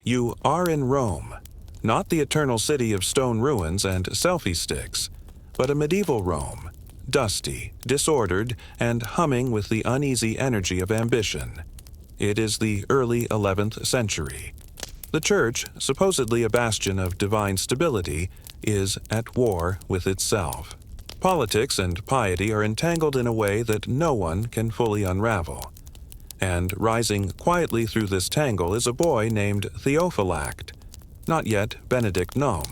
You are in Rome, not the eternal city of stone ruins and selfie sticks, but a medieval Rome, dusty, disordered, and humming with the uneasy energy of ambition. It is the early 11th century. The Church, supposedly a bastion of divine stability, is at war with itself. Politics and piety are entangled in a way that no one can fully unravel. And rising quietly through this tangle is a boy named Theophylact, not yet Benedict IX,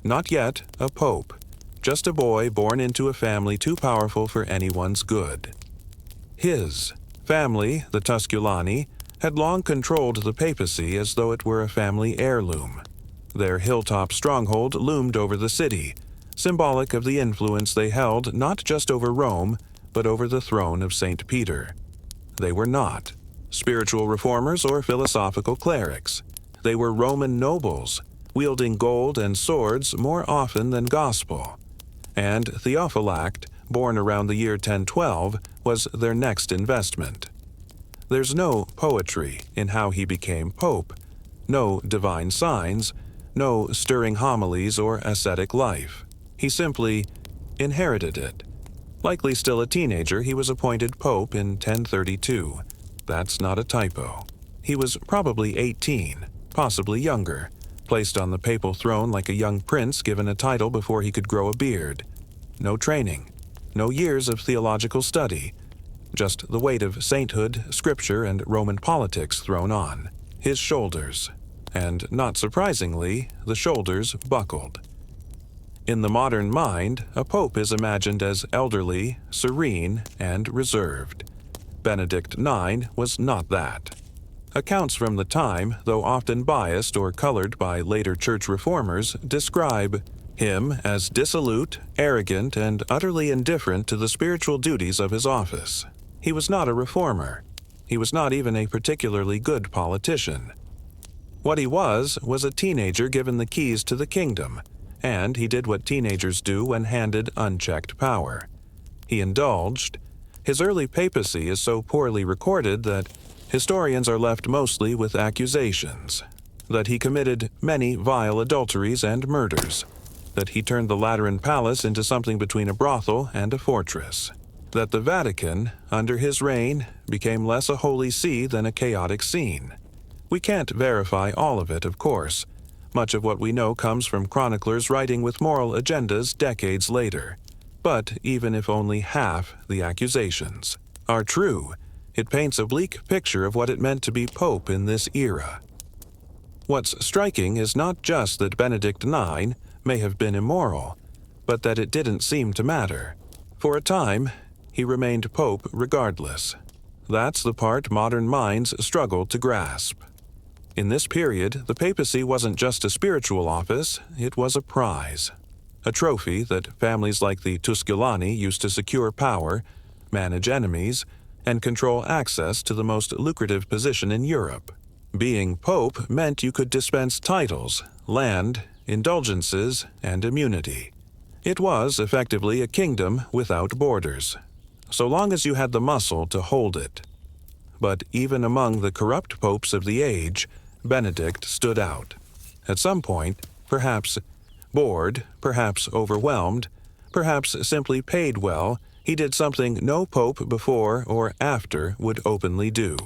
not yet a pope, just a boy born into a family too powerful for anyone's good. His family, the Tusculani, had long controlled the papacy as though it were a family heirloom. Their hilltop stronghold loomed over the city, symbolic of the influence they held not just over Rome, but over the throne of St. Peter. They were not spiritual reformers or philosophical clerics. They were Roman nobles, wielding gold and swords more often than gospel. And Theophylact, born around the year 1012, was their next investment. There's no poetry in how he became pope, no divine signs, no stirring homilies or ascetic life. He simply inherited it. Likely still a teenager, he was appointed pope in 1032. That's not a typo. He was probably 18, possibly younger, placed on the papal throne like a young prince given a title before he could grow a beard. No training, no years of theological study, just the weight of sainthood, scripture, and Roman politics thrown on his shoulders. And not surprisingly, the shoulders buckled. In the modern mind, a pope is imagined as elderly, serene, and reserved. Benedict IX was not that. Accounts from the time, though often biased or colored by later church reformers, describe him as dissolute, arrogant, and utterly indifferent to the spiritual duties of his office. He was not a reformer. He was not even a particularly good politician. What he was a teenager given the keys to the kingdom, and he did what teenagers do when handed unchecked power. He indulged. His early papacy is so poorly recorded that historians are left mostly with accusations, that he committed many vile adulteries and murders, that he turned the Lateran Palace into something between a brothel and a fortress, that the Vatican, under his reign, became less a holy see than a chaotic scene. We can't verify all of it, of course. Much of what we know comes from chroniclers writing with moral agendas decades later. But even if only half the accusations are true, it paints a bleak picture of what it meant to be pope in this era. What's striking is not just that Benedict IX may have been immoral, but that it didn't seem to matter. For a time, he remained pope regardless. That's the part modern minds struggle to grasp. In this period, the papacy wasn't just a spiritual office, it was a prize. A trophy that families like the Tusculani used to secure power, manage enemies, and control access to the most lucrative position in Europe. Being pope meant you could dispense titles, land, indulgences, and immunity. It was effectively a kingdom without borders, so long as you had the muscle to hold it. But even among the corrupt popes of the age, Benedict stood out. At some point, perhaps bored, perhaps overwhelmed, perhaps simply paid well, he did something no pope before or after would openly do.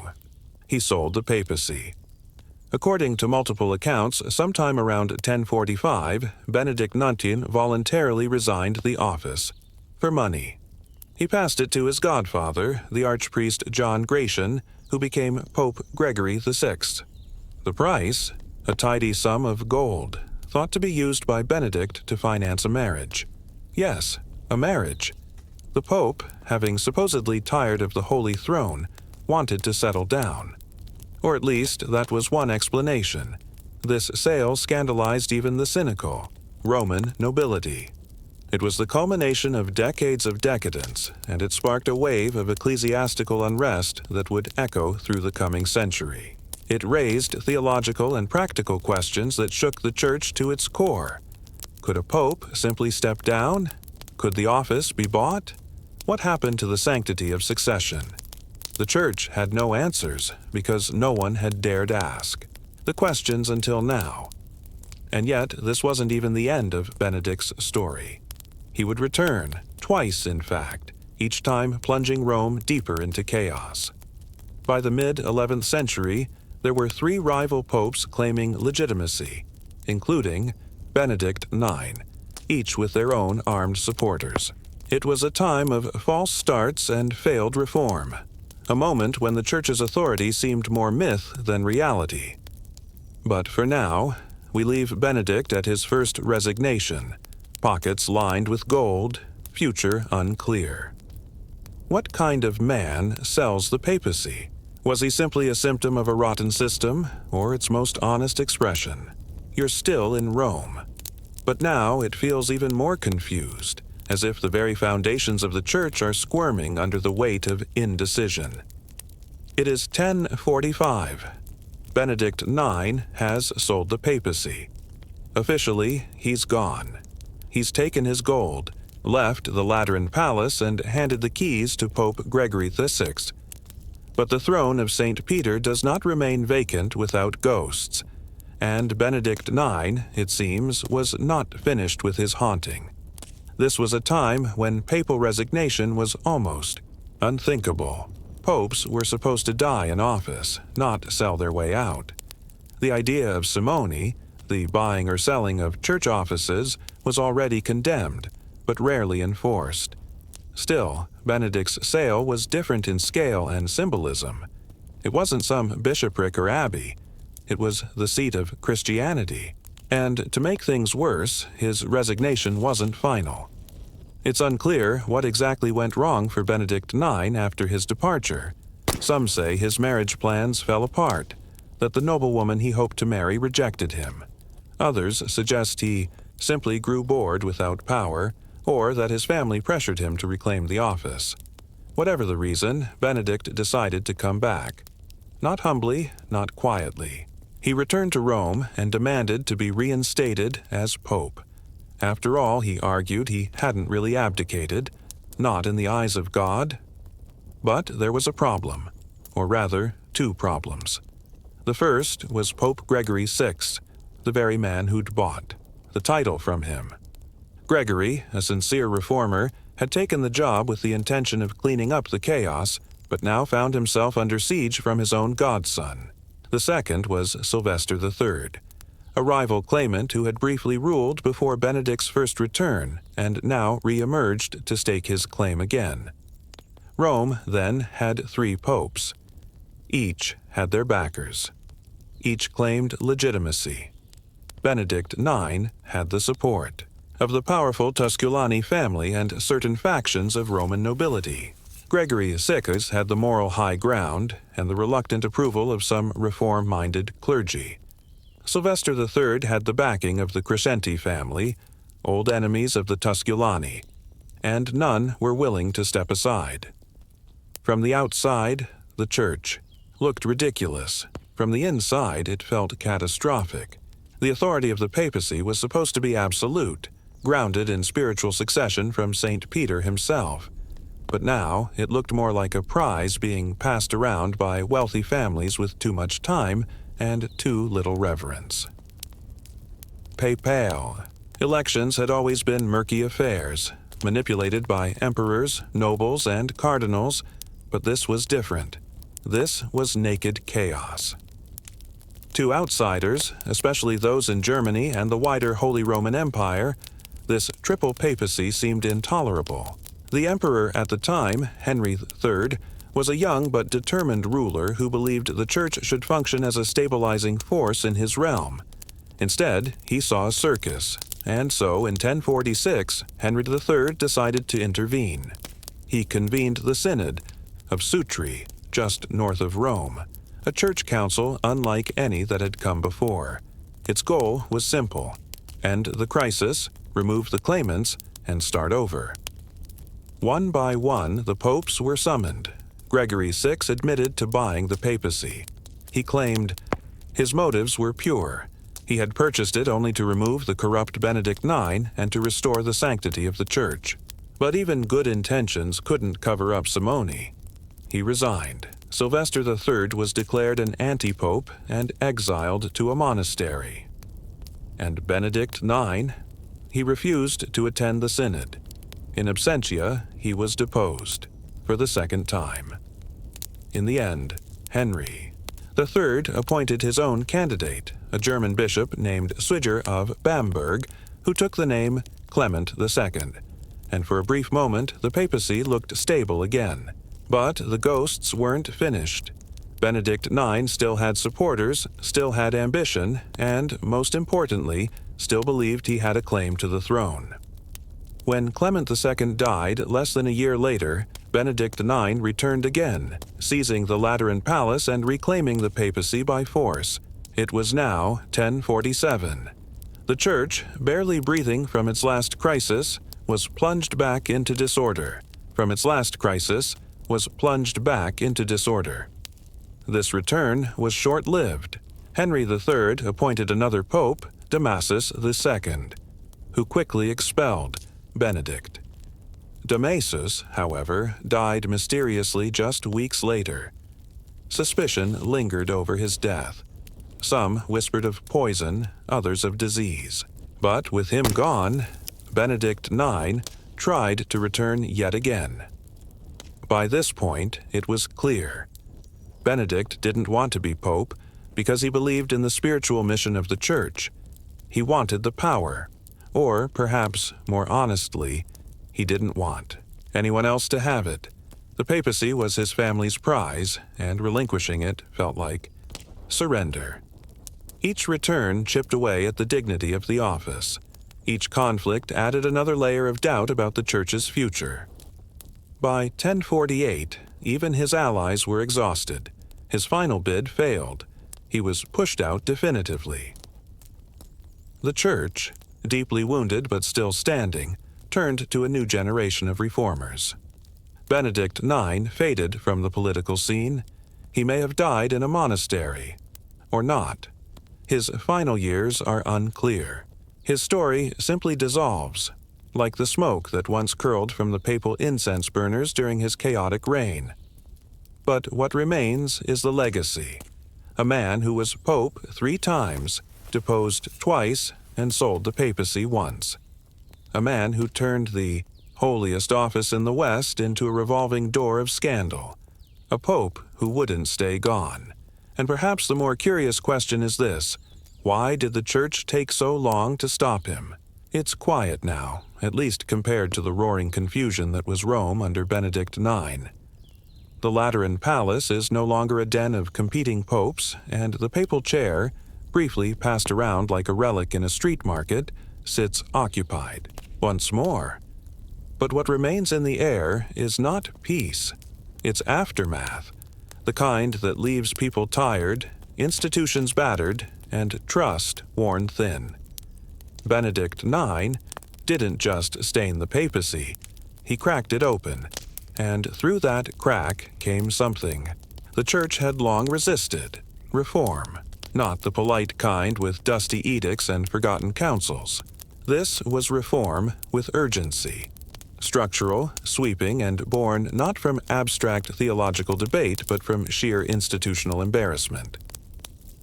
He sold the papacy. According to multiple accounts, sometime around 1045, Benedict XIX voluntarily resigned the office for money. He passed it to his godfather, the archpriest John Gratian, who became Pope Gregory VI. The price? A tidy sum of gold, thought to be used by Benedict to finance a marriage. Yes, a marriage. The Pope, having supposedly tired of the Holy Throne, wanted to settle down. Or at least that was one explanation. This sale scandalized even the cynical Roman nobility. It was the culmination of decades of decadence, and it sparked a wave of ecclesiastical unrest that would echo through the coming century. It raised theological and practical questions that shook the Church to its core. Could a pope simply step down? Could the office be bought? What happened to the sanctity of succession? The Church had no answers because no one had dared ask. The questions until now. And yet, this wasn't even the end of Benedict's story. He would return, twice in fact, each time plunging Rome deeper into chaos. By the mid-11th century, there were 3 rival popes claiming legitimacy, including Benedict IX, each with their own armed supporters. It was a time of false starts and failed reform, a moment when the Church's authority seemed more myth than reality. But for now, we leave Benedict at his first resignation, pockets lined with gold, future unclear. What kind of man sells the papacy? Was he simply a symptom of a rotten system, or its most honest expression? You're still in Rome. But now it feels even more confused, as if the very foundations of the Church are squirming under the weight of indecision. It is 1045. Benedict IX has sold the papacy. Officially, he's gone. He's taken his gold, left the Lateran Palace, and handed the keys to Pope Gregory VI. But the throne of St. Peter does not remain vacant without ghosts, and Benedict IX, it seems, was not finished with his haunting. This was a time when papal resignation was almost unthinkable. Popes were supposed to die in office, not sell their way out. The idea of simony, the buying or selling of church offices, was already condemned, but rarely enforced. Still, Benedict's sale was different in scale and symbolism. It wasn't some bishopric or abbey. It was the seat of Christianity. And to make things worse, his resignation wasn't final. It's unclear what exactly went wrong for Benedict IX after his departure. Some say his marriage plans fell apart, that the noblewoman he hoped to marry rejected him. Others suggest he simply grew bored without power, or that his family pressured him to reclaim the office. Whatever the reason, Benedict decided to come back. Not humbly, not quietly. He returned to Rome and demanded to be reinstated as pope. After all, he argued, he hadn't really abdicated, not in the eyes of God. But there was a problem, or rather, 2 problems. The first was Pope Gregory VI, the very man who'd bought the title from him. Gregory, a sincere reformer, had taken the job with the intention of cleaning up the chaos, but now found himself under siege from his own godson. The second was Sylvester III, a rival claimant who had briefly ruled before Benedict's first return and now re-emerged to stake his claim again. Rome, then, had 3 popes. Each had their backers. Each claimed legitimacy. Benedict IX had the support of the powerful Tusculani family and certain factions of Roman nobility. Gregory VI had the moral high ground and the reluctant approval of some reform-minded clergy. Sylvester III had the backing of the Crescenti family, old enemies of the Tusculani, and none were willing to step aside. From the outside, the Church looked ridiculous. From the inside, it felt catastrophic. The authority of the papacy was supposed to be absolute, grounded in spiritual succession from St. Peter himself. But now it looked more like a prize being passed around by wealthy families with too much time and too little reverence. Papal. Elections had always been murky affairs, manipulated by emperors, nobles, and cardinals, but this was different. This was naked chaos. To outsiders, especially those in Germany and the wider Holy Roman Empire, this triple papacy seemed intolerable. The emperor at the time, Henry III, was a young but determined ruler who believed the Church should function as a stabilizing force in his realm. Instead, he saw a circus, and so in 1046, Henry III decided to intervene. He convened the Synod of Sutri, just north of Rome, a church council unlike any that had come before. Its goal was simple: end the crisis, remove the claimants, and start over. One by one, the popes were summoned. Gregory VI admitted to buying the papacy. He claimed his motives were pure. He had purchased it only to remove the corrupt Benedict IX and to restore the sanctity of the Church. But even good intentions couldn't cover up simony. He resigned, Sylvester III was declared an anti-pope and exiled to a monastery. And Benedict IX, he refused to attend the synod. In absentia, he was deposed for the second time. In the end, Henry III appointed his own candidate, a German bishop named Switger of Bamberg, who took the name Clement II, and for a brief moment the papacy looked stable again. But the ghosts weren't finished. Benedict IX still had supporters, still had ambition, and, most importantly, still believed he had a claim to the throne. When Clement II died less than a year later, Benedict IX returned again, seizing the Lateran Palace and reclaiming the papacy by force. It was now 1047. The Church, barely breathing from its last crisis, was plunged back into disorder. From its last crisis, was plunged back into disorder. This return was short-lived. Henry III appointed another pope, Damasus II, who quickly expelled Benedict. Damasus, however, died mysteriously just weeks later. Suspicion lingered over his death. Some whispered of poison, others of disease. But with him gone, Benedict IX tried to return yet again. By this point, it was clear. Benedict didn't want to be pope because he believed in the spiritual mission of the Church. He wanted the power, or perhaps, more honestly, he didn't want anyone else to have it. The papacy was his family's prize, and relinquishing it felt like surrender. Each return chipped away at the dignity of the office. Each conflict added another layer of doubt about the Church's future. By 1048, even his allies were exhausted. His final bid failed. He was pushed out definitively. The Church, deeply wounded but still standing, turned to a new generation of reformers. Benedict IX faded from the political scene. He may have died in a monastery, or not. His final years are unclear. His story simply dissolves, like the smoke that once curled from the papal incense burners during his chaotic reign. But what remains is the legacy. A man who was pope 3 times, deposed twice, and sold the papacy once. A man who turned the holiest office in the West into a revolving door of scandal. A pope who wouldn't stay gone. And perhaps the more curious question is this: why did the Church take so long to stop him? It's quiet now, at least compared to the roaring confusion that was Rome under Benedict IX. The Lateran Palace is no longer a den of competing popes, and the papal chair, briefly passed around like a relic in a street market, sits occupied once more. But what remains in the air is not peace. It's aftermath, the kind that leaves people tired, institutions battered, and trust worn thin. Benedict IX didn't just stain the papacy. He cracked it open, and through that crack came something the Church had long resisted: reform. Not the polite kind with dusty edicts and forgotten councils. This was reform with urgency. Structural, sweeping, and born not from abstract theological debate but from sheer institutional embarrassment.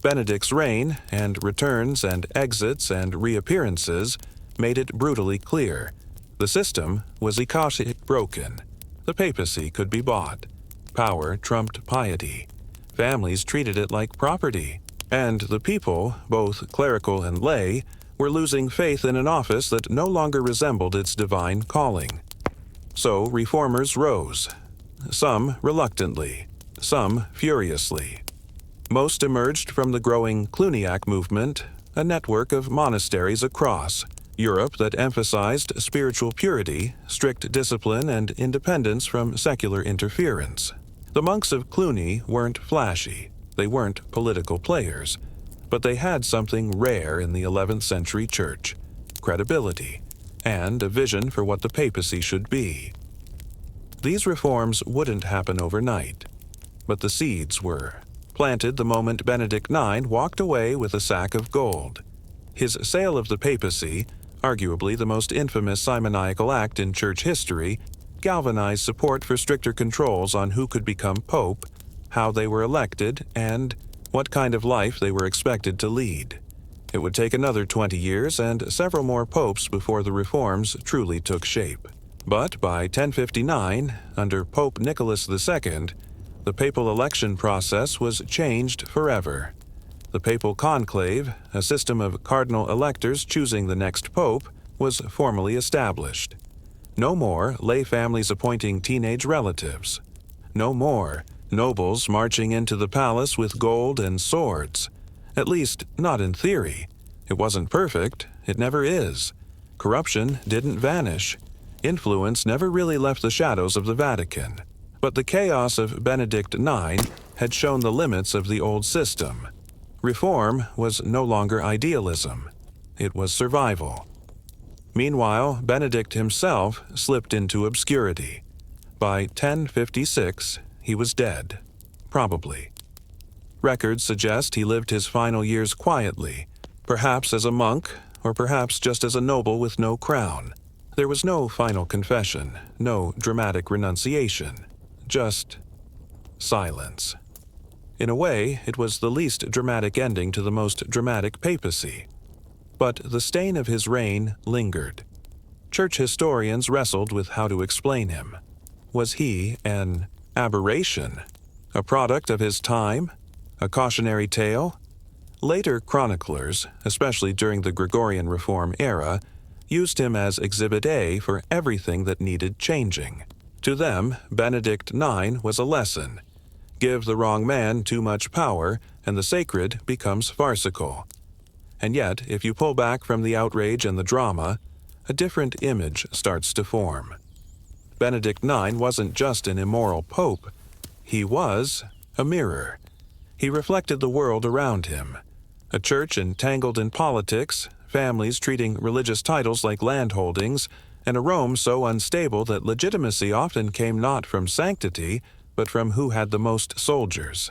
Benedict's reign, and returns and exits and reappearances, made it brutally clear. The system was ecology broken. The papacy could be bought. Power trumped piety. Families treated it like property. And the people, both clerical and lay, were losing faith in an office that no longer resembled its divine calling. So reformers rose, some reluctantly, some furiously. Most emerged from the growing Cluniac movement, a network of monasteries across Europe that emphasized spiritual purity, strict discipline, and independence from secular interference. The monks of Cluny weren't flashy. They weren't political players, but they had something rare in the 11th century Church: credibility, and a vision for what the papacy should be. These reforms wouldn't happen overnight, but the seeds were planted the moment Benedict IX walked away with a sack of gold. His sale of the papacy, arguably the most infamous simoniacal act in Church history, galvanized support for stricter controls on who could become pope, how they were elected, and what kind of life they were expected to lead. It would take another 20 years and several more popes before the reforms truly took shape. But by 1059, under Pope Nicholas II, the papal election process was changed forever. The papal conclave, a system of cardinal electors choosing the next pope, was formally established. No more lay families appointing teenage relatives. No more nobles marching into the palace with gold and swords. At least, not in theory. It wasn't perfect. It never is. Corruption didn't vanish. Influence never really left the shadows of the Vatican. But the chaos of Benedict IX had shown the limits of the old system. Reform was no longer idealism. It was survival. Meanwhile, Benedict himself slipped into obscurity. By 1056, he was dead. Probably. Records suggest he lived his final years quietly, perhaps as a monk, or perhaps just as a noble with no crown. There was no final confession, no dramatic renunciation, just silence. In a way, it was the least dramatic ending to the most dramatic papacy. But the stain of his reign lingered. Church historians wrestled with how to explain him. Was he an aberration? A product of his time? A cautionary tale? Later chroniclers, especially during the Gregorian Reform era, used him as Exhibit A for everything that needed changing. To them, Benedict IX was a lesson. Give the wrong man too much power, and the sacred becomes farcical. And yet, if you pull back from the outrage and the drama, a different image starts to form. Benedict IX wasn't just an immoral pope. He was a mirror. He reflected the world around him. A church entangled in politics, families treating religious titles like landholdings, and a Rome so unstable that legitimacy often came not from sanctity, but from who had the most soldiers.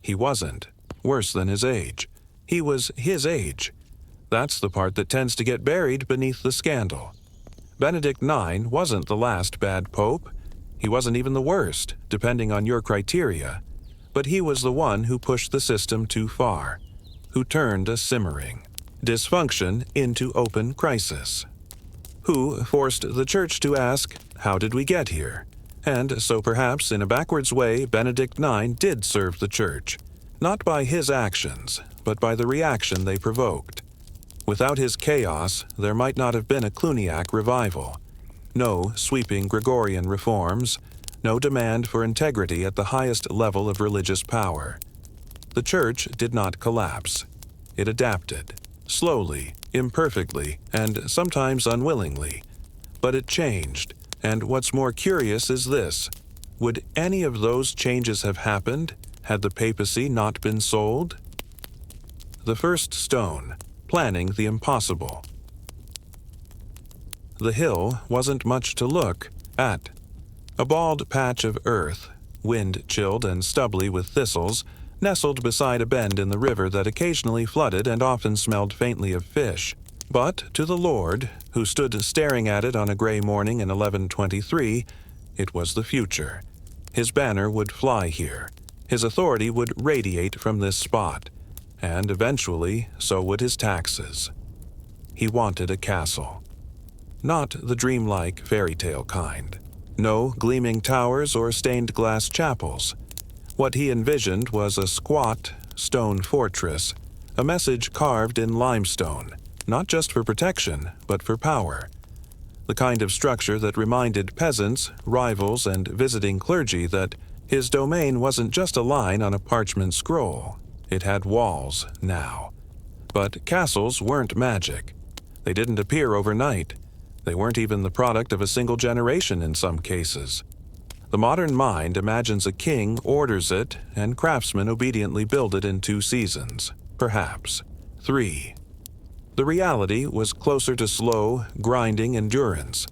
He wasn't worse than his age. He was his age. That's the part that tends to get buried beneath the scandal. Benedict IX wasn't the last bad pope. He wasn't even the worst, depending on your criteria. But he was the one who pushed the system too far, who turned a simmering dysfunction into open crisis, who forced the church to ask, how did we get here? And so perhaps in a backwards way, Benedict IX did serve the church, not by his actions, but by the reaction they provoked. Without his chaos, there might not have been a Cluniac revival. No sweeping Gregorian reforms, no demand for integrity at the highest level of religious power. The church did not collapse. It adapted, slowly, imperfectly, and sometimes unwillingly. But it changed, and what's more curious is this. Would any of those changes have happened had the papacy not been sold? The first stone, planning the impossible. The hill wasn't much to look at. A bald patch of earth, wind-chilled and stubbly with thistles, nestled beside a bend in the river that occasionally flooded and often smelled faintly of fish. But to the Lord, who stood staring at it on a gray morning in 1123, it was the future. His banner would fly here. His authority would radiate from this spot. And eventually, so would his taxes. He wanted a castle. Not the dreamlike fairy tale kind. No gleaming towers or stained glass chapels. What he envisioned was a squat, stone fortress, a message carved in limestone, not just for protection, but for power. The kind of structure that reminded peasants, rivals, and visiting clergy that his domain wasn't just a line on a parchment scroll. It had walls now. But castles weren't magic. They didn't appear overnight. They weren't even the product of a single generation in some cases. The modern mind imagines a king orders it, and craftsmen obediently build it in 2 seasons, perhaps 3. The reality was closer to slow, grinding endurance.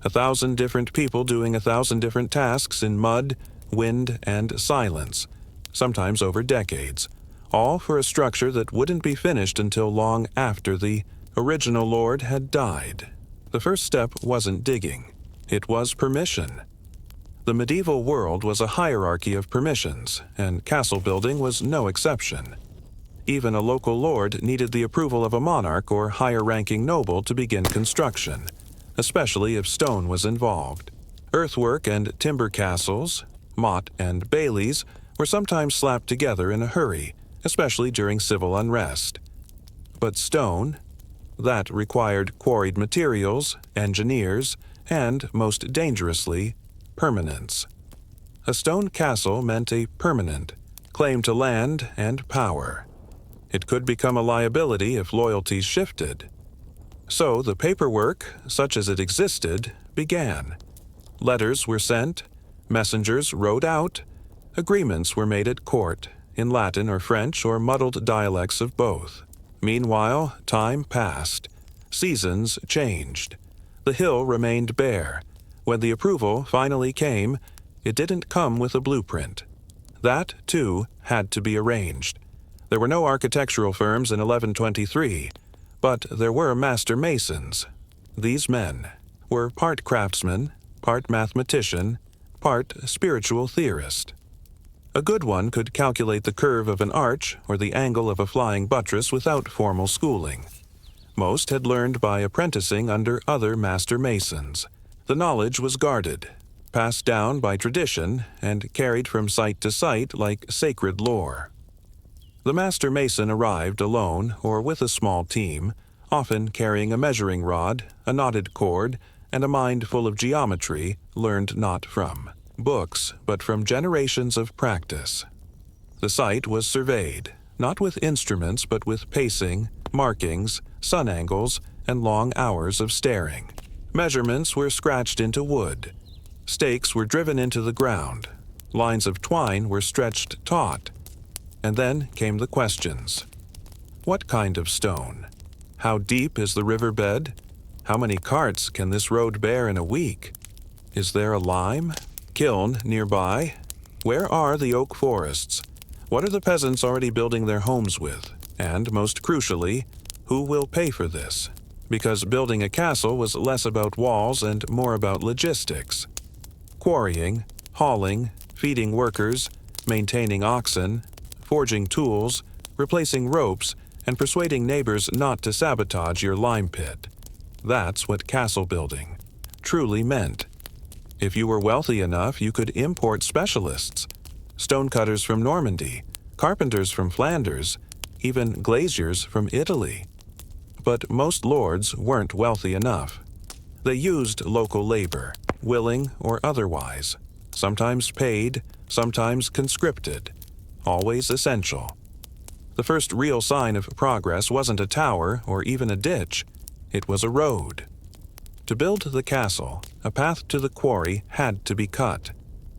1,000 different people doing 1,000 different tasks in mud, wind, and silence, sometimes over decades, all for a structure that wouldn't be finished until long after the original lord had died. The first step wasn't digging. It was permission. The medieval world was a hierarchy of permissions, and castle building was no exception. Even a local lord needed the approval of a monarch or higher-ranking noble to begin construction, especially if stone was involved. Earthwork and timber castles, motte and baileys, were sometimes slapped together in a hurry, especially during civil unrest. But stone, that required quarried materials, engineers, and, most dangerously, permanence. A stone castle meant a permanent claim to land and power. It could become a liability if loyalties shifted. So the paperwork, such as it existed, began. Letters were sent, messengers rode out, agreements were made at court, in Latin or French or muddled dialects of both. Meanwhile, time passed. Seasons changed. The hill remained bare. When the approval finally came, it didn't come with a blueprint. That, too, had to be arranged. There were no architectural firms in 1123, but there were master masons. These men were part craftsman, part mathematician, part spiritual theorist. A good one could calculate the curve of an arch or the angle of a flying buttress without formal schooling. Most had learned by apprenticing under other master masons. The knowledge was guarded, passed down by tradition, and carried from site to site like sacred lore. The master mason arrived alone or with a small team, often carrying a measuring rod, a knotted cord, and a mind full of geometry learned not from books, but from generations of practice. The site was surveyed, not with instruments but with pacing, markings, sun angles, and long hours of staring. Measurements were scratched into wood. Stakes were driven into the ground. Lines of twine were stretched taut. And then came the questions. What kind of stone? How deep is the riverbed? How many carts can this road bear in a week? Is there a lime kiln nearby? Where are the oak forests? What are the peasants already building their homes with? And, most crucially, who will pay for this? Because building a castle was less about walls and more about logistics. Quarrying, hauling, feeding workers, maintaining oxen, forging tools, replacing ropes, and persuading neighbors not to sabotage your lime pit. That's what castle building truly meant. If you were wealthy enough, you could import specialists, stonecutters from Normandy, carpenters from Flanders, even glaziers from Italy. But most lords weren't wealthy enough. They used local labor, willing or otherwise, sometimes paid, sometimes conscripted, always essential. The first real sign of progress wasn't a tower or even a ditch, it was a road. To build the castle, a path to the quarry had to be cut.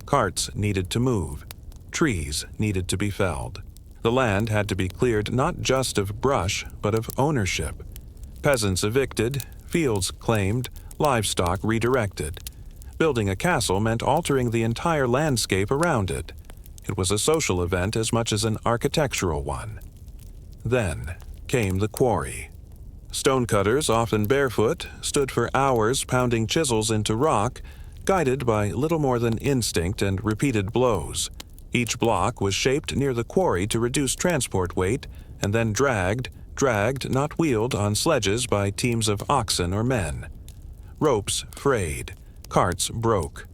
Carts needed to move. Trees needed to be felled. The land had to be cleared not just of brush, but of ownership. Peasants evicted, fields claimed, livestock redirected. Building a castle meant altering the entire landscape around it. It was a social event as much as an architectural one. Then came the quarry. Stonecutters, often barefoot, stood for hours pounding chisels into rock, guided by little more than instinct and repeated blows. Each block was shaped near the quarry to reduce transport weight, and then dragged, not wheeled, on sledges by teams of oxen or men. Ropes frayed, carts broke.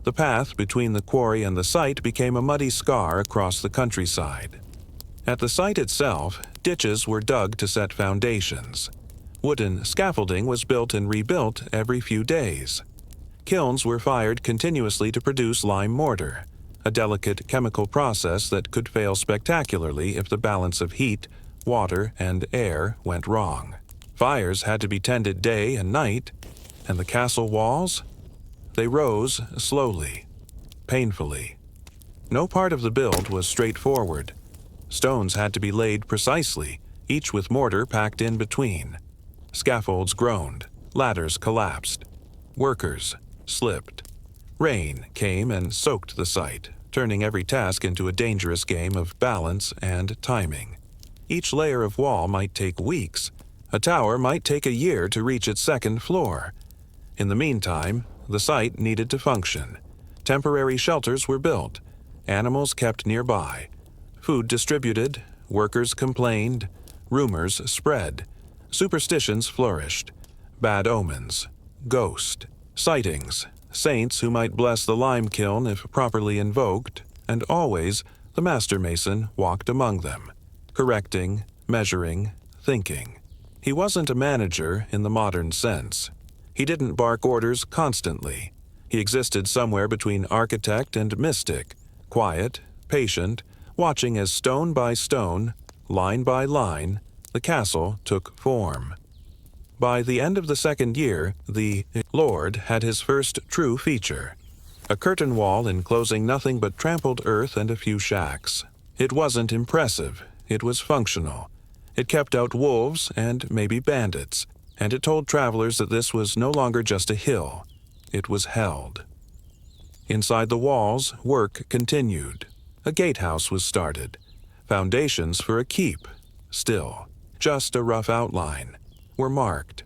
The path between the quarry and the site became a muddy scar across the countryside. At the site itself, ditches were dug to set foundations. Wooden scaffolding was built and rebuilt every few days. Kilns were fired continuously to produce lime mortar, a delicate chemical process that could fail spectacularly if the balance of heat, water, and air went wrong. Fires had to be tended day and night, and the castle walls? They rose slowly, painfully. No part of the build was straightforward. Stones had to be laid precisely, each with mortar packed in between. Scaffolds groaned, ladders collapsed. Workers slipped. Rain came and soaked the site, turning every task into a dangerous game of balance and timing. Each layer of wall might take weeks. A tower might take a year to reach its second floor. In the meantime, the site needed to function. Temporary shelters were built, animals kept nearby, food distributed, workers complained, rumors spread, superstitions flourished, bad omens, ghost, sightings, saints who might bless the lime kiln if properly invoked, and always the master mason walked among them, correcting, measuring, thinking. He wasn't a manager in the modern sense. He didn't bark orders constantly. He existed somewhere between architect and mystic, quiet, patient, watching as stone by stone, line by line, the castle took form. By the end of the second year, the Lord had his first true feature, a curtain wall enclosing nothing but trampled earth and a few shacks. It wasn't impressive, it was functional. It kept out wolves and maybe bandits, and it told travelers that this was no longer just a hill. It was held. Inside the walls, work continued. A gatehouse was started. Foundations for a keep, still, just a rough outline, were marked.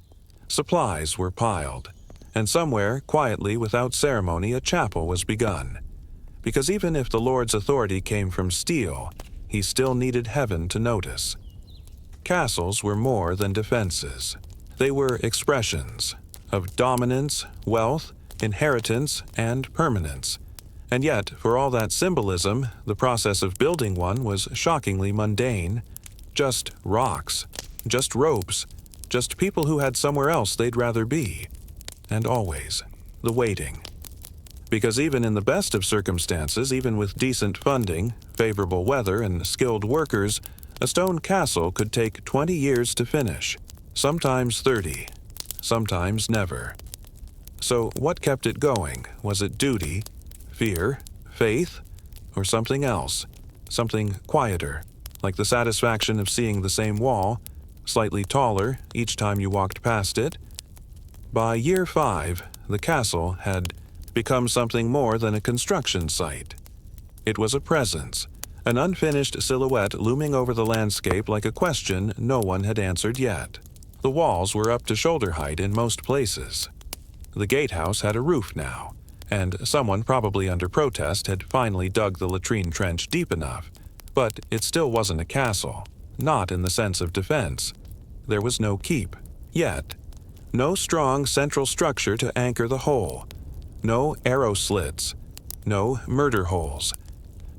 Supplies were piled. And somewhere, quietly, without ceremony, a chapel was begun. Because even if the Lord's authority came from steel, he still needed heaven to notice. Castles were more than defenses. They were expressions of dominance, wealth, inheritance, and permanence. And yet, for all that symbolism, the process of building one was shockingly mundane. Just rocks, just ropes, just people who had somewhere else they'd rather be. And always, the waiting. Because even in the best of circumstances, even with decent funding, favorable weather, and skilled workers, a stone castle could take 20 years to finish, sometimes 30, sometimes never. So what kept it going? Was it duty, fear, faith, or something else? Something quieter, like the satisfaction of seeing the same wall, slightly taller each time you walked past it? By year 5, the castle had become something more than a construction site. It was a presence, an unfinished silhouette looming over the landscape like a question no one had answered yet. The walls were up to shoulder height in most places. The gatehouse had a roof now, and someone probably under protest had finally dug the latrine trench deep enough, but it still wasn't a castle, not in the sense of defense. There was no keep, yet. No strong central structure to anchor the whole. No arrow slits. No murder holes.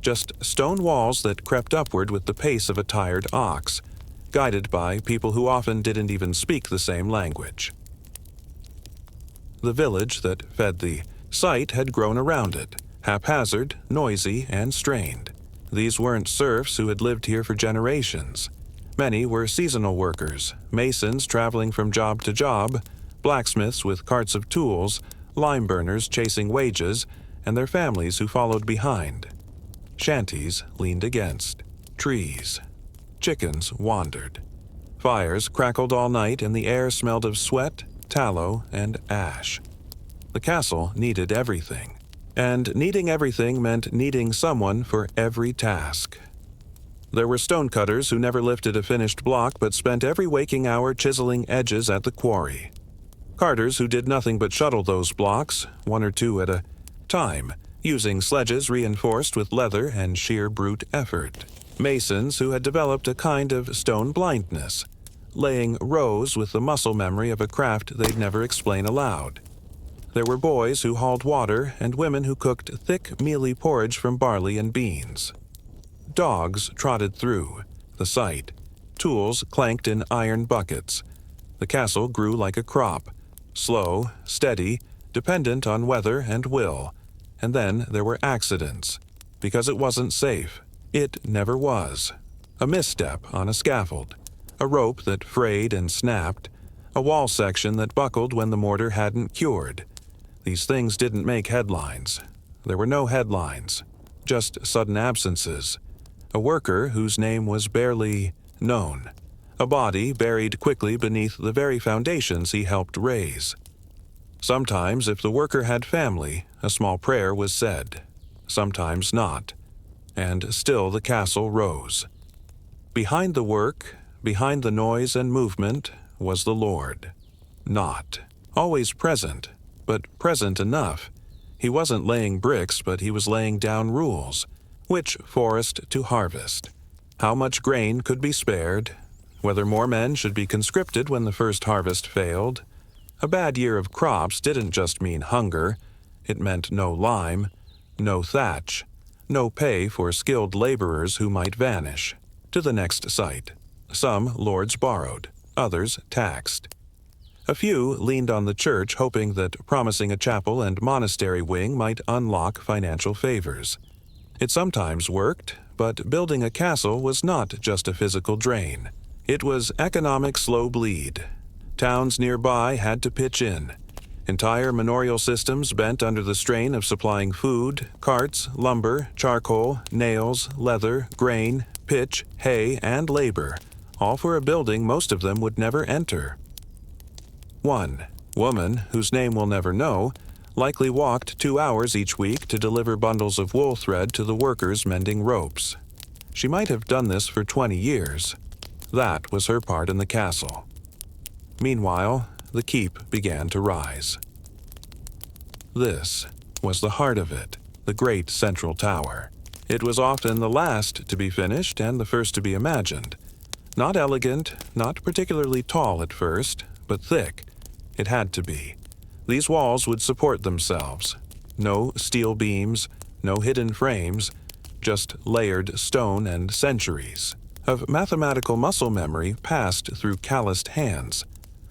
Just stone walls that crept upward with the pace of a tired ox, guided by people who often didn't even speak the same language. The village that fed the site had grown around it, haphazard, noisy, and strained. These weren't serfs who had lived here for generations. Many were seasonal workers, masons traveling from job to job, blacksmiths with carts of tools, lime burners chasing wages, and their families who followed behind. Shanties leaned against. Trees. Chickens wandered. Fires crackled all night and the air smelled of sweat, tallow, and ash. The castle needed everything. And needing everything meant needing someone for every task. There were stonecutters who never lifted a finished block but spent every waking hour chiseling edges at the quarry. Carters who did nothing but shuttle those blocks, one or two at a time, using sledges reinforced with leather and sheer brute effort. Masons who had developed a kind of stone blindness, laying rows with the muscle memory of a craft they'd never explain aloud. There were boys who hauled water and women who cooked thick, mealy porridge from barley and beans. Dogs trotted through the site. Tools clanked in iron buckets. The castle grew like a crop, slow, steady, dependent on weather and will. And then there were accidents, because it wasn't safe. It never was. A misstep on a scaffold, a rope that frayed and snapped, a wall section that buckled when the mortar hadn't cured. These things didn't make headlines. There were no headlines, just sudden absences. A worker whose name was barely known. A body buried quickly beneath the very foundations he helped raise. Sometimes, if the worker had family, a small prayer was said. Sometimes not. And still the castle rose. Behind the work, behind the noise and movement, was the Lord. Not always present, but present enough. He wasn't laying bricks, but he was laying down rules. Which forest to harvest, how much grain could be spared, whether more men should be conscripted when the first harvest failed. A bad year of crops didn't just mean hunger. It meant no lime, no thatch, no pay for skilled laborers who might vanish. To the next site. Some lords borrowed, others taxed. A few leaned on the church, hoping that promising a chapel and monastery wing might unlock financial favors. It sometimes worked, but building a castle was not just a physical drain. It was economic slow bleed. Towns nearby had to pitch in. Entire manorial systems bent under the strain of supplying food, carts, lumber, charcoal, nails, leather, grain, pitch, hay, and labor, all for a building most of them would never enter. One woman, whose name we'll never know, likely walked 2 hours each week to deliver bundles of wool thread to the workers mending ropes. She might have done this for 20 years. That was her part in the castle. Meanwhile, the keep began to rise. This was the heart of it, the great central tower. It was often the last to be finished and the first to be imagined. Not elegant, not particularly tall at first, but thick. It had to be. These walls would support themselves. No steel beams, no hidden frames, just layered stone and centuries of mathematical muscle memory passed through calloused hands.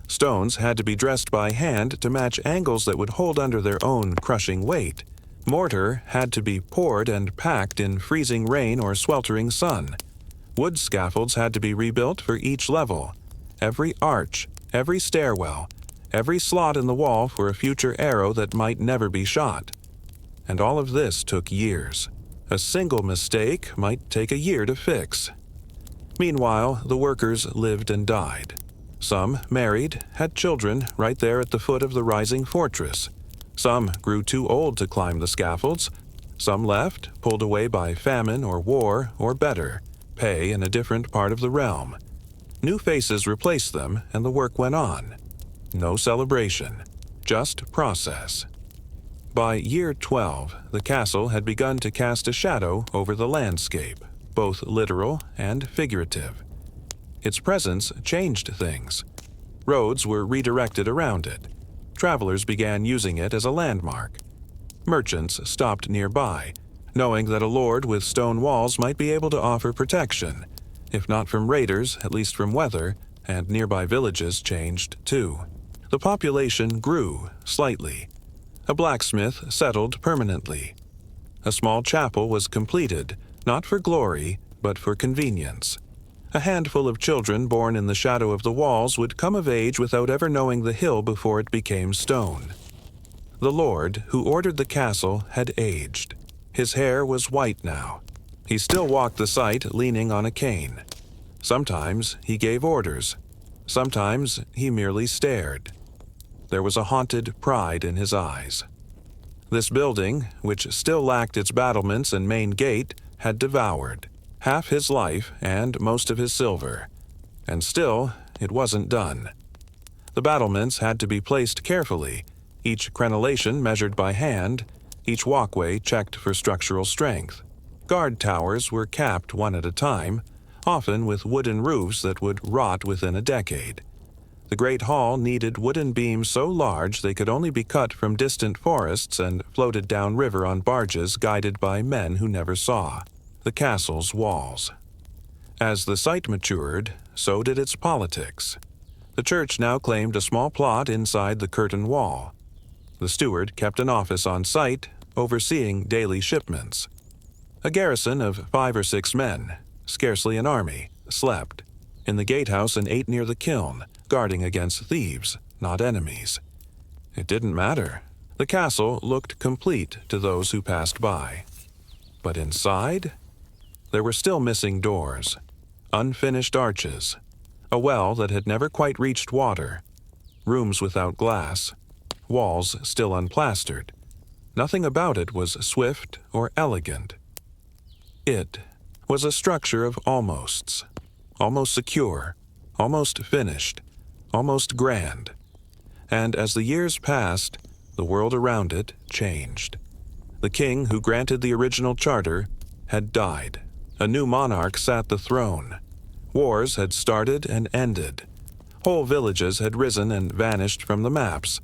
Stones had to be dressed by hand to match angles that would hold under their own crushing weight. Mortar had to be poured and packed in freezing rain or sweltering sun. Wood scaffolds had to be rebuilt for each level. Every arch, every stairwell, every slot in the wall for a future arrow that might never be shot. And all of this took years. A single mistake might take a year to fix. Meanwhile, the workers lived and died. Some married, had children right there at the foot of the rising fortress. Some grew too old to climb the scaffolds. Some left, pulled away by famine or war, or better, pay in a different part of the realm. New faces replaced them, and the work went on. No celebration, just process. By year 12, the castle had begun to cast a shadow over the landscape, both literal and figurative. Its presence changed things. Roads were redirected around it. Travelers began using it as a landmark. Merchants stopped nearby, knowing that a lord with stone walls might be able to offer protection. If not from raiders, at least from weather, and nearby villages changed too. The population grew slightly. A blacksmith settled permanently. A small chapel was completed, not for glory, but for convenience. A handful of children born in the shadow of the walls would come of age without ever knowing the hill before it became stone. The lord who ordered the castle had aged. His hair was white now. He still walked the site leaning on a cane. Sometimes he gave orders. Sometimes he merely stared. There was a haunted pride in his eyes. This building, which still lacked its battlements and main gate, had devoured half his life and most of his silver. And still, it wasn't done. The battlements had to be placed carefully, each crenellation measured by hand, each walkway checked for structural strength. Guard towers were capped one at a time, often with wooden roofs that would rot within a decade. The Great Hall needed wooden beams so large they could only be cut from distant forests and floated downriver on barges guided by men who never saw. The castle's walls. As the site matured, so did its politics. The church now claimed a small plot inside the curtain wall. The steward kept an office on site, overseeing daily shipments. A garrison of 5 or 6 men, scarcely an army, slept. In the gatehouse and 8 near the kiln, guarding against thieves, not enemies. It didn't matter. The castle looked complete to those who passed by. But inside, there were still missing doors, unfinished arches, a well that had never quite reached water, rooms without glass, walls still unplastered. Nothing about it was swift or elegant. It was a structure of almosts, almost secure, almost finished, almost grand. And as the years passed, the world around it changed. changed. The king who granted the original charter had died. A new monarch sat the throne. Wars had started and ended. Whole villages had risen and vanished from the maps.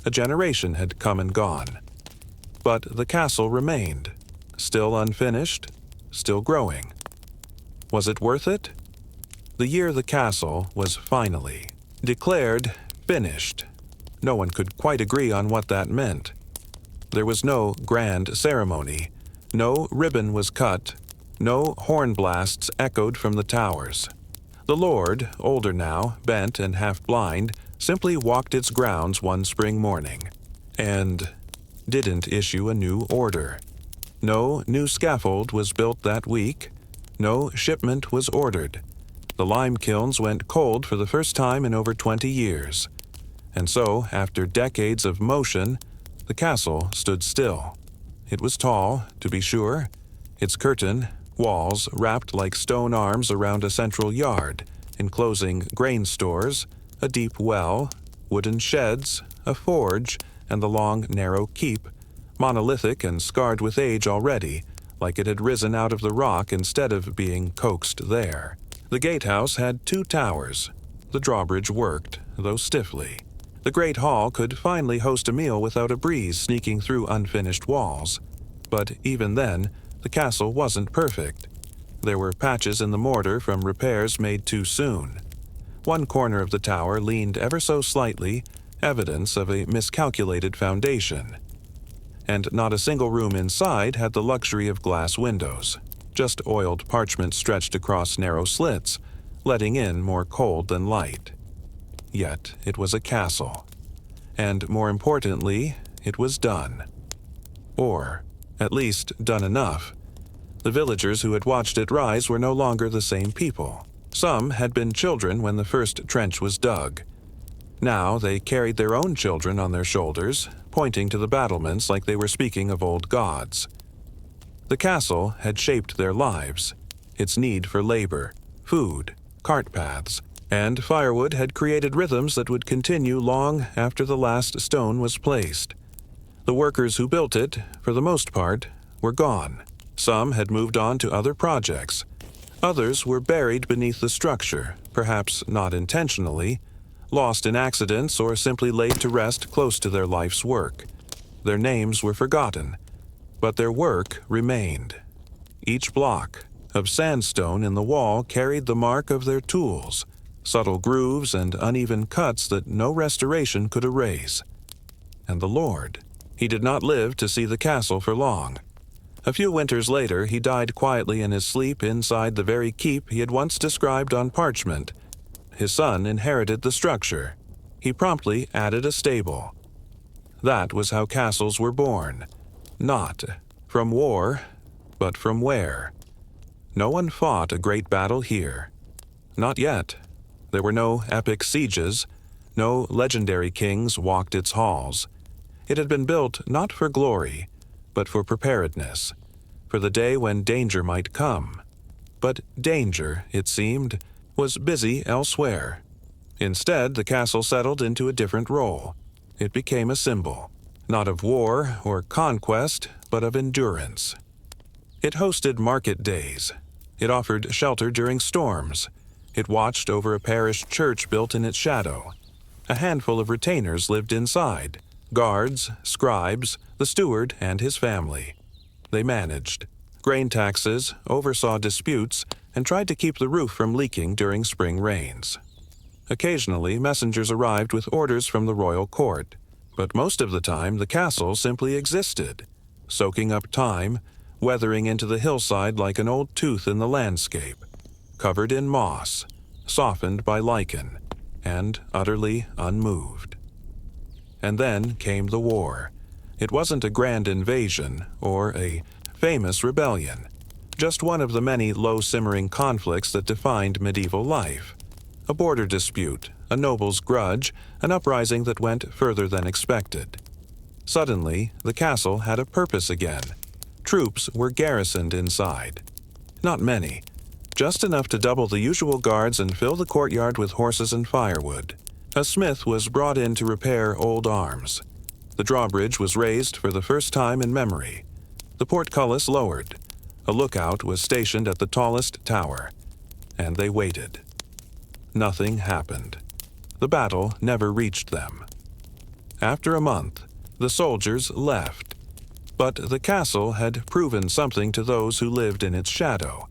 A generation had come and gone. But the castle remained, still unfinished, still growing. Was it worth it? The year the castle was finally declared finished. No one could quite agree on what that meant. There was no grand ceremony. No ribbon was cut. No horn blasts echoed from the towers. The Lord, older now, bent and half-blind, simply walked its grounds one spring morning, and didn't issue a new order. No new scaffold was built that week. No shipment was ordered. The lime kilns went cold for the first time in over 20 years. And so, after decades of motion, the castle stood still. It was tall, to be sure. Its curtain, walls wrapped like stone arms around a central yard, enclosing grain stores, a deep well, wooden sheds, a forge, and the long, narrow keep, monolithic and scarred with age already, like it had risen out of the rock instead of being coaxed there. The gatehouse had 2 towers. The drawbridge worked, though stiffly. The great hall could finally host a meal without a breeze sneaking through unfinished walls. But even then, the castle wasn't perfect. There were patches in the mortar from repairs made too soon. One corner of the tower leaned ever so slightly, evidence of a miscalculated foundation. And not a single room inside had the luxury of glass windows, just oiled parchment stretched across narrow slits, letting in more cold than light. Yet it was a castle. And more importantly, it was done. Or, at least, done enough. The villagers who had watched it rise were no longer the same people. Some had been children when the first trench was dug. Now they carried their own children on their shoulders, pointing to the battlements like they were speaking of old gods. The castle had shaped their lives. Its need for labor, food, cart paths, and firewood had created rhythms that would continue long after the last stone was placed. The workers who built it, for the most part, were gone. Some had moved on to other projects. Others were buried beneath the structure, perhaps not intentionally, lost in accidents or simply laid to rest close to their life's work. Their names were forgotten, but their work remained. Each block of sandstone in the wall carried the mark of their tools, subtle grooves and uneven cuts that no restoration could erase. And the Lord, he did not live to see the castle for long. A few winters later, he died quietly in his sleep inside the very keep he had once described on parchment. His son inherited the structure. He promptly added a stable. That was how castles were born. Not from war, but from where? No one fought a great battle here. Not yet. There were no epic sieges. No legendary kings walked its halls. It had been built not for glory, but for preparedness, for the day when danger might come. But danger, it seemed, was busy elsewhere. Instead, the castle settled into a different role. It became a symbol, not of war or conquest, but of endurance. It hosted market days. It offered shelter during storms. It watched over a parish church built in its shadow. A handful of retainers lived inside: guards, scribes, the steward, and his family. They managed grain taxes, oversaw disputes, and tried to keep the roof from leaking during spring rains. Occasionally, messengers arrived with orders from the royal court, but most of the time the castle simply existed, soaking up time, weathering into the hillside like an old tooth in the landscape, covered in moss, softened by lichen, and utterly unmoved. And then came the war. It wasn't a grand invasion or a famous rebellion, just one of the many low-simmering conflicts that defined medieval life. A border dispute, a noble's grudge, an uprising that went further than expected. Suddenly, the castle had a purpose again. Troops were garrisoned inside. Not many, just enough to double the usual guards and fill the courtyard with horses and firewood. A smith was brought in to repair old arms. The drawbridge was raised for the first time in memory. The portcullis lowered. A lookout was stationed at the tallest tower, and they waited. Nothing happened. The battle never reached them. After a month, the soldiers left. But the castle had proven something to those who lived in its shadow,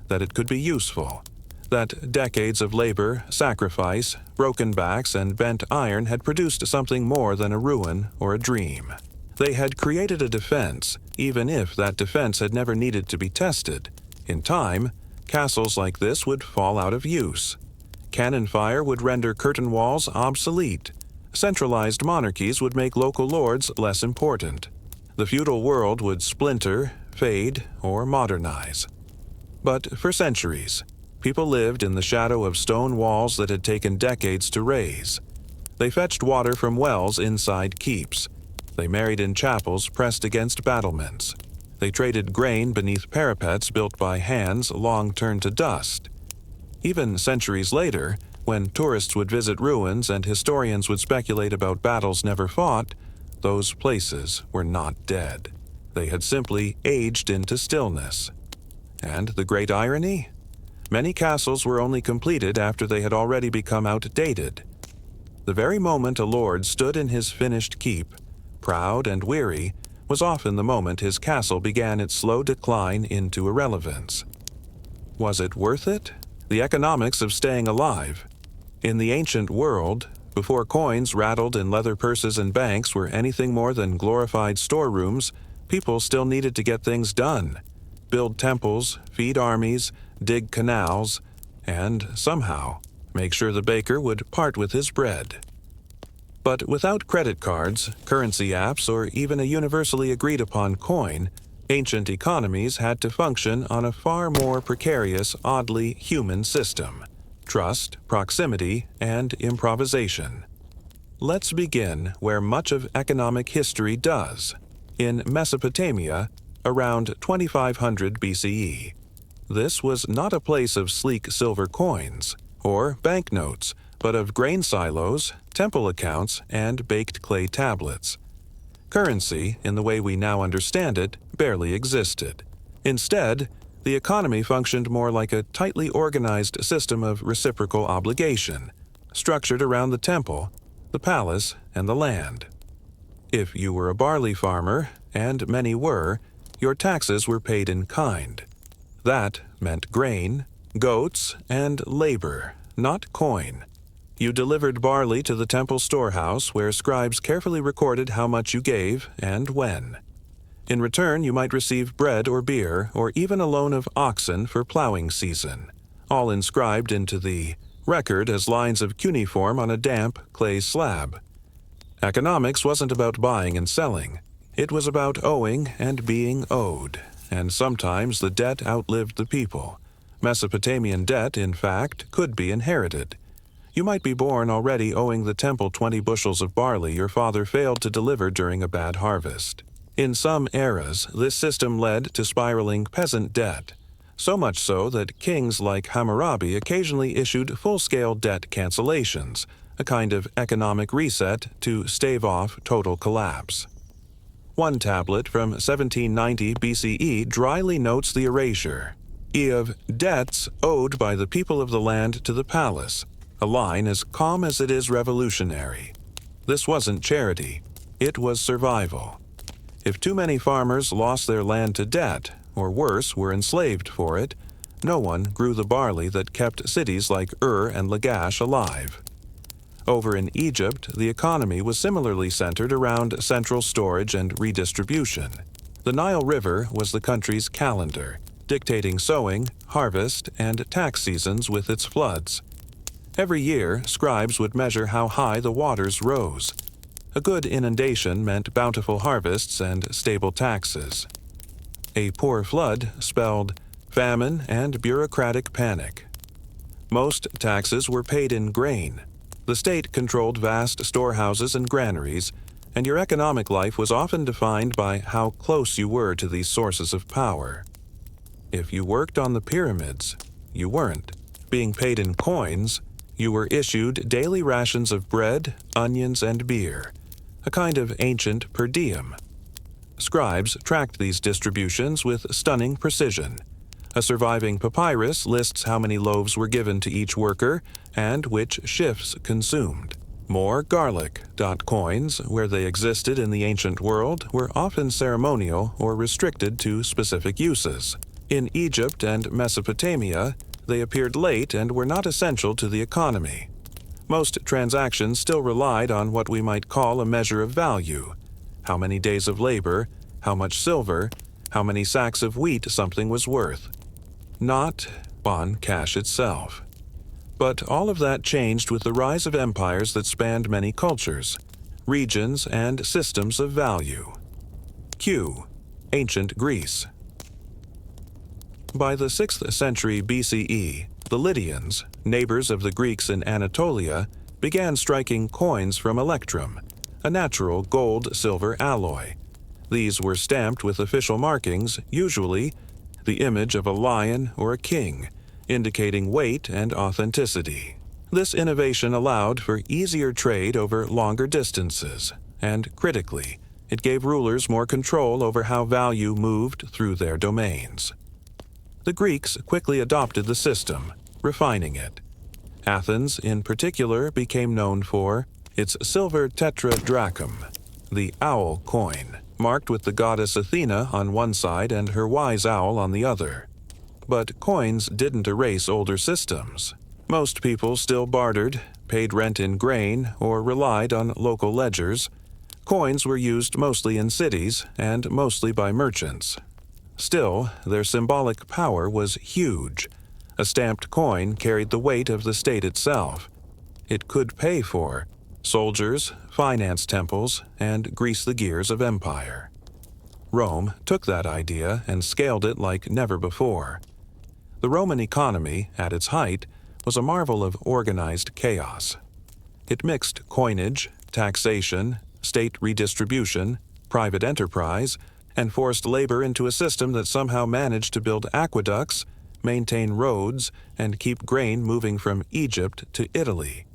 that it could be useful, that decades of labor, sacrifice, broken backs, and bent iron had produced something more than a ruin or a dream. They had created a defense, even if that defense had never needed to be tested. In time, castles like this would fall out of use. Cannon fire would render curtain walls obsolete. Centralized monarchies would make local lords less important. The feudal world would splinter, fade, or modernize. But for centuries, people lived in the shadow of stone walls that had taken decades to raise. They fetched water from wells inside keeps. They married in chapels pressed against battlements. They traded grain beneath parapets built by hands long turned to dust. Even centuries later, when tourists would visit ruins and historians would speculate about battles never fought, those places were not dead. They had simply aged into stillness. And the great irony? Many castles were only completed after they had already become outdated. The very moment a lord stood in his finished keep, proud and weary, was often the moment his castle began its slow decline into irrelevance. Was it worth it? The economics of staying alive. In the ancient world, before coins rattled in leather purses and banks were anything more than glorified storerooms, people still needed to get things done. Build temples, feed armies, dig canals, and, somehow, make sure the baker would part with his bread. But without credit cards, currency apps, or even a universally agreed-upon coin, ancient economies had to function on a far more precarious, oddly human system: trust, proximity, and improvisation. Let's begin where much of economic history does, in Mesopotamia, around 2500 BCE. This was not a place of sleek silver coins or banknotes, but of grain silos, temple accounts, and baked clay tablets. Currency, in the way we now understand it, barely existed. Instead, the economy functioned more like a tightly organized system of reciprocal obligation, structured around the temple, the palace, and the land. If you were a barley farmer, and many were, your taxes were paid in kind. That meant grain, goats, and labor, not coin. You delivered barley to the temple storehouse, where scribes carefully recorded how much you gave and when. In return, you might receive bread or beer, or even a loan of oxen for plowing season, all inscribed into the record as lines of cuneiform on a damp clay slab. Economics wasn't about buying and selling. It was about owing and being owed, and sometimes the debt outlived the people. Mesopotamian debt, in fact, could be inherited. You might be born already owing the temple 20 bushels of barley your father failed to deliver during a bad harvest. In some eras, this system led to spiraling peasant debt, so much so that kings like Hammurabi occasionally issued full-scale debt cancellations, a kind of economic reset to stave off total collapse. One tablet from 1790 BCE dryly notes the erasure of debts owed by the people of the land to the palace, a line as calm as it is revolutionary. This wasn't charity, it was survival. If too many farmers lost their land to debt, or worse, were enslaved for it, no one grew the barley that kept cities like Ur and Lagash alive. Over in Egypt, the economy was similarly centered around central storage and redistribution. The Nile River was the country's calendar, dictating sowing, harvest, and tax seasons with its floods. Every year, scribes would measure how high the waters rose. A good inundation meant bountiful harvests and stable taxes. A poor flood spelled famine and bureaucratic panic. Most taxes were paid in grain. The state controlled vast storehouses and granaries, and your economic life was often defined by how close you were to these sources of power. If you worked on the pyramids, you weren't. Being paid in coins, you were issued daily rations of bread, onions, and beer. a kind of ancient per diem. Scribes tracked these distributions with stunning precision. A surviving papyrus lists how many loaves were given to each worker and which shifts consumed. More garlic coins, where they existed in the ancient world, were often ceremonial or restricted to specific uses. In Egypt and Mesopotamia, they appeared late and were not essential to the economy. Most transactions still relied on what we might call a measure of value: how many days of labor, how much silver, how many sacks of wheat something was worth, not on cash itself. But all of that changed with the rise of empires that spanned many cultures, regions, and systems of value. Q. Ancient Greece. By the 6th century BCE, the Lydians, neighbors of the Greeks in Anatolia, began striking coins from electrum, a natural gold-silver alloy. These were stamped with official markings, usually the image of a lion or a king, indicating weight and authenticity. This innovation allowed for easier trade over longer distances, and critically, it gave rulers more control over how value moved through their domains. The Greeks quickly adopted the system, refining it. Athens, in particular, became known for its silver tetradrachm, the owl coin, marked with the goddess Athena on one side and her wise owl on the other. But coins didn't erase older systems. Most people still bartered, paid rent in grain, or relied on local ledgers. Coins were used mostly in cities and mostly by merchants. Still, their symbolic power was huge. A stamped coin carried the weight of the state itself. It could pay for soldiers, finance temples, and grease the gears of empire. Rome took that idea and scaled it like never before. The Roman economy, at its height, was a marvel of organized chaos. It mixed coinage, taxation, state redistribution, private enterprise, and forced labor into a system that somehow managed to build aqueducts, maintain roads, and keep grain moving from Egypt to Italy.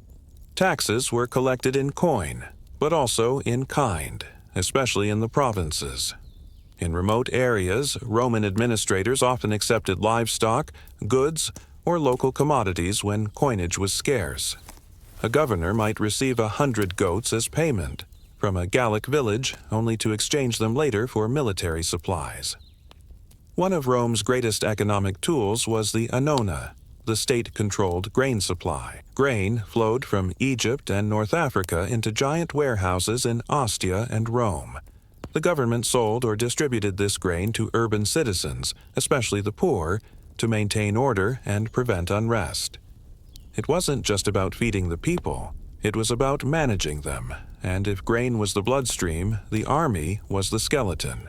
Taxes were collected in coin, but also in kind, especially in the provinces. In remote areas, Roman administrators often accepted livestock, goods, or local commodities when coinage was scarce. A governor might receive 100 goats as payment from a Gallic village, only to exchange them later for military supplies. One of Rome's greatest economic tools was the annona, the state-controlled grain supply. Grain flowed from Egypt and North Africa into giant warehouses in Ostia and Rome. The government sold or distributed this grain to urban citizens, especially the poor, to maintain order and prevent unrest. It wasn't just about feeding the people, it was about managing them, and if grain was the bloodstream, the army was the skeleton.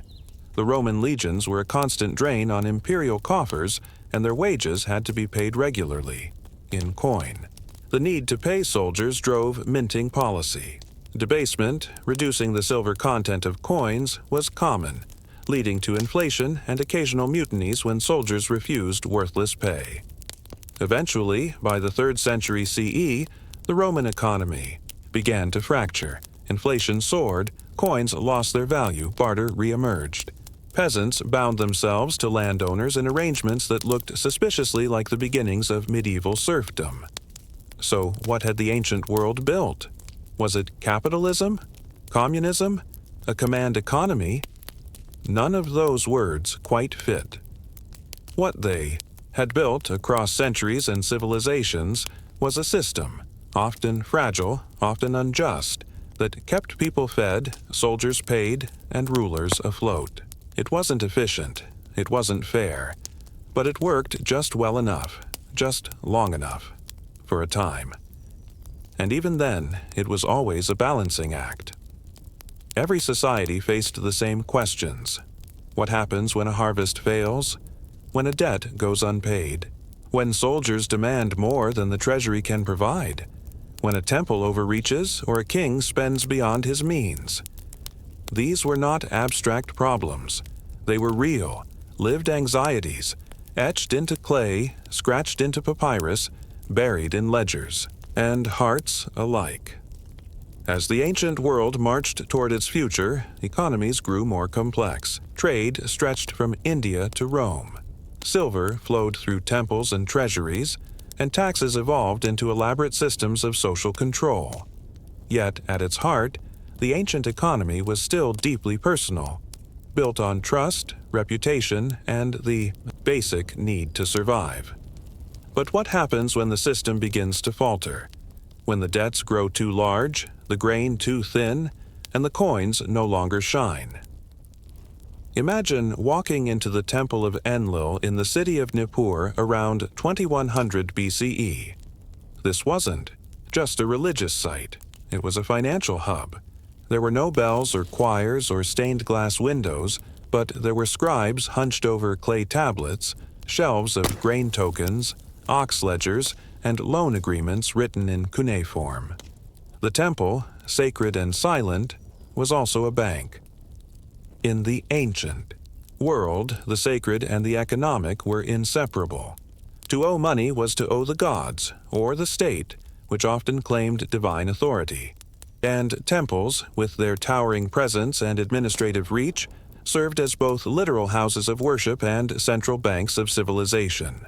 The Roman legions were a constant drain on imperial coffers, and their wages had to be paid regularly, in coin. The need to pay soldiers drove minting policy. Debasement, reducing the silver content of coins, was common, leading to inflation and occasional mutinies when soldiers refused worthless pay. Eventually, by the 3rd century CE, the Roman economy began to fracture. Inflation soared, coins lost their value, barter re-emerged. Peasants bound themselves to landowners in arrangements that looked suspiciously like the beginnings of medieval serfdom. So what had the ancient world built? Was it capitalism? Communism? A command economy? None of those words quite fit. What they had built across centuries and civilizations was a system, often fragile, often unjust, that kept people fed, soldiers paid, and rulers afloat. It wasn't efficient, it wasn't fair, but it worked just well enough, just long enough, for a time. And even then, it was always a balancing act. Every society faced the same questions. What happens when a harvest fails? When a debt goes unpaid? When soldiers demand more than the treasury can provide? When a temple overreaches or a king spends beyond his means? These were not abstract problems. They were real, lived anxieties, etched into clay, scratched into papyrus, buried in ledgers, and hearts alike. As the ancient world marched toward its future, economies grew more complex. Trade stretched from India to Rome. Silver flowed through temples and treasuries, and taxes evolved into elaborate systems of social control. Yet, at its heart, the ancient economy was still deeply personal, built on trust, reputation, and the basic need to survive. But what happens when the system begins to falter? When the debts grow too large, the grain too thin, and the coins no longer shine? Imagine walking into the temple of Enlil in the city of Nippur around 2100 BCE. This wasn't just a religious site. It was a financial hub. There were no bells or choirs or stained glass windows, but there were scribes hunched over clay tablets, shelves of grain tokens, ox ledgers, and loan agreements written in cuneiform. The temple, sacred and silent, was also a bank. In the ancient world, the sacred and the economic were inseparable. To owe money was to owe the gods, or the state, which often claimed divine authority. And temples, with their towering presence and administrative reach, served as both literal houses of worship and central banks of civilization.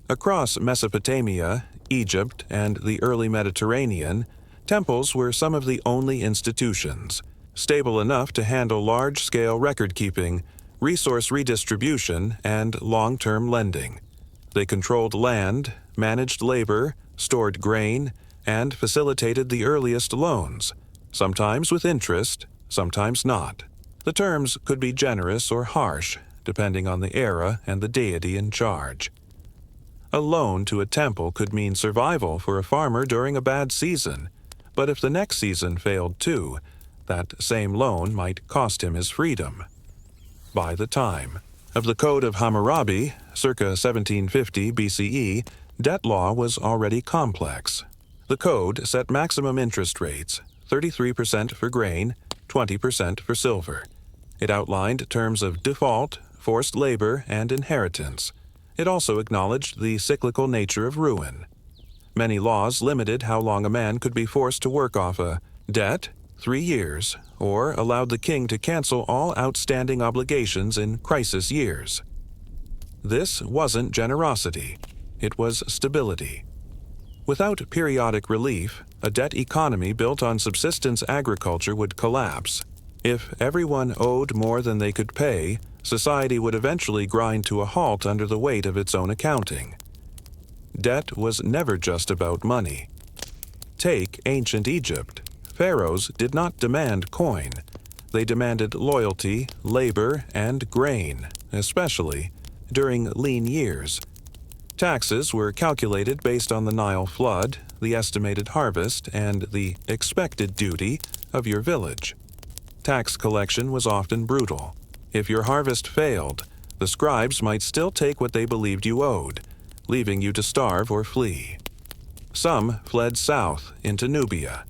Across Mesopotamia, Egypt, and the early Mediterranean, temples were some of the only institutions, stable enough to handle large-scale record-keeping, resource redistribution, and long-term lending. They controlled land, managed labor, stored grain, and facilitated the earliest loans, sometimes with interest, sometimes not. The terms could be generous or harsh, depending on the era and the deity in charge. A loan to a temple could mean survival for a farmer during a bad season, but if the next season failed too, that same loan might cost him his freedom. By the time of the Code of Hammurabi, circa 1750 BCE, debt law was already complex. The code set maximum interest rates, 33% for grain, 20% for silver. It outlined terms of default, forced labor, and inheritance. It also acknowledged the cyclical nature of ruin. Many laws limited how long a man could be forced to work off a debt, 3 years, or allowed the king to cancel all outstanding obligations in crisis years. This wasn't generosity. It was stability. Without periodic relief, a debt economy built on subsistence agriculture would collapse. If everyone owed more than they could pay, society would eventually grind to a halt under the weight of its own accounting. Debt was never just about money. Take ancient Egypt. Pharaohs did not demand coin. They demanded loyalty, labor, and grain, especially during lean years. Taxes were calculated based on the Nile flood, the estimated harvest, and the expected duty of your village. Tax collection was often brutal. If your harvest failed, the scribes might still take what they believed you owed, leaving you to starve or flee. Some fled south into Nubia.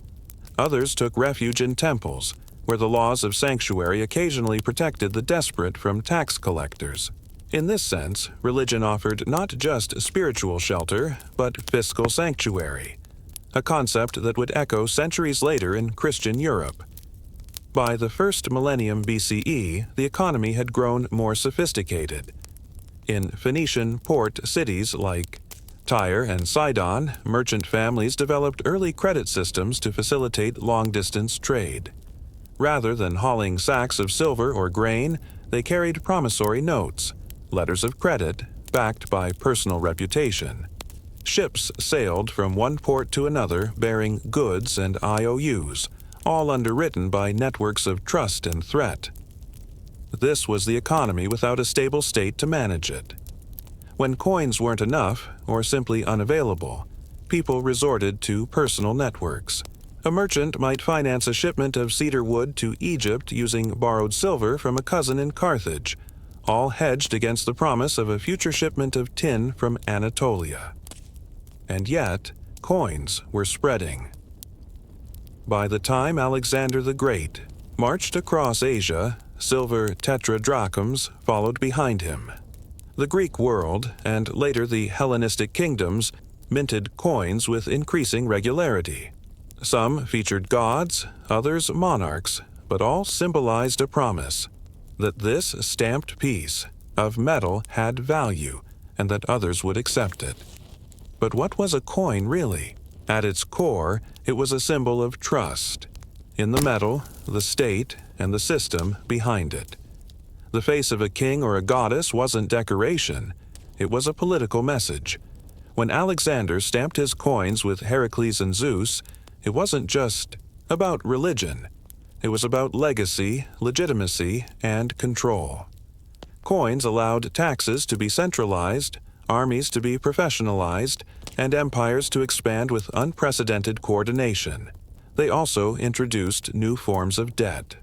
Others took refuge in temples, where the laws of sanctuary occasionally protected the desperate from tax collectors. In this sense, religion offered not just spiritual shelter, but fiscal sanctuary, a concept that would echo centuries later in Christian Europe. By the first millennium BCE, the economy had grown more sophisticated. In Phoenician port cities like Tyre and Sidon, merchant families developed early credit systems to facilitate long-distance trade. Rather than hauling sacks of silver or grain, they carried promissory notes, letters of credit, backed by personal reputation. Ships sailed from one port to another bearing goods and IOUs, all underwritten by networks of trust and threat. This was the economy without a stable state to manage it. When coins weren't enough, or simply unavailable, people resorted to personal networks. A merchant might finance a shipment of cedar wood to Egypt using borrowed silver from a cousin in Carthage, all hedged against the promise of a future shipment of tin from Anatolia. And yet, coins were spreading. By the time Alexander the Great marched across Asia, silver tetradrachms followed behind him. The Greek world, and later the Hellenistic kingdoms, minted coins with increasing regularity. Some featured gods, others monarchs, but all symbolized a promise that this stamped piece of metal had value and that others would accept it. But what was a coin really? At its core, it was a symbol of trust in the metal, the state, and the system behind it. The face of a king or a goddess wasn't decoration, it was a political message. When Alexander stamped his coins with Heracles and Zeus, it wasn't just about religion. It was about legacy, legitimacy, and control. Coins allowed taxes to be centralized, armies to be professionalized, and empires to expand with unprecedented coordination. They also introduced new forms of debt.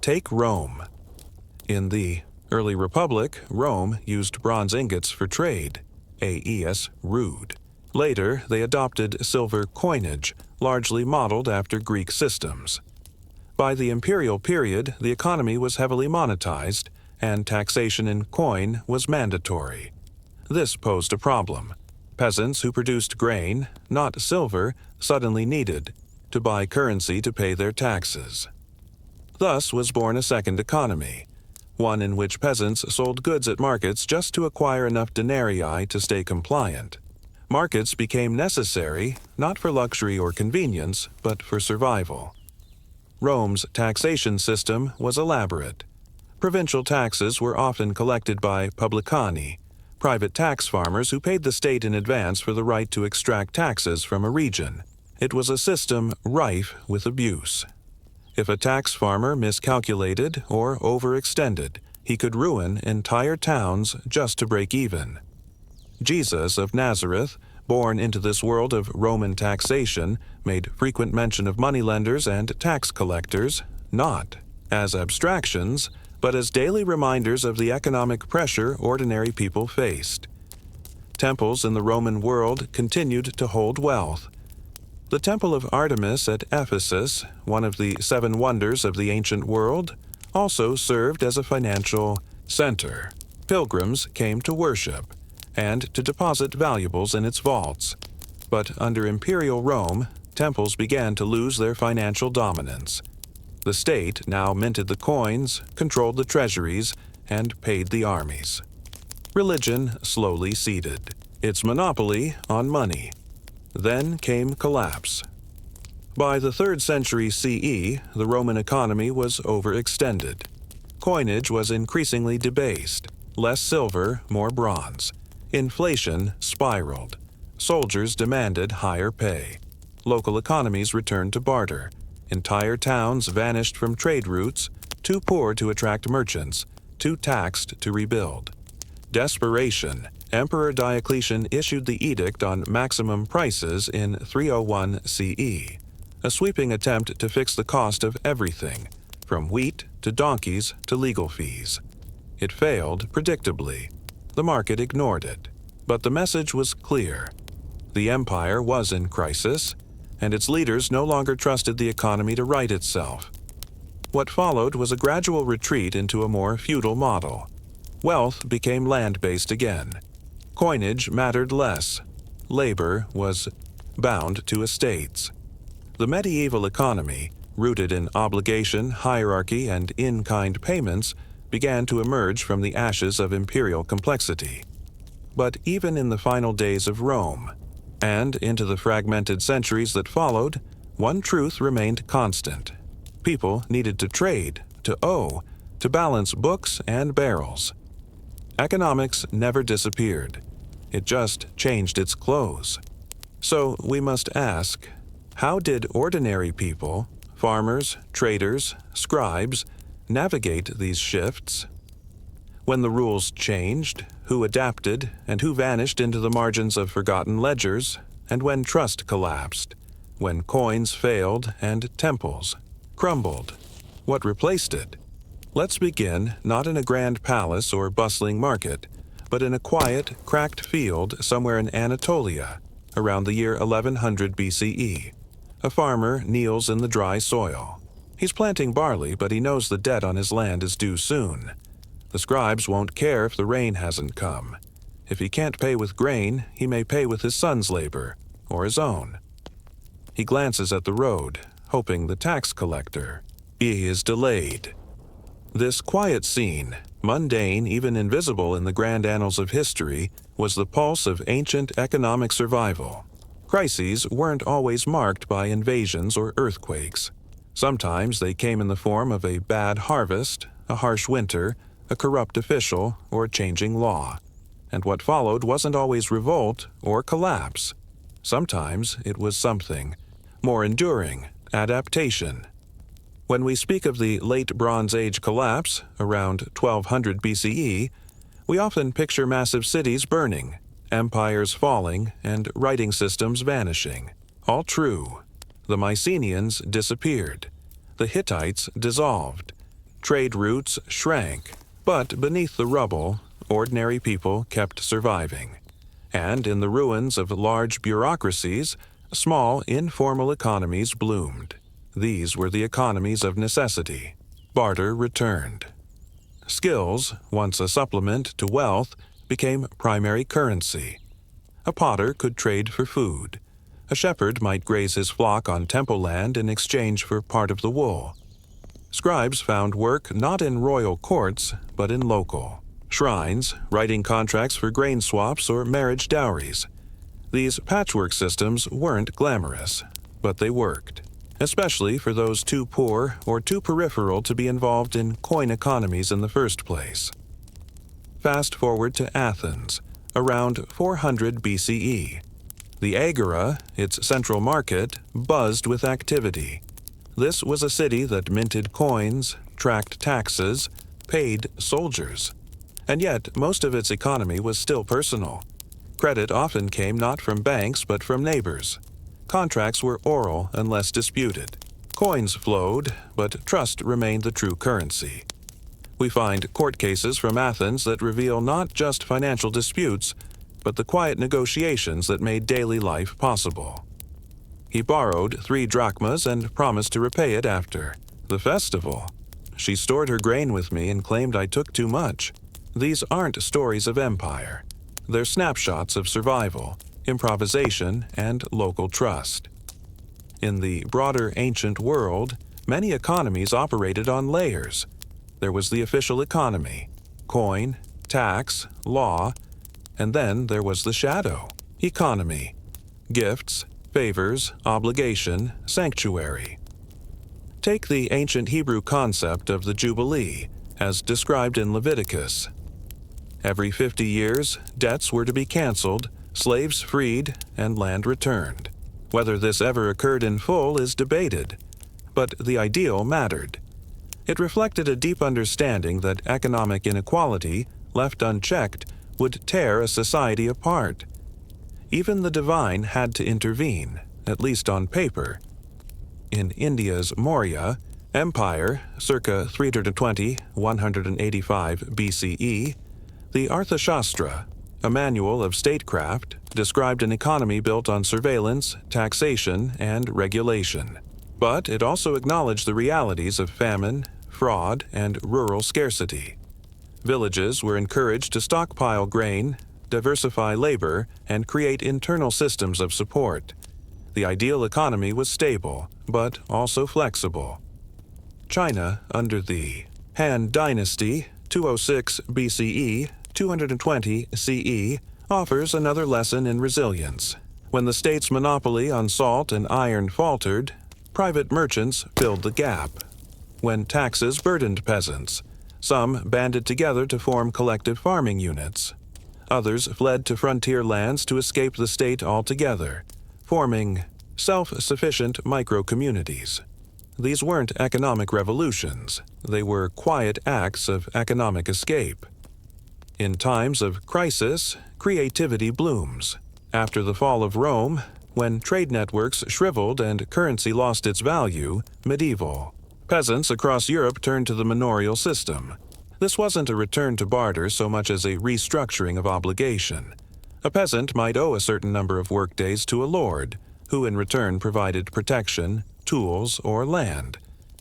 Take Rome. In the early Republic, Rome used bronze ingots for trade, AES rude. Later, they adopted silver coinage, largely modeled after Greek systems. By the imperial period, the economy was heavily monetized, and taxation in coin was mandatory. This posed a problem. Peasants who produced grain, not silver, suddenly needed to buy currency to pay their taxes. Thus was born a second economy, one in which peasants sold goods at markets just to acquire enough denarii to stay compliant. Markets became necessary, not for luxury or convenience, but for survival. Rome's taxation system was elaborate. Provincial taxes were often collected by publicani, private tax farmers who paid the state in advance for the right to extract taxes from a region. It was a system rife with abuse. If a tax farmer miscalculated or overextended, he could ruin entire towns just to break even. Jesus of Nazareth, born into this world of Roman taxation, made frequent mention of moneylenders and tax collectors, not as abstractions, but as daily reminders of the economic pressure ordinary people faced. Temples in the Roman world continued to hold wealth. The Temple of Artemis at Ephesus, one of the 7 wonders of the ancient world, also served as a financial center. Pilgrims came to worship and to deposit valuables in its vaults. But under imperial Rome, temples began to lose their financial dominance. The state now minted the coins, controlled the treasuries, and paid the armies. Religion slowly ceded its monopoly on money. Then came collapse. By the 3rd century CE, the Roman economy was overextended. Coinage was increasingly debased, less silver, more bronze. Inflation spiraled. Soldiers demanded higher pay. Local economies returned to barter. Entire towns vanished from trade routes, too poor to attract merchants, too taxed to rebuild. Desperation. Emperor Diocletian issued the edict on maximum prices in 301 CE, a sweeping attempt to fix the cost of everything, from wheat to donkeys to legal fees. It failed predictably. The market ignored it. But the message was clear. The empire was in crisis, and its leaders no longer trusted the economy to right itself. What followed was a gradual retreat into a more feudal model. Wealth became land-based again. Coinage mattered less. Labor was bound to estates. The medieval economy, rooted in obligation, hierarchy, and in-kind payments, began to emerge from the ashes of imperial complexity. But even in the final days of Rome, and into the fragmented centuries that followed, one truth remained constant. People needed to trade, to owe, to balance books and barrels. Economics never disappeared. It just changed its clothes. So we must ask, how did ordinary people, farmers, traders, scribes, navigate these shifts? When the rules changed, who adapted and who vanished into the margins of forgotten ledgers, and when trust collapsed, when coins failed and temples crumbled, what replaced it? Let's begin not in a grand palace or bustling market, but in a quiet, cracked field somewhere in Anatolia, around the year 1100 BCE. A farmer kneels in the dry soil. He's planting barley, but he knows the debt on his land is due soon. The scribes won't care if the rain hasn't come. If he can't pay with grain, he may pay with his son's labor, or his own. He glances at the road, hoping the tax collector. He is delayed. This quiet scene, mundane, even invisible in the grand annals of history, was the pulse of ancient economic survival. Crises weren't always marked by invasions or earthquakes. Sometimes they came in the form of a bad harvest, a harsh winter, a corrupt official, or a changing law. And what followed wasn't always revolt or collapse. Sometimes it was something more enduring, adaptation. When we speak of the late Bronze Age collapse, around 1200 BCE, we often picture massive cities burning, empires falling, and writing systems vanishing. All true. The Mycenaeans disappeared. The Hittites dissolved. Trade routes shrank. But beneath the rubble, ordinary people kept surviving. And in the ruins of large bureaucracies, small, informal economies bloomed. These were the economies of necessity. Barter returned. Skills, once a supplement to wealth, became primary currency. A potter could trade for food. A shepherd might graze his flock on temple land in exchange for part of the wool. Scribes found work not in royal courts, but in local shrines, writing contracts for grain swaps or marriage dowries. These patchwork systems weren't glamorous, but they worked, especially for those too poor or too peripheral to be involved in coin economies in the first place. Fast forward to Athens, around 400 BCE. The agora, its central market, buzzed with activity. This was a city that minted coins, tracked taxes, paid soldiers. And yet, most of its economy was still personal. Credit often came not from banks but from neighbors. Contracts were oral and less disputed. Coins flowed, but trust remained the true currency. We find court cases from Athens that reveal not just financial disputes, but the quiet negotiations that made daily life possible. He borrowed 3 drachmas and promised to repay it after the festival. She stored her grain with me and claimed I took too much. These aren't stories of empire. They're snapshots of survival, improvisation, and local trust. In the broader ancient world, many economies operated on layers. There was the official economy, coin, tax, law, and then there was the shadow economy, gifts, favors, obligation, sanctuary. Take the ancient Hebrew concept of the Jubilee, as described in Leviticus. Every 50 years, debts were to be canceled, slaves freed, and land returned. Whether this ever occurred in full is debated, but the ideal mattered. It reflected a deep understanding that economic inequality, left unchecked, would tear a society apart. Even the divine had to intervene, at least on paper. In India's Maurya Empire, circa 320–185 BCE, the Arthashastra, a manual of statecraft, described an economy built on surveillance, taxation, and regulation. But it also acknowledged the realities of famine, fraud, and rural scarcity. Villages were encouraged to stockpile grain, diversify labor, and create internal systems of support. The ideal economy was stable, but also flexible. China, under the Han Dynasty, 206 BCE, 220 CE, offers another lesson in resilience. When the state's monopoly on salt and iron faltered, private merchants filled the gap. When taxes burdened peasants, some banded together to form collective farming units. Others fled to frontier lands to escape the state altogether, forming self-sufficient micro-communities. These weren't economic revolutions. They were quiet acts of economic escape. In times of crisis, creativity blooms. After the fall of Rome, when trade networks shriveled and currency lost its value, medieval. Peasants across Europe turned to the manorial system. This wasn't a return to barter so much as a restructuring of obligation. A peasant might owe a certain number of workdays to a lord, who in return provided protection, tools, or land.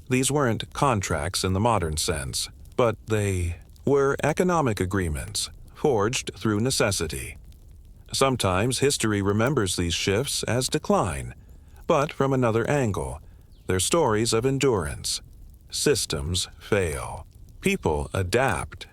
These weren't contracts in the modern sense, but they were economic agreements, forged through necessity. Sometimes history remembers these shifts as decline. but from another angle. They're stories of endurance. Systems fail. People adapt.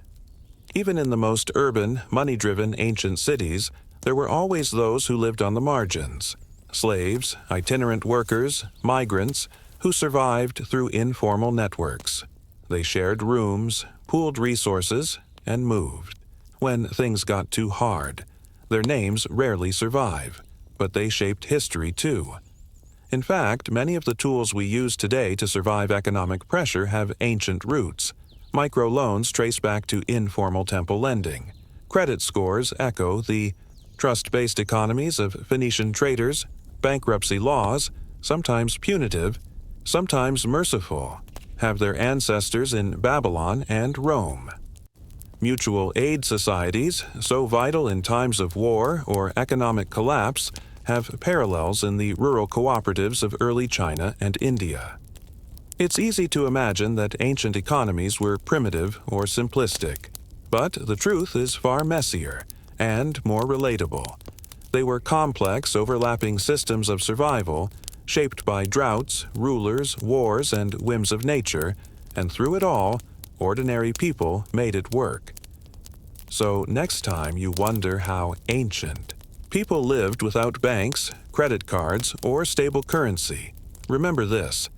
Even in the most urban, money-driven ancient cities, there were always those who lived on the margins. Slaves, itinerant workers, migrants, who survived through informal networks. They shared rooms, pooled resources, and moved. When things got too hard, their names rarely survive, but they shaped history too. In fact, many of the tools we use today to survive economic pressure have ancient roots. Microloans trace back to informal temple lending. Credit scores echo the trust-based economies of Phoenician traders. Bankruptcy laws, sometimes punitive, sometimes merciful, have their ancestors in Babylon and Rome. Mutual aid societies, so vital in times of war or economic collapse, have parallels in the rural cooperatives of early China and India. It's easy to imagine that ancient economies were primitive or simplistic, but the truth is far messier and more relatable. They were complex, overlapping systems of survival, shaped by droughts, rulers, wars, and whims of nature, and through it all, ordinary people made it work. So next time you wonder how ancient people lived without banks, credit cards, or stable currency, remember this: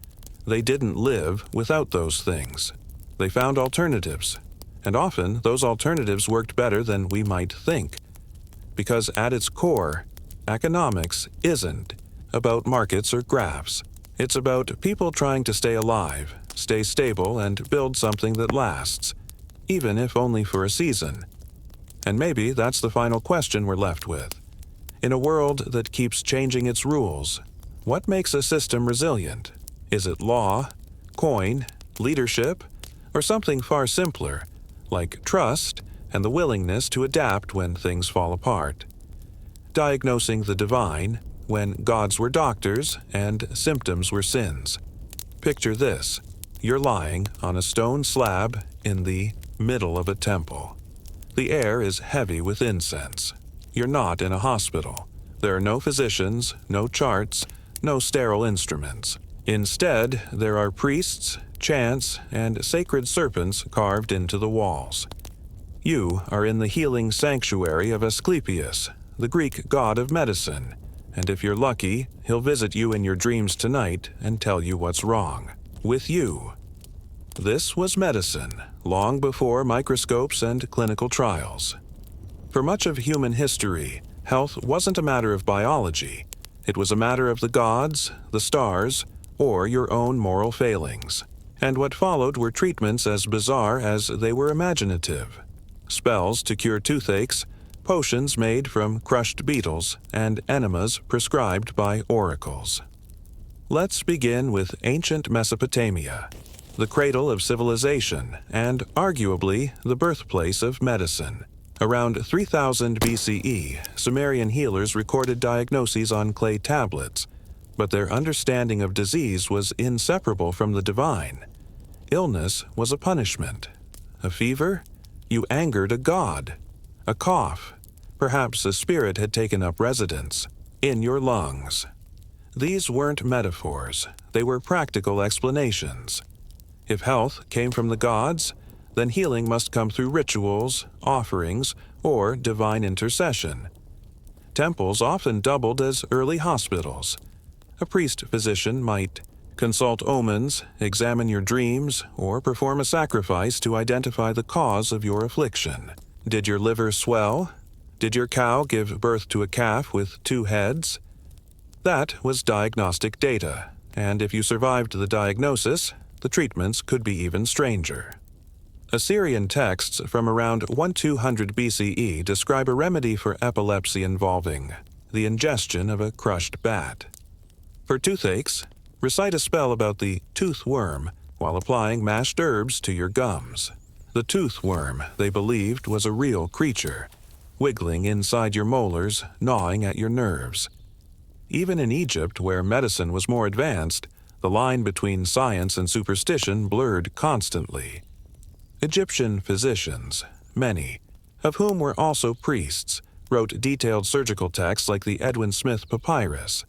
they didn't live without those things. They found alternatives, and often those alternatives worked better than we might think. Because at its core, economics isn't about markets or graphs. It's about people trying to stay alive, stay stable, and build something that lasts, even if only for a season. And maybe that's the final question we're left with. In a world that keeps changing its rules, what makes a system resilient? Is it law, coin, leadership, or something far simpler, like trust and the willingness to adapt when things fall apart? Diagnosing the divine when gods were doctors and symptoms were sins. Picture this: you're lying on a stone slab in the middle of a temple. The air is heavy with incense. You're not in a hospital. There are no physicians, no charts, no sterile instruments. Instead, there are priests, chants, and sacred serpents carved into the walls. You are in the healing sanctuary of Asclepius, the Greek god of medicine, and if you're lucky, he'll visit you in your dreams tonight and tell you what's wrong with you. This was medicine, long before microscopes and clinical trials. For much of human history, health wasn't a matter of biology. It was a matter of the gods, the stars, or your own moral failings. And what followed were treatments as bizarre as they were imaginative. Spells to cure toothaches, potions made from crushed beetles, and enemas prescribed by oracles. Let's begin with ancient Mesopotamia, the cradle of civilization and arguably the birthplace of medicine. Around 3000 BCE, Sumerian healers recorded diagnoses on clay tablets, but their understanding of disease was inseparable from the divine. Illness was a punishment. A fever? You angered a god. A cough? Perhaps a spirit had taken up residence in your lungs. These weren't metaphors. They were practical explanations. If health came from the gods, then healing must come through rituals, offerings, or divine intercession. Temples often doubled as early hospitals. A priest-physician might consult omens, examine your dreams, or perform a sacrifice to identify the cause of your affliction. Did your liver swell? Did your cow give birth to a calf with 2 heads? That was diagnostic data, and if you survived the diagnosis, the treatments could be even stranger. Assyrian texts from around 1200 BCE describe a remedy for epilepsy involving the ingestion of a crushed bat. For toothaches, recite a spell about the tooth worm while applying mashed herbs to your gums. The tooth worm, they believed, was a real creature, wiggling inside your molars, gnawing at your nerves. Even in Egypt, where medicine was more advanced, the line between science and superstition blurred constantly. Egyptian physicians, many, of whom were also priests, wrote detailed surgical texts like the Edwin Smith Papyrus.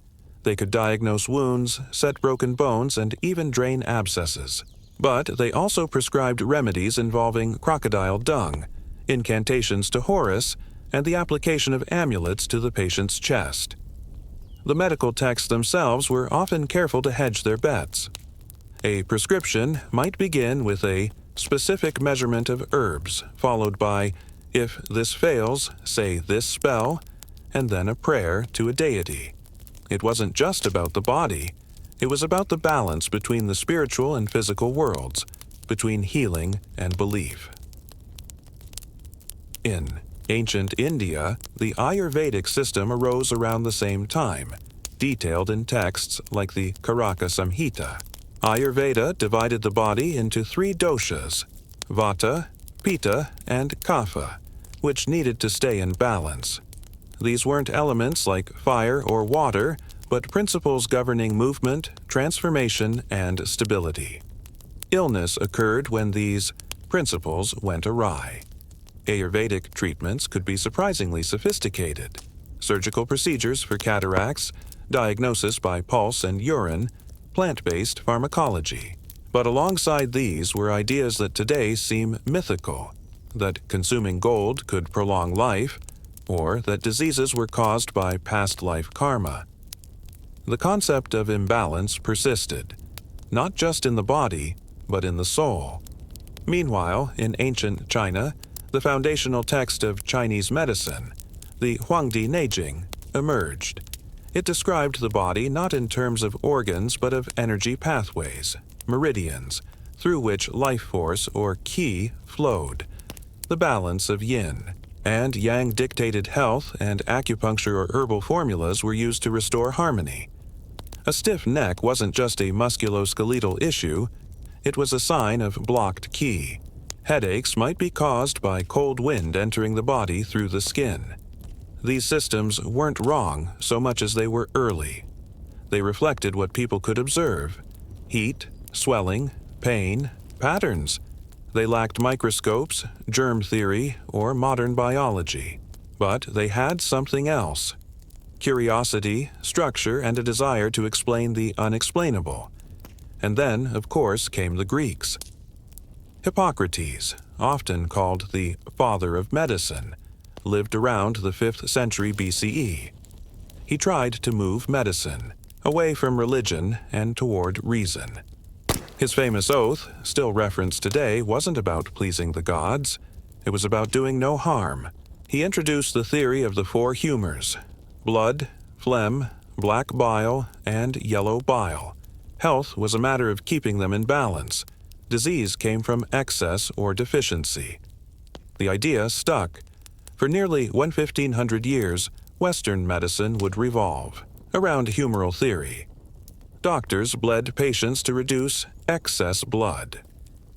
They could diagnose wounds, set broken bones, and even drain abscesses. But they also prescribed remedies involving crocodile dung, incantations to Horus, and the application of amulets to the patient's chest. The medical texts themselves were often careful to hedge their bets. A prescription might begin with a specific measurement of herbs, followed by, if this fails, say this spell, and then a prayer to a deity. It wasn't just about the body, it was about the balance between the spiritual and physical worlds, between healing and belief. In ancient India, the Ayurvedic system arose around the same time, detailed in texts like the Karaka Samhita. Ayurveda divided the body into 3 doshas, Vata, Pitta, and Kapha, which needed to stay in balance. These weren't elements like fire or water, but principles governing movement, transformation, and stability. Illness occurred when these principles went awry. Ayurvedic treatments could be surprisingly sophisticated. Surgical procedures for cataracts, diagnosis by pulse and urine, plant-based pharmacology. But alongside these were ideas that today seem mythical, that consuming gold could prolong life, or that diseases were caused by past life karma. The concept of imbalance persisted, not just in the body, but in the soul. Meanwhile, in ancient China, the foundational text of Chinese medicine, the Huangdi Neijing, emerged. It described the body not in terms of organs but of energy pathways, meridians, through which life force or qi flowed, the balance of yin. And yang-dictated health and acupuncture or herbal formulas were used to restore harmony. A stiff neck wasn't just a musculoskeletal issue, it was a sign of blocked qi. Headaches might be caused by cold wind entering the body through the skin. These systems weren't wrong so much as they were early. They reflected what people could observe: heat, swelling, pain, patterns. They lacked microscopes, germ theory, or modern biology. But they had something else: curiosity, structure, and a desire to explain the unexplainable. And then, of course, came the Greeks. Hippocrates, often called the father of medicine, lived around the 5th century BCE. He tried to move medicine away from religion and toward reason. His famous oath, still referenced today, wasn't about pleasing the gods. It was about doing no harm. He introduced the theory of the 4 humors: blood, phlegm, black bile, and yellow bile. Health was a matter of keeping them in balance. Disease came from excess or deficiency. The idea stuck. For nearly 1,500 years, Western medicine would revolve around humoral theory. Doctors bled patients to reduce excess blood.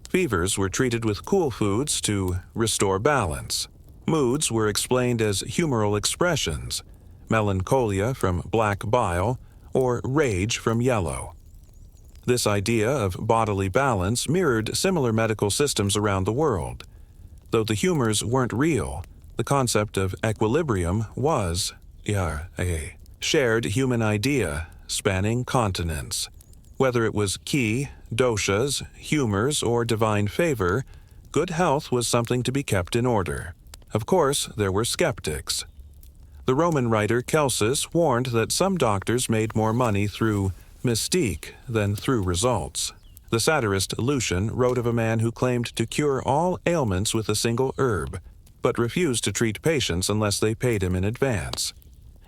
Fevers were treated with cool foods to restore balance. Moods were explained as humoral expressions: melancholia from black bile, or rage from yellow. This idea of bodily balance mirrored similar medical systems around the world. Though the humors weren't real, the concept of equilibrium was a shared human idea spanning continents. Whether it was qi, doshas, humors, or divine favor, good health was something to be kept in order. Of course, there were skeptics. The Roman writer Celsus warned that some doctors made more money through mystique than through results. The satirist Lucian wrote of a man who claimed to cure all ailments with a single herb, but refused to treat patients unless they paid him in advance.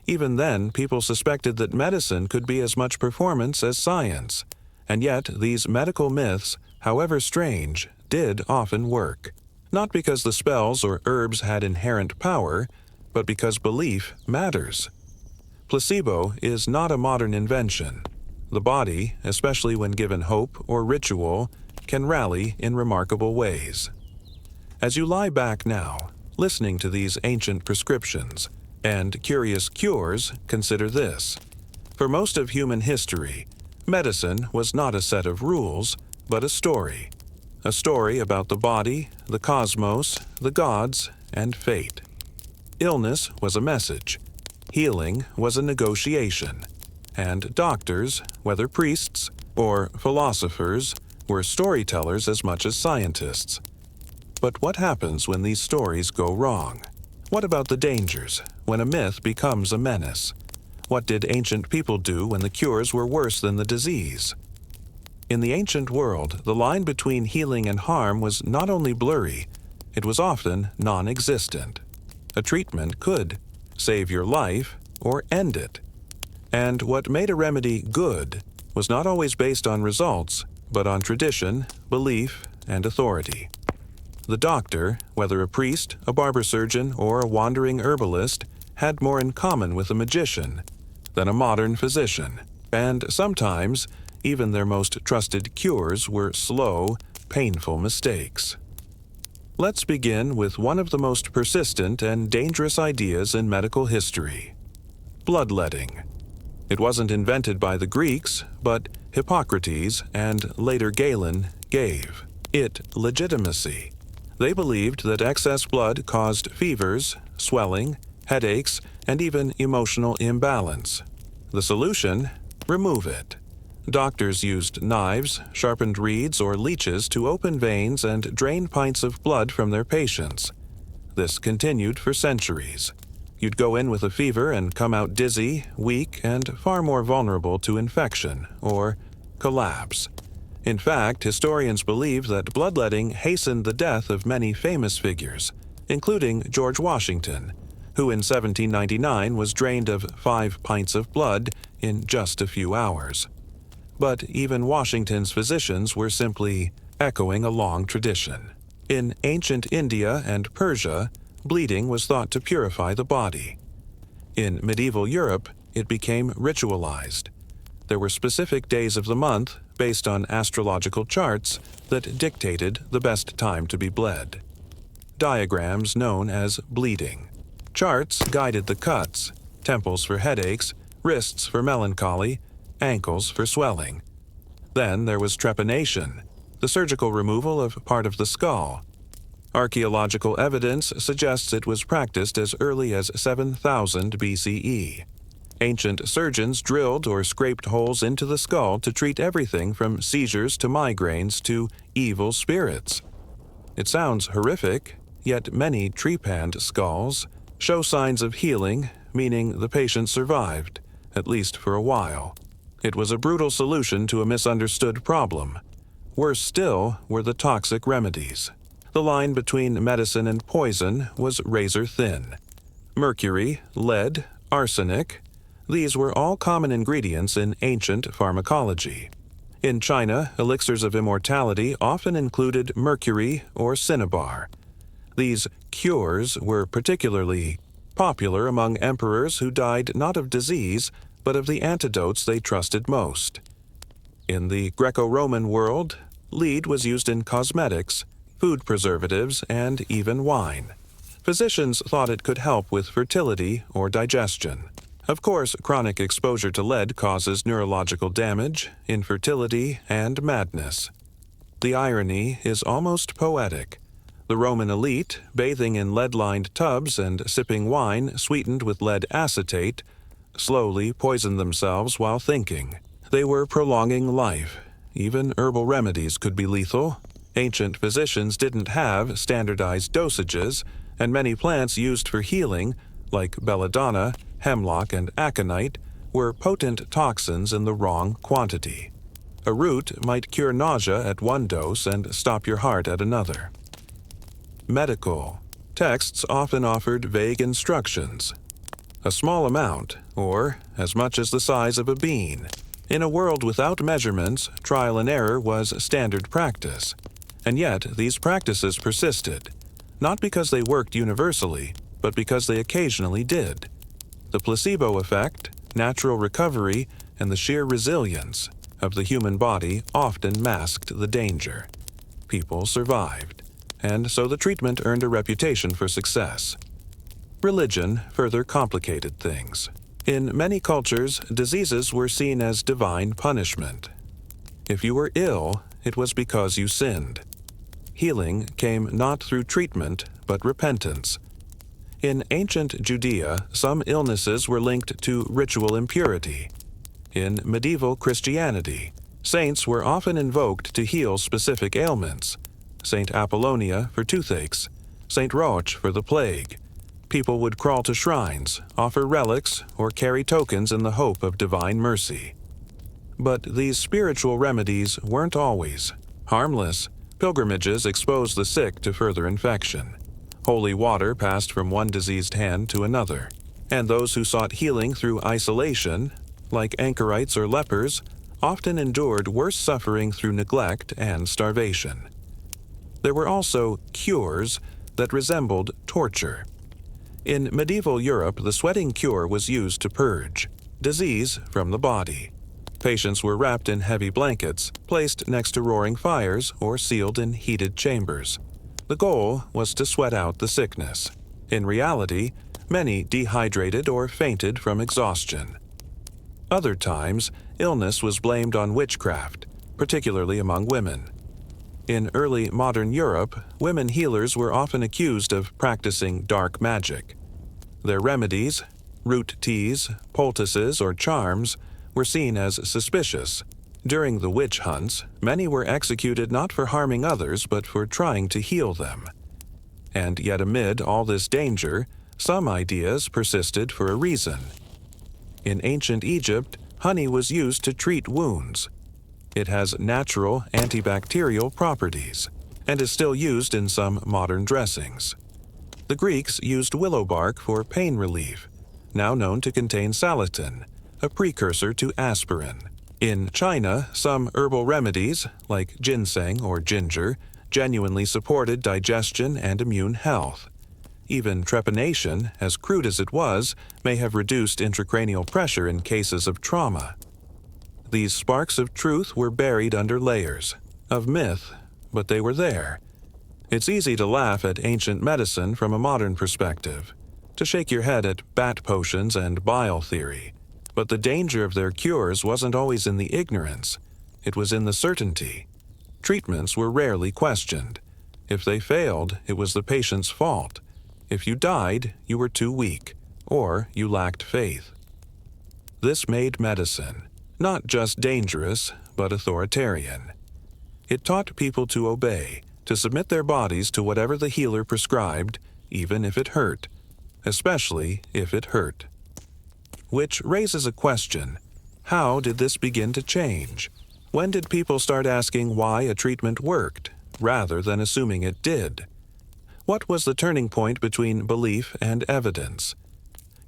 Even then, people suspected that medicine could be as much performance as science, and yet these medical myths, however strange, did often work. Not because the spells or herbs had inherent power, but because belief matters. Placebo is not a modern invention. The body, especially when given hope or ritual, can rally in remarkable ways. As you lie back now, listening to these ancient prescriptions and curious cures, consider this. For most of human history, medicine was not a set of rules, but a story. A story about the body, the cosmos, the gods, and fate. Illness was a message. Healing was a negotiation. and doctors, whether priests or philosophers, were storytellers as much as scientists. But what happens when these stories go wrong? What about the dangers, when a myth becomes a menace? What did ancient people do when the cures were worse than the disease? In the ancient world, the line between healing and harm was not only blurry, it was often non-existent. A treatment could save your life or end it. And what made a remedy good was not always based on results, but on tradition, belief, and authority. The doctor, whether a priest, a barber surgeon, or a wandering herbalist, had more in common with a magician than a modern physician, and sometimes even their most trusted cures were slow, painful mistakes. Let's begin with one of the most persistent and dangerous ideas in medical history: bloodletting. It wasn't invented by the Greeks, but Hippocrates and later Galen gave it legitimacy. They believed that excess blood caused fevers, swelling, headaches, and even emotional imbalance. The solution? Remove it. Doctors used knives, sharpened reeds, or leeches to open veins and drain pints of blood from their patients. This continued for centuries. You'd go in with a fever and come out dizzy, weak, and far more vulnerable to infection or collapse. In fact, historians believe that bloodletting hastened the death of many famous figures, including George Washington, who in 1799 was drained of 5 pints of blood in just a few hours. But even Washington's physicians were simply echoing a long tradition. In ancient India and Persia, bleeding was thought to purify the body. In medieval Europe, it became ritualized. There were specific days of the month, based on astrological charts, that dictated the best time to be bled. Diagrams known as bleeding. Charts guided the cuts, temples for headaches, wrists for melancholy, ankles for swelling. Then there was trepanation, the surgical removal of part of the skull. Archaeological evidence suggests it was practiced as early as 7000 BCE. Ancient surgeons drilled or scraped holes into the skull to treat everything from seizures to migraines to evil spirits. It sounds horrific, yet many trepanned skulls show signs of healing, meaning the patient survived, at least for a while. It was a brutal solution to a misunderstood problem. Worse still were the toxic remedies. The line between medicine and poison was razor thin. Mercury, lead, arsenic, these were all common ingredients in ancient pharmacology. In China, elixirs of immortality often included mercury or cinnabar. These cures were particularly popular among emperors who died not of disease, but of the antidotes they trusted most. In the Greco-Roman world, lead was used in cosmetics, food preservatives, and even wine. Physicians thought it could help with fertility or digestion. Of course, chronic exposure to lead causes neurological damage, infertility, and madness. The irony is almost poetic. The Roman elite, bathing in lead-lined tubs and sipping wine sweetened with lead acetate, slowly poisoned themselves while thinking. They were prolonging life. Even herbal remedies could be lethal. Ancient physicians didn't have standardized dosages, and many plants used for healing, like belladonna, hemlock, and aconite, were potent toxins in the wrong quantity. A root might cure nausea at one dose and stop your heart at another. Medical texts often offered vague instructions. A small amount, or as much as the size of a bean. In a world without measurements, trial and error was standard practice. And yet, these practices persisted, not because they worked universally, but because they occasionally did. The placebo effect, natural recovery, and the sheer resilience of the human body often masked the danger. People survived, and so the treatment earned a reputation for success. Religion further complicated things. In many cultures, diseases were seen as divine punishment. If you were ill, it was because you sinned. Healing came not through treatment, but repentance. In ancient Judea, some illnesses were linked to ritual impurity. In medieval Christianity, saints were often invoked to heal specific ailments. Saint Apollonia for toothaches, Saint Roch for the plague. People would crawl to shrines, offer relics, or carry tokens in the hope of divine mercy. But these spiritual remedies weren't always harmless. Pilgrimages exposed the sick to further infection. Holy water passed from one diseased hand to another, and those who sought healing through isolation, like anchorites or lepers, often endured worse suffering through neglect and starvation. There were also cures that resembled torture. In medieval Europe, the sweating cure was used to purge disease from the body. Patients were wrapped in heavy blankets, placed next to roaring fires, or sealed in heated chambers. The goal was to sweat out the sickness. In reality, many dehydrated or fainted from exhaustion. Other times, illness was blamed on witchcraft, particularly among women. In early modern Europe, women healers were often accused of practicing dark magic. Their remedies, root teas, poultices, or charms, were seen as suspicious. During the witch hunts, many were executed not for harming others but for trying to heal them. And yet amid all this danger, some ideas persisted for a reason. In ancient Egypt, honey was used to treat wounds. It has natural antibacterial properties and is still used in some modern dressings. The Greeks used willow bark for pain relief, now known to contain salicin, a precursor to aspirin. In China, some herbal remedies, like ginseng or ginger, genuinely supported digestion and immune health. Even trepanation, as crude as it was, may have reduced intracranial pressure in cases of trauma. These sparks of truth were buried under layers of myth, but they were there. It's easy to laugh at ancient medicine from a modern perspective, to shake your head at bat potions and bile theory. But the danger of their cures wasn't always in the ignorance. It was in the certainty. Treatments were rarely questioned. If they failed, it was the patient's fault. If you died, you were too weak, or you lacked faith. This made medicine not just dangerous, but authoritarian. It taught people to obey, to submit their bodies to whatever the healer prescribed, even if it hurt, especially if it hurt. Which raises a question: how did this begin to change? When did people start asking why a treatment worked, rather than assuming it did? What was the turning point between belief and evidence?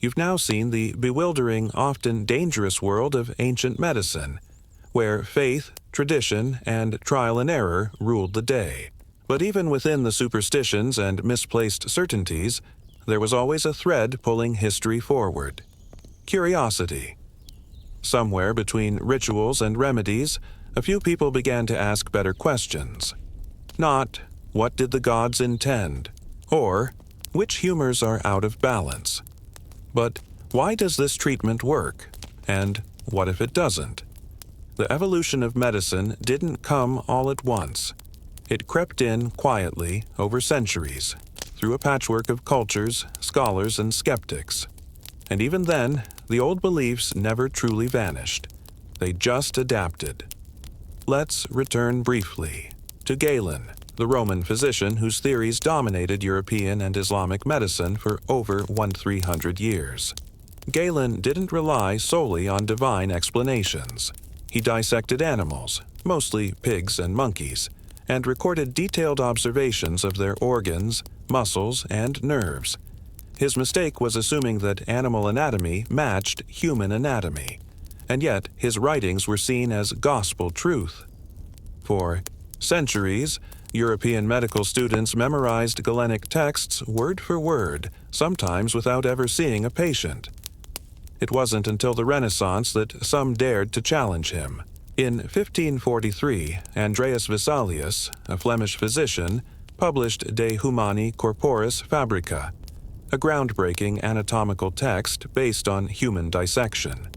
You've now seen the bewildering, often dangerous world of ancient medicine, where faith, tradition, and trial and error ruled the day. But even within the superstitions and misplaced certainties, there was always a thread pulling history forward: curiosity. Somewhere between rituals and remedies, a few people began to ask better questions. Not, what did the gods intend? Or, which humors are out of balance? But, why does this treatment work? And what if it doesn't? The evolution of medicine didn't come all at once. It crept in quietly over centuries, through a patchwork of cultures, scholars, and skeptics. And even then, the old beliefs never truly vanished. They just adapted. Let's return briefly to Galen, the Roman physician whose theories dominated European and Islamic medicine for over 1,300 years. Galen didn't rely solely on divine explanations. He dissected animals, mostly pigs and monkeys, and recorded detailed observations of their organs, muscles, and nerves. His mistake was assuming that animal anatomy matched human anatomy, and yet his writings were seen as gospel truth. For centuries, European medical students memorized Galenic texts word for word, sometimes without ever seeing a patient. It wasn't until the Renaissance that some dared to challenge him. In 1543, Andreas Vesalius, a Flemish physician, published De Humani Corporis Fabrica, a groundbreaking anatomical text based on human dissection.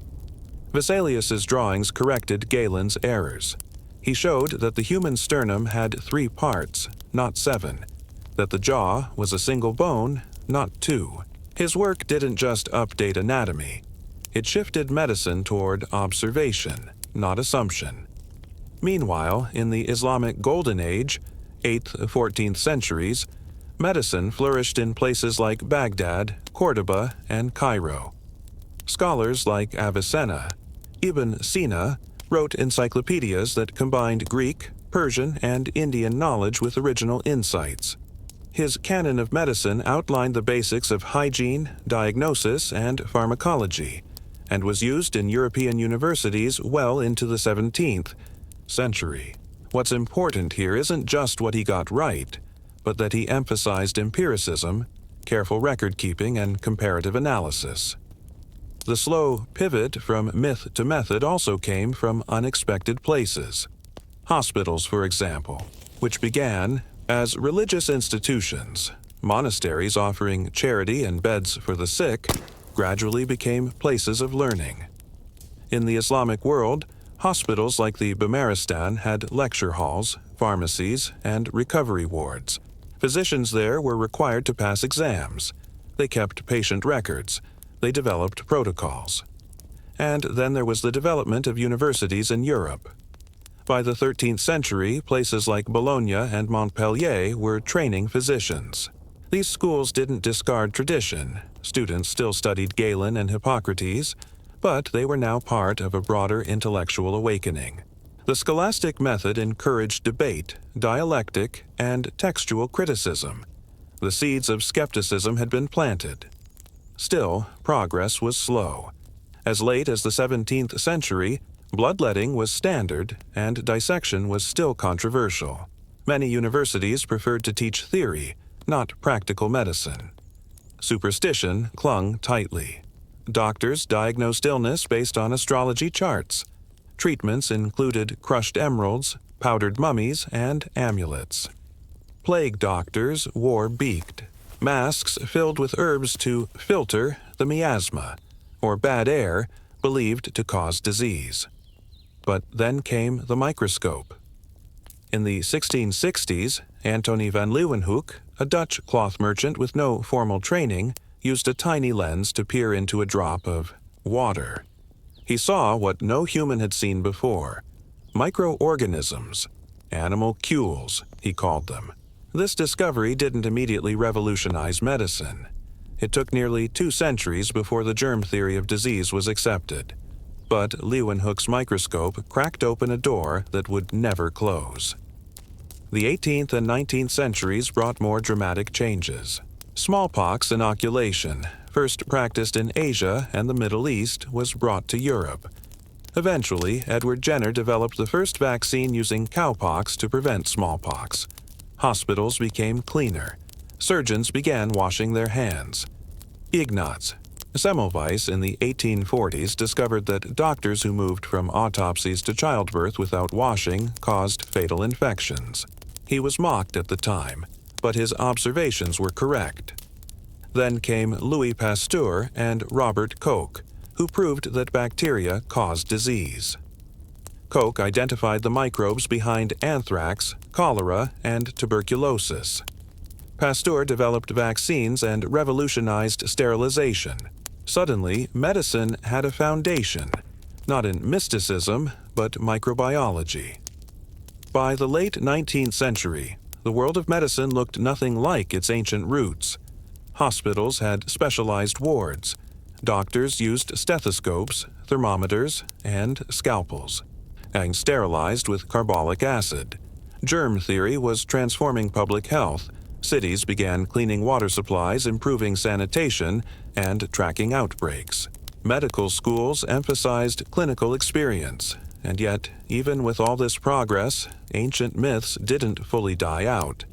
Vesalius's drawings corrected Galen's errors. He showed that the human sternum had 3 parts, not 7, that the jaw was a single bone, not 2. His work didn't just update anatomy. It shifted medicine toward observation, not assumption. Meanwhile, in the Islamic Golden Age, 8th–14th centuries, medicine flourished in places like Baghdad, Cordoba, and Cairo. Scholars like Avicenna, Ibn Sina, wrote encyclopedias that combined Greek, Persian, and Indian knowledge with original insights. His canon of medicine outlined the basics of hygiene, diagnosis, and pharmacology, and was used in European universities well into the 17th century. What's important here isn't just what he got right, but that he emphasized empiricism, careful record-keeping, and comparative analysis. The slow pivot from myth to method also came from unexpected places. Hospitals, for example, which began as religious institutions, monasteries offering charity and beds for the sick, gradually became places of learning. In the Islamic world, hospitals like the Bimaristan had lecture halls, pharmacies, and recovery wards. Physicians there were required to pass exams. They kept patient records. They developed protocols. And then there was the development of universities in Europe. By the 13th century, places like Bologna and Montpellier were training physicians. These schools didn't discard tradition. Students still studied Galen and Hippocrates, but they were now part of a broader intellectual awakening. The scholastic method encouraged debate, dialectic, and textual criticism. The seeds of skepticism had been planted. Still, progress was slow. As late as the 17th century, bloodletting was standard, and dissection was still controversial. Many universities preferred to teach theory, not practical medicine. Superstition clung tightly. Doctors diagnosed illness based on astrology charts. Treatments included crushed emeralds, powdered mummies, and amulets. Plague doctors wore beaked masks filled with herbs to filter the miasma, or bad air, believed to cause disease. But then came the microscope. In the 1660s, Antony van Leeuwenhoek, a Dutch cloth merchant with no formal training, used a tiny lens to peer into a drop of water. He saw what no human had seen before: microorganisms, animal cules, he called them. This discovery didn't immediately revolutionize medicine. It took nearly 2 centuries before the germ theory of disease was accepted. But Leeuwenhoek's microscope cracked open a door that would never close. The 18th and 19th centuries brought more dramatic changes. Smallpox inoculation, first practiced in Asia and the Middle East, was brought to Europe. Eventually, Edward Jenner developed the first vaccine using cowpox to prevent smallpox. Hospitals became cleaner. Surgeons began washing their hands. Ignaz Semmelweis in the 1840s discovered that doctors who moved from autopsies to childbirth without washing caused fatal infections. He was mocked at the time, but his observations were correct. Then came Louis Pasteur and Robert Koch, who proved that bacteria caused disease. Koch identified the microbes behind anthrax, cholera, and tuberculosis. Pasteur developed vaccines and revolutionized sterilization. Suddenly, medicine had a foundation, not in mysticism, but microbiology. By the late 19th century, the world of medicine looked nothing like its ancient roots. Hospitals had specialized wards. Doctors used stethoscopes, thermometers, and scalpels, and sterilized with carbolic acid. Germ theory was transforming public health. Cities began cleaning water supplies, improving sanitation, and tracking outbreaks. Medical schools emphasized clinical experience, and yet, even with all this progress, ancient myths didn't fully die out.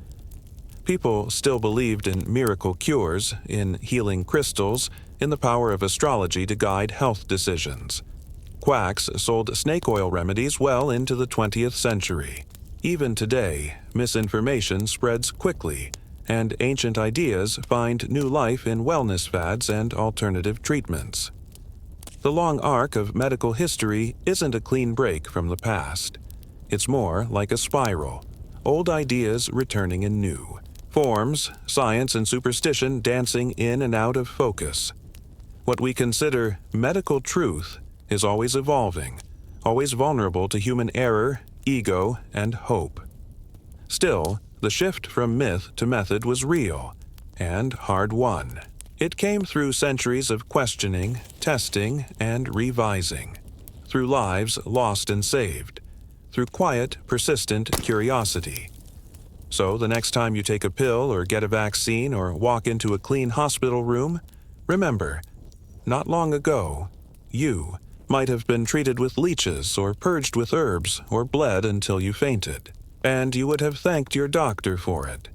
People still believed in miracle cures, in healing crystals, in the power of astrology to guide health decisions. Quacks sold snake oil remedies well into the 20th century. Even today, misinformation spreads quickly, and ancient ideas find new life in wellness fads and alternative treatments. The long arc of medical history isn't a clean break from the past. It's more like a spiral, old ideas returning in new forms, science and superstition dancing in and out of focus. What we consider medical truth is always evolving, always vulnerable to human error, ego, and hope. Still, the shift from myth to method was real and hard-won. It came through centuries of questioning, testing, and revising, through lives lost and saved, through quiet, persistent curiosity. So the next time you take a pill or get a vaccine or walk into a clean hospital room, remember, not long ago, you might have been treated with leeches or purged with herbs or bled until you fainted, and you would have thanked your doctor for it.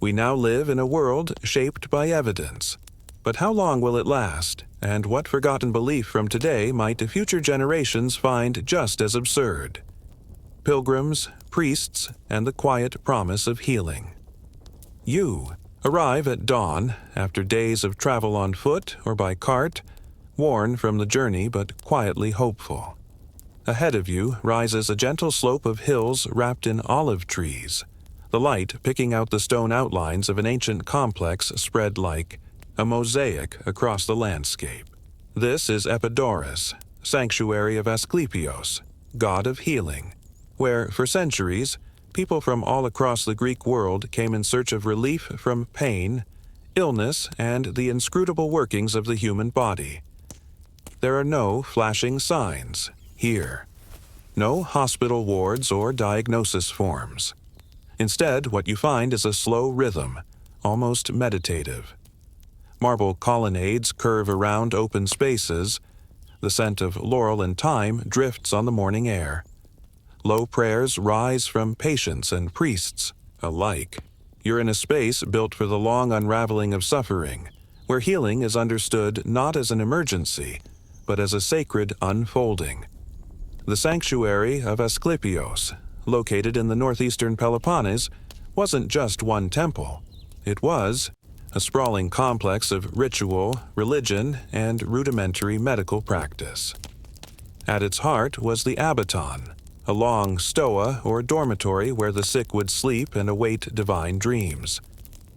We now live in a world shaped by evidence. But how long will it last, and what forgotten belief from today might future generations find just as absurd? Pilgrims, priests, and the quiet promise of healing. You arrive at dawn after days of travel on foot or by cart, worn from the journey but quietly hopeful. Ahead of you rises a gentle slope of hills wrapped in olive trees, the light picking out the stone outlines of an ancient complex spread like a mosaic across the landscape. This is Epidaurus, sanctuary of Asclepios, god of healing, where, for centuries, people from all across the Greek world came in search of relief from pain, illness, and the inscrutable workings of the human body. There are no flashing signs here, no hospital wards or diagnosis forms. Instead, what you find is a slow rhythm, almost meditative. Marble colonnades curve around open spaces. The scent of laurel and thyme drifts on the morning air. Low prayers rise from patients and priests alike. You're in a space built for the long unraveling of suffering, where healing is understood not as an emergency, but as a sacred unfolding. The sanctuary of Asclepios, located in the northeastern Peloponnese, wasn't just one temple. It was a sprawling complex of ritual, religion, and rudimentary medical practice. At its heart was the abaton, a long stoa or dormitory where the sick would sleep and await divine dreams.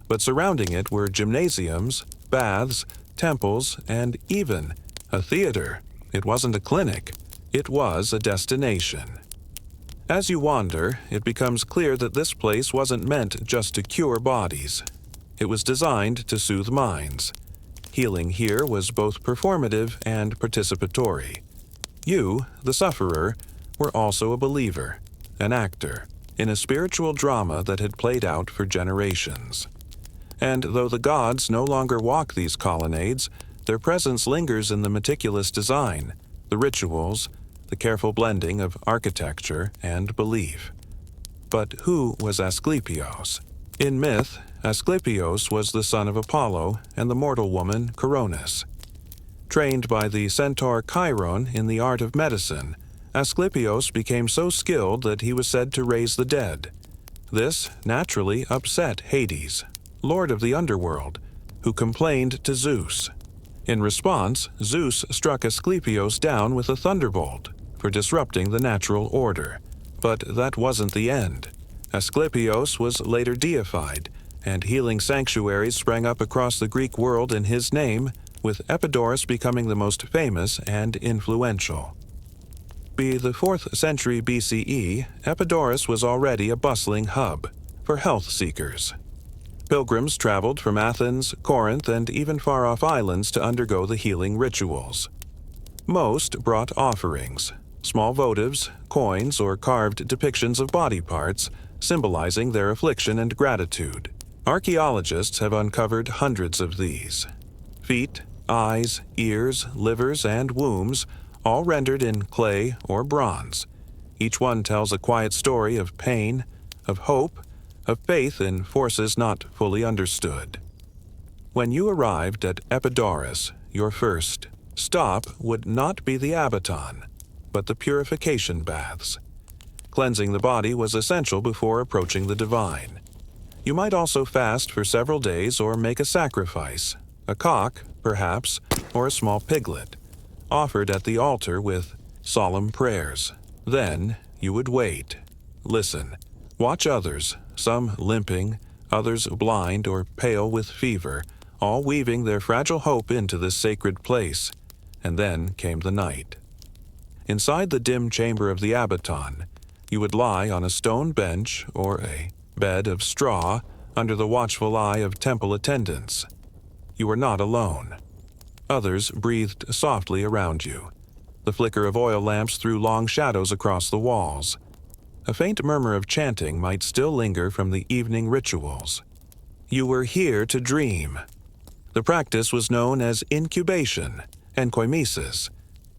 But surrounding it were gymnasiums, baths, temples, and even a theater. It wasn't a clinic, it was a destination. As you wander, it becomes clear that this place wasn't meant just to cure bodies. It was designed to soothe minds. Healing here was both performative and participatory. You, the sufferer, were also a believer, an actor, in a spiritual drama that had played out for generations. And though the gods no longer walk these colonnades, their presence lingers in the meticulous design, the rituals, the careful blending of architecture and belief. But who was Asclepios? In myth, Asclepios was the son of Apollo and the mortal woman Coronis. Trained by the centaur Chiron in the art of medicine, Asclepios became so skilled that he was said to raise the dead. This naturally upset Hades, lord of the underworld, who complained to Zeus. In response, Zeus struck Asclepios down with a thunderbolt for disrupting the natural order. But that wasn't the end. Asclepios was later deified, and healing sanctuaries sprang up across the Greek world in his name, with Epidaurus becoming the most famous and influential. By the 4th century BCE, Epidaurus was already a bustling hub for health seekers. Pilgrims traveled from Athens, Corinth, and even far-off islands to undergo the healing rituals. Most brought offerings, small votives, coins, or carved depictions of body parts, symbolizing their affliction and gratitude. Archaeologists have uncovered hundreds of these. Feet, eyes, ears, livers, and wombs, all rendered in clay or bronze. Each one tells a quiet story of pain, of hope, of faith in forces not fully understood. When you arrived at Epidaurus, your first stop would not be the abaton, but the purification baths. Cleansing the body was essential before approaching the divine. You might also fast for several days or make a sacrifice, a cock, perhaps, or a small piglet, offered at the altar with solemn prayers. Then you would wait, listen, watch others, some limping, others blind or pale with fever, all weaving their fragile hope into this sacred place, and then came the night. Inside the dim chamber of the abaton, you would lie on a stone bench or a bed of straw under the watchful eye of temple attendants. You were not alone. Others breathed softly around you. The flicker of oil lamps threw long shadows across the walls. A faint murmur of chanting might still linger from the evening rituals. You were here to dream. The practice was known as incubation, enkoimesis,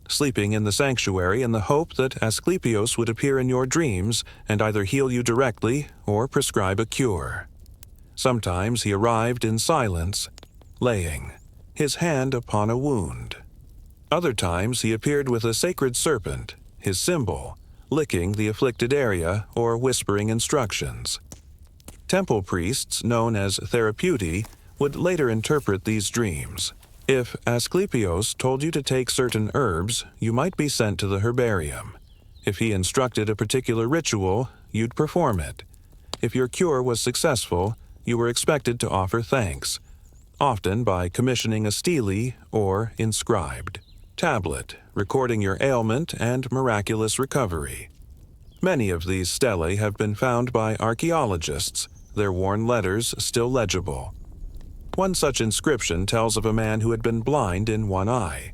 sleeping in the sanctuary in the hope that Asclepios would appear in your dreams and either heal you directly or prescribe a cure. Sometimes he arrived in silence, laying his hand upon a wound. Other times he appeared with a sacred serpent, his symbol, licking the afflicted area or whispering instructions. Temple priests, known as therapeuti, would later interpret these dreams. If Asclepios told you to take certain herbs, you might be sent to the herbarium. If he instructed a particular ritual, you'd perform it. If your cure was successful, you were expected to offer thanks, often by commissioning a stele or inscribed tablet recording your ailment and miraculous recovery. Many of these stelae have been found by archaeologists, their worn letters still legible. One such inscription tells of a man who had been blind in one eye.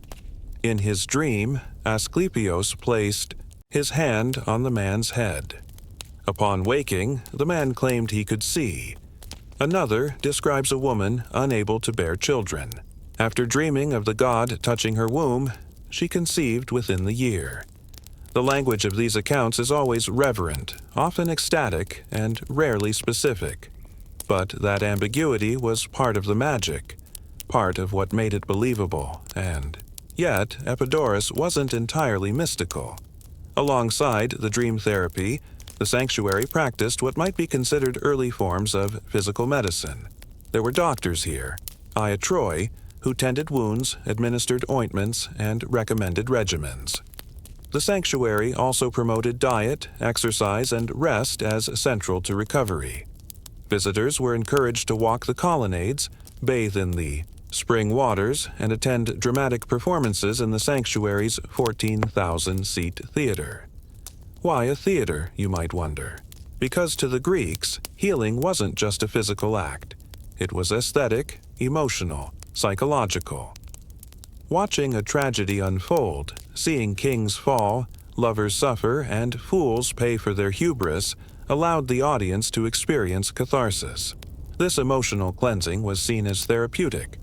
In his dream, Asclepios placed his hand on the man's head. Upon waking, the man claimed he could see. Another describes a woman unable to bear children. After dreaming of the god touching her womb, she conceived within the year. The language of these accounts is always reverent, often ecstatic, and rarely specific. But that ambiguity was part of the magic, part of what made it believable, and yet Epidaurus wasn't entirely mystical. Alongside the dream therapy, the sanctuary practiced what might be considered early forms of physical medicine. There were doctors here, iatroi, who tended wounds, administered ointments, and recommended regimens. The sanctuary also promoted diet, exercise, and rest as central to recovery. Visitors were encouraged to walk the colonnades, bathe in the spring waters, and attend dramatic performances in the sanctuary's 14,000-seat theater. Why a theater, you might wonder? Because to the Greeks, healing wasn't just a physical act. It was aesthetic, emotional, psychological. Watching a tragedy unfold, seeing kings fall, lovers suffer, and fools pay for their hubris allowed the audience to experience catharsis. This emotional cleansing was seen as therapeutic.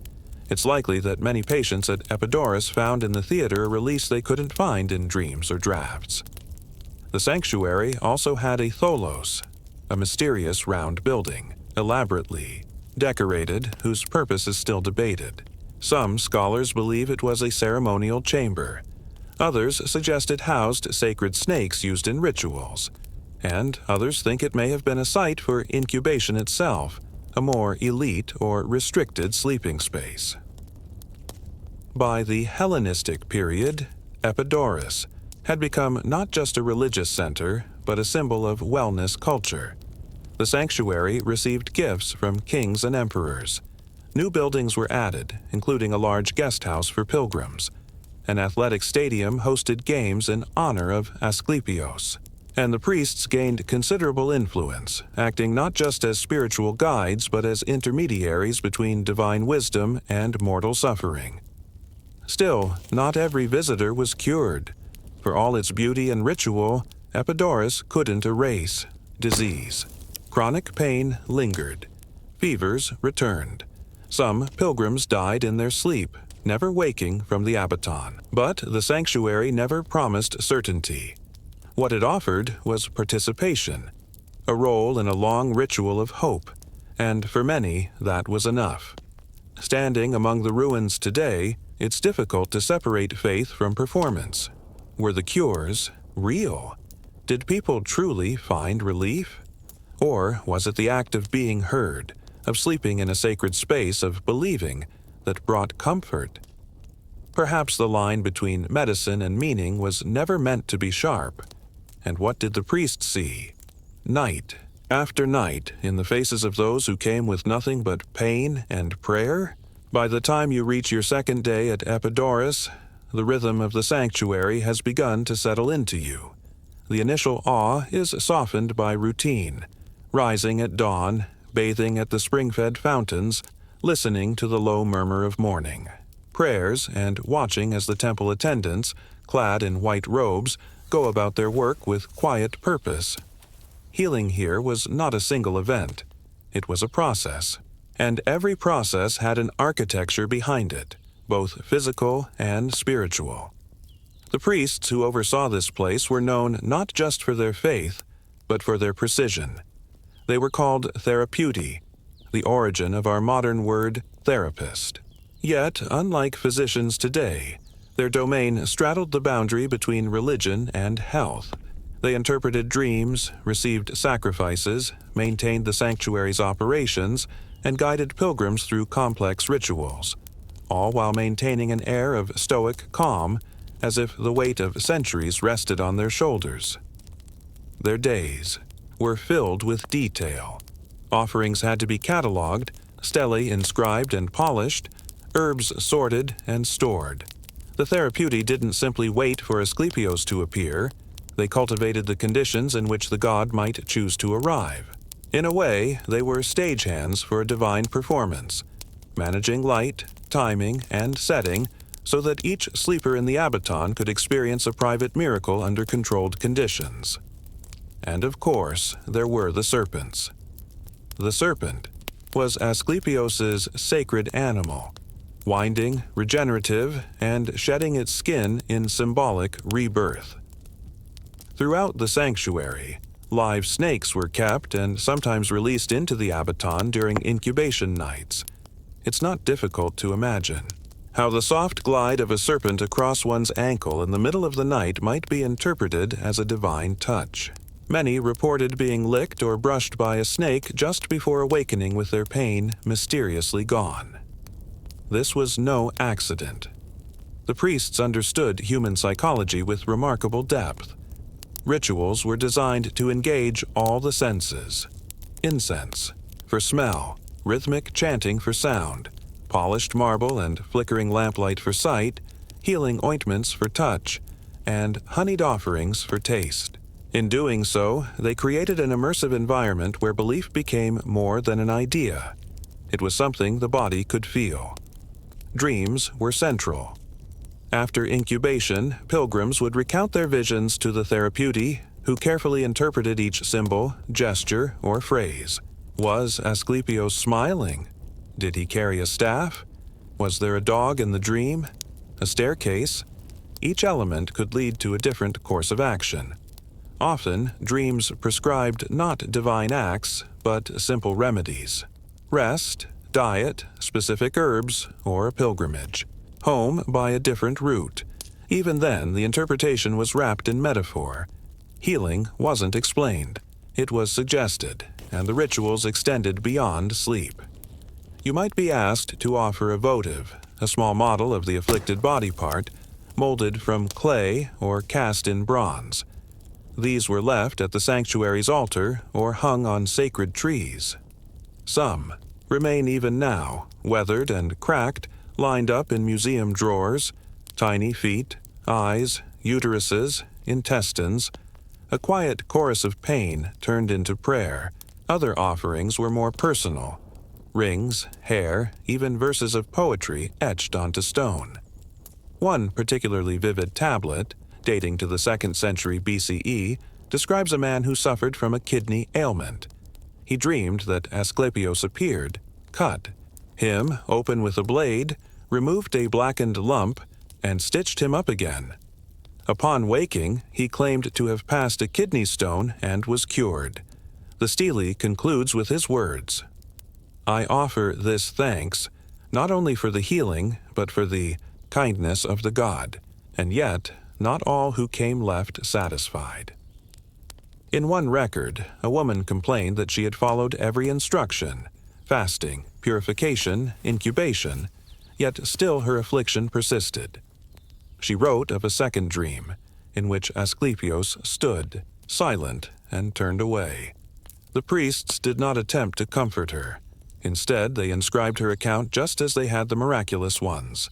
It's likely that many patients at Epidaurus found in the theater a release they couldn't find in dreams or drafts. The sanctuary also had a tholos, a mysterious round building, elaborately decorated, whose purpose is still debated. Some scholars believe it was a ceremonial chamber. Others suggest it housed sacred snakes used in rituals. And others think it may have been a site for incubation itself, a more elite or restricted sleeping space. By the Hellenistic period, Epidaurus had become not just a religious center, but a symbol of wellness culture. The sanctuary received gifts from kings and emperors. New buildings were added, including a large guest house for pilgrims. An athletic stadium hosted games in honor of Asclepios. And the priests gained considerable influence, acting not just as spiritual guides but as intermediaries between divine wisdom and mortal suffering. Still, not every visitor was cured. For all its beauty and ritual, Epidaurus couldn't erase disease. Chronic pain lingered. Fevers returned. Some pilgrims died in their sleep, never waking from the abaton. But the sanctuary never promised certainty. What it offered was participation, a role in a long ritual of hope, and for many, that was enough. Standing among the ruins today, it's difficult to separate faith from performance. Were the cures real? Did people truly find relief? Or was it the act of being heard, of sleeping in a sacred space, of believing, that brought comfort? Perhaps the line between medicine and meaning was never meant to be sharp. And what did the priest see? Night after night, in the faces of those who came with nothing but pain and prayer, By the time you reach your second day at Epidaurus, the rhythm of the sanctuary has begun to settle into you. The initial awe is softened by routine, rising at dawn, bathing at the spring-fed fountains, listening to the low murmur of morning, prayers, and watching as the temple attendants, clad in white robes, go about their work with quiet purpose. Healing here was not a single event. It was a process, and every process had an architecture behind it, both physical and spiritual. The priests who oversaw this place were known not just for their faith, but for their precision. They were called therapeuti, the origin of our modern word therapist. Yet, unlike physicians today, their domain straddled the boundary between religion and health. They interpreted dreams, received sacrifices, maintained the sanctuary's operations, and guided pilgrims through complex rituals, all while maintaining an air of stoic calm, as if the weight of centuries rested on their shoulders. Their days were filled with detail. Offerings had to be cataloged, stelae inscribed and polished, herbs sorted and stored. The therapeuti didn't simply wait for Asclepios to appear. They cultivated the conditions in which the god might choose to arrive. In a way, they were stagehands for a divine performance, managing light, timing, and setting so that each sleeper in the abaton could experience a private miracle under controlled conditions. And of course, there were the serpents. The serpent was Asclepios's sacred animal, winding, regenerative, and shedding its skin in symbolic rebirth. Throughout the sanctuary, live snakes were kept and sometimes released into the abaton during incubation nights. It's not difficult to imagine how the soft glide of a serpent across one's ankle in the middle of the night might be interpreted as a divine touch. Many reported being licked or brushed by a snake just before awakening with their pain mysteriously gone. This was no accident. The priests understood human psychology with remarkable depth. Rituals were designed to engage all the senses. Incense for smell, rhythmic chanting for sound, polished marble and flickering lamplight for sight, healing ointments for touch, and honeyed offerings for taste. In doing so, they created an immersive environment where belief became more than an idea. It was something the body could feel. Dreams were central. After incubation, pilgrims would recount their visions to the therapeuti, who carefully interpreted each symbol, gesture, or phrase. Was Asclepios smiling? Did he carry a staff? Was there a dog in the dream? A staircase? Each element could lead to a different course of action. Often, dreams prescribed not divine acts, but simple remedies. Rest, diet, specific herbs, or a pilgrimage. Home by a different route. Even then, the interpretation was wrapped in metaphor. Healing wasn't explained. It was suggested, and the rituals extended beyond sleep. You might be asked to offer a votive, a small model of the afflicted body part, molded from clay or cast in bronze. These were left at the sanctuary's altar or hung on sacred trees. Some remain even now, weathered and cracked, lined up in museum drawers, tiny feet, eyes, uteruses, intestines. A quiet chorus of pain turned into prayer. Other offerings were more personal. Rings, hair, even verses of poetry etched onto stone. One particularly vivid tablet, dating to the 2nd century BCE, describes a man who suffered from a kidney ailment. He dreamed that Asclepios appeared, cut him open with a blade, removed a blackened lump, and stitched him up again. Upon waking, he claimed to have passed a kidney stone and was cured. The stele concludes with his words, "I offer this thanks, not only for the healing, but for the kindness of the god, and yet not all who came left satisfied." In one record, a woman complained that she had followed every instruction, fasting, purification, incubation, yet still her affliction persisted. She wrote of a second dream, in which Asclepios stood, silent, and turned away. The priests did not attempt to comfort her. Instead, they inscribed her account just as they had the miraculous ones.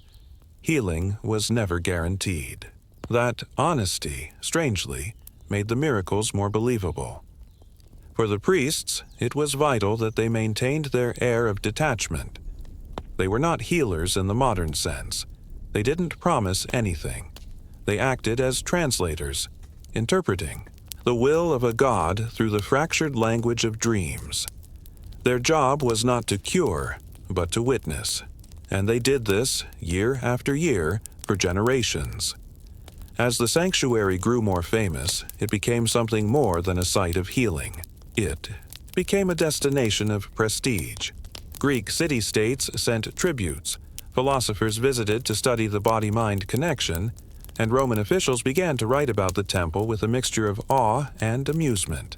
Healing was never guaranteed. That honesty, strangely, made the miracles more believable. For the priests, it was vital that they maintained their air of detachment. They were not healers in the modern sense. They didn't promise anything. They acted as translators, interpreting the will of a god through the fractured language of dreams. Their job was not to cure, but to witness, and they did this year after year for generations. As the sanctuary grew more famous, it became something more than a site of healing. It became a destination of prestige. Greek city-states sent tributes, philosophers visited to study the body-mind connection, and Roman officials began to write about the temple with a mixture of awe and amusement.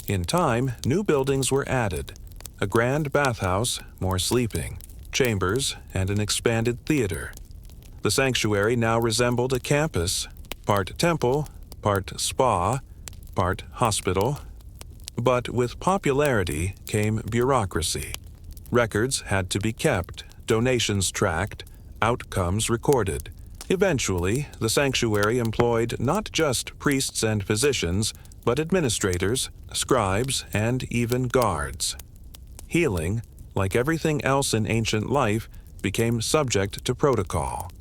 In time, new buildings were added, a grand bathhouse, more sleeping, chambers, and an expanded theater. The sanctuary now resembled a campus, part temple, part spa, part hospital. But with popularity came bureaucracy. Records had to be kept, donations tracked, outcomes recorded. Eventually, the sanctuary employed not just priests and physicians, but administrators, scribes, and even guards. Healing, like everything else in ancient life, became subject to protocol.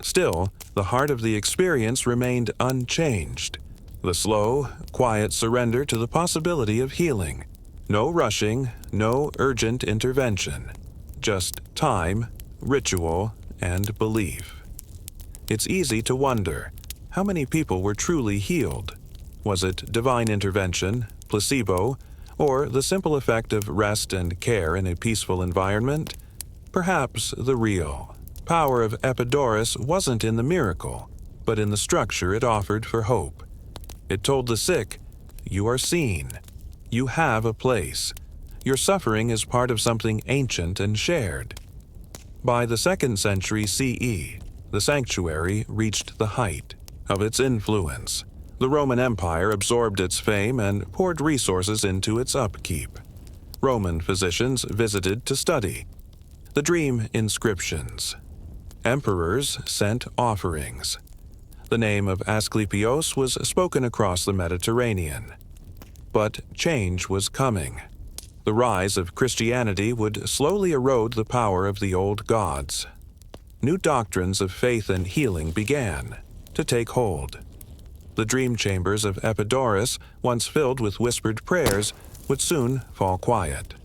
Still, the heart of the experience remained unchanged. The slow, quiet surrender to the possibility of healing. No rushing, no urgent intervention. Just time, ritual, and belief. It's easy to wonder, how many people were truly healed? Was it divine intervention, placebo, or the simple effect of rest and care in a peaceful environment? Perhaps the real power of Epidaurus wasn't in the miracle, but in the structure it offered for hope. It told the sick, you are seen. You have a place. Your suffering is part of something ancient and shared. By the 2nd century CE, the sanctuary reached the height of its influence. The Roman Empire absorbed its fame and poured resources into its upkeep. Roman physicians visited to study. The dream inscriptions. Emperors sent offerings. The name of Asclepios was spoken across the Mediterranean. But change was coming. The rise of Christianity would slowly erode the power of the old gods. New doctrines of faith and healing began to take hold. The dream chambers of Epidaurus, once filled with whispered prayers, would soon fall quiet.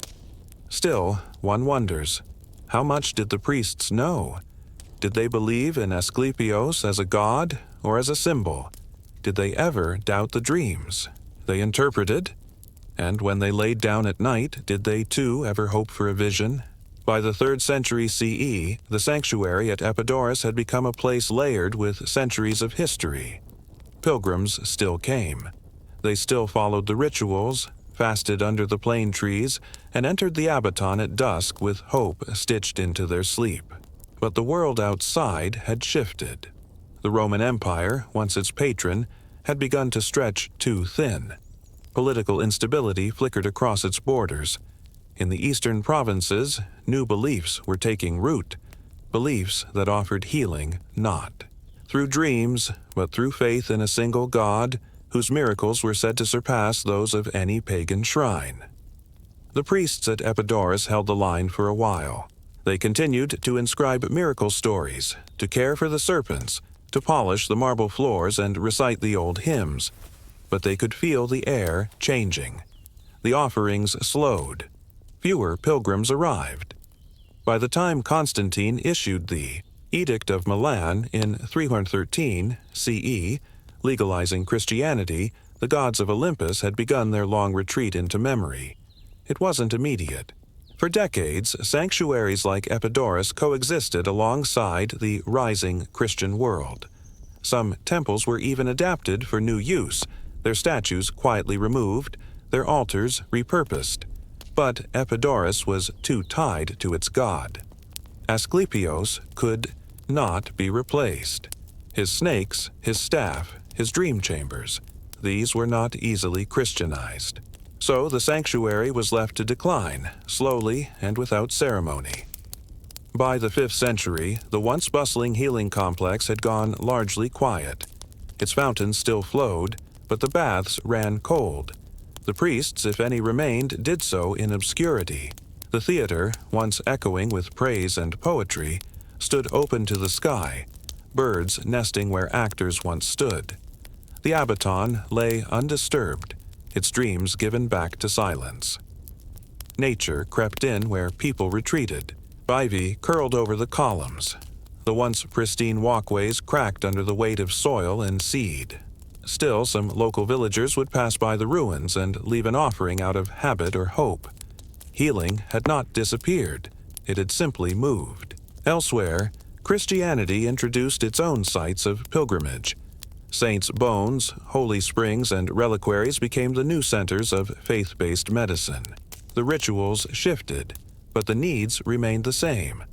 Still, one wonders, how much did the priests know? Did they believe in Asclepios as a god or as a symbol? Did they ever doubt the dreams they interpreted? And when they laid down at night, did they too ever hope for a vision? By the 3rd century CE, the sanctuary at Epidaurus had become a place layered with centuries of history. Pilgrims still came. They still followed the rituals, fasted under the plane trees, and entered the abaton at dusk with hope stitched into their sleep. But the world outside had shifted. The Roman Empire, once its patron, had begun to stretch too thin. Political instability flickered across its borders. In the eastern provinces, new beliefs were taking root, beliefs that offered healing not through dreams, but through faith in a single God whose miracles were said to surpass those of any pagan shrine. The priests at Epidaurus held the line for a while. They continued to inscribe miracle stories, to care for the serpents, to polish the marble floors and recite the old hymns. But they could feel the air changing. The offerings slowed. Fewer pilgrims arrived. By the time Constantine issued the Edict of Milan in 313 CE, legalizing Christianity, the gods of Olympus had begun their long retreat into memory. It wasn't immediate. For decades, sanctuaries like Epidaurus coexisted alongside the rising Christian world. Some temples were even adapted for new use, their statues quietly removed, their altars repurposed. But Epidaurus was too tied to its god. Asclepios could not be replaced. His snakes, his staff, his dream chambers, these were not easily Christianized. So the sanctuary was left to decline, slowly and without ceremony. By the 5th century, the once bustling healing complex had gone largely quiet. Its fountains still flowed, but the baths ran cold. The priests, if any remained, did so in obscurity. The theater, once echoing with praise and poetry, stood open to the sky, birds nesting where actors once stood. The abaton lay undisturbed, its dreams given back to silence. Nature crept in where people retreated. Ivy curled over the columns. The once pristine walkways cracked under the weight of soil and seed. Still, some local villagers would pass by the ruins and leave an offering out of habit or hope. Healing had not disappeared. It had simply moved. Elsewhere, Christianity introduced its own sites of pilgrimage. Saints' bones, holy springs, and reliquaries became the new centers of faith-based medicine. The rituals shifted, but the needs remained the same.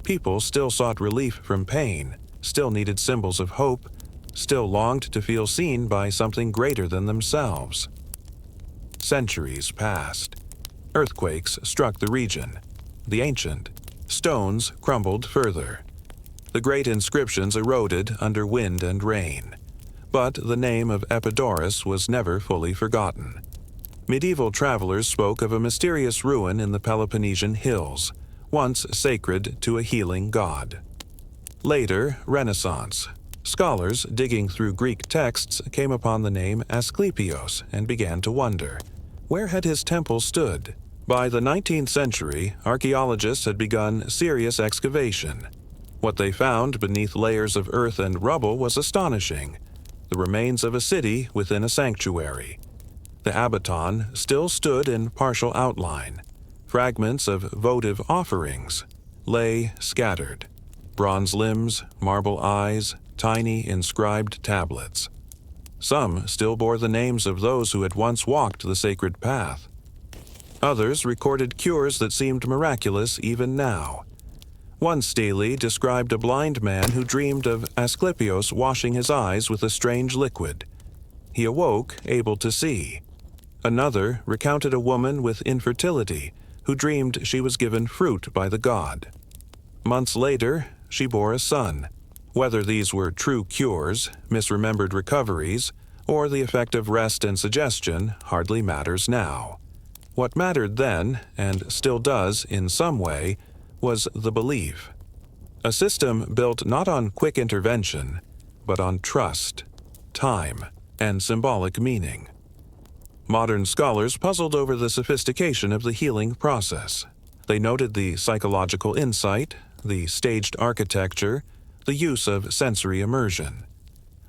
People still sought relief from pain, still needed symbols of hope, still longed to feel seen by something greater than themselves. Centuries passed. Earthquakes struck the region. The ancient stones crumbled further. The great inscriptions eroded under wind and rain. But the name of Epidaurus was never fully forgotten. Medieval travelers spoke of a mysterious ruin in the Peloponnesian hills, once sacred to a healing god. Later, Renaissance. Scholars digging through Greek texts came upon the name Asclepios and began to wonder, where had his temple stood? By the 19th century, archaeologists had begun serious excavation. What they found beneath layers of earth and rubble was astonishing: the remains of a city within a sanctuary. The abaton still stood in partial outline. Fragments of votive offerings lay scattered. Bronze limbs, marble eyes, tiny inscribed tablets. Some still bore the names of those who had once walked the sacred path. Others recorded cures that seemed miraculous even now. One stele described a blind man who dreamed of Asclepios washing his eyes with a strange liquid. He awoke able to see. Another recounted a woman with infertility who dreamed she was given fruit by the god. Months later, she bore a son. Whether these were true cures, misremembered recoveries, or the effect of rest and suggestion hardly matters now. What mattered then, and still does in some way, was the belief. A system built not on quick intervention, but on trust, time, and symbolic meaning. Modern scholars puzzled over the sophistication of the healing process. They noted the psychological insight, the staged architecture, the use of sensory immersion.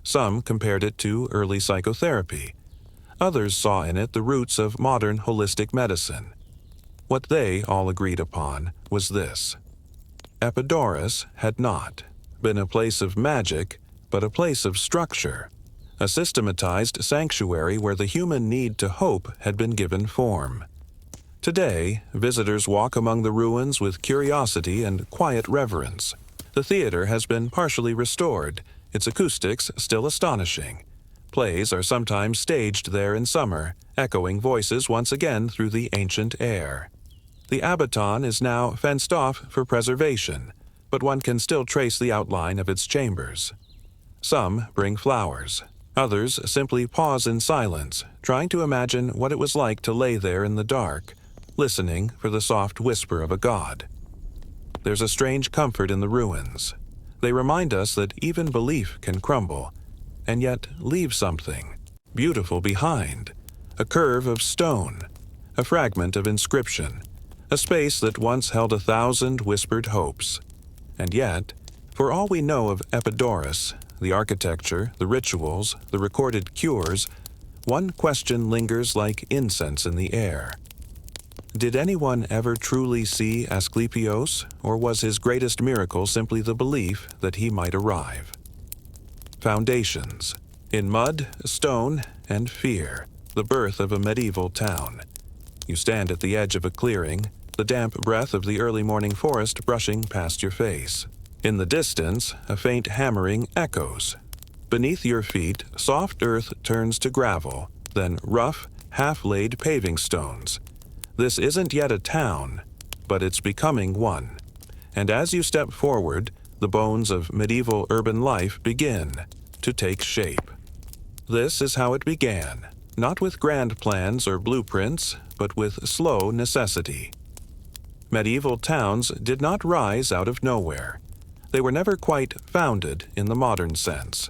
Some compared it to early psychotherapy. Others saw in it the roots of modern holistic medicine. What they all agreed upon was this: Epidaurus had not been a place of magic, but a place of structure, a systematized sanctuary where the human need to hope had been given form. Today, visitors walk among the ruins with curiosity and quiet reverence. The theater has been partially restored, its acoustics still astonishing. Plays are sometimes staged there in summer, echoing voices once again through the ancient air. The abaton is now fenced off for preservation, but one can still trace the outline of its chambers. Some bring flowers. Others simply pause in silence, trying to imagine what it was like to lay there in the dark, listening for the soft whisper of a god. There's a strange comfort in the ruins. They remind us that even belief can crumble, and yet leave something beautiful behind: a curve of stone, a fragment of inscription, a space that once held 1,000 whispered hopes. And yet, for all we know of Epidaurus, the architecture, the rituals, the recorded cures, one question lingers like incense in the air. Did anyone ever truly see Asclepios, or was his greatest miracle simply the belief that he might arrive? Foundations. In mud, stone, and fear, the birth of a medieval town. You stand at the edge of a clearing, the damp breath of the early morning forest brushing past your face. In the distance, a faint hammering echoes. Beneath your feet, soft earth turns to gravel, then rough, half-laid paving stones. This isn't yet a town, but it's becoming one. And as you step forward, the bones of medieval urban life begin to take shape. This is how it began, not with grand plans or blueprints, but with slow necessity. Medieval towns did not rise out of nowhere. They were never quite founded in the modern sense.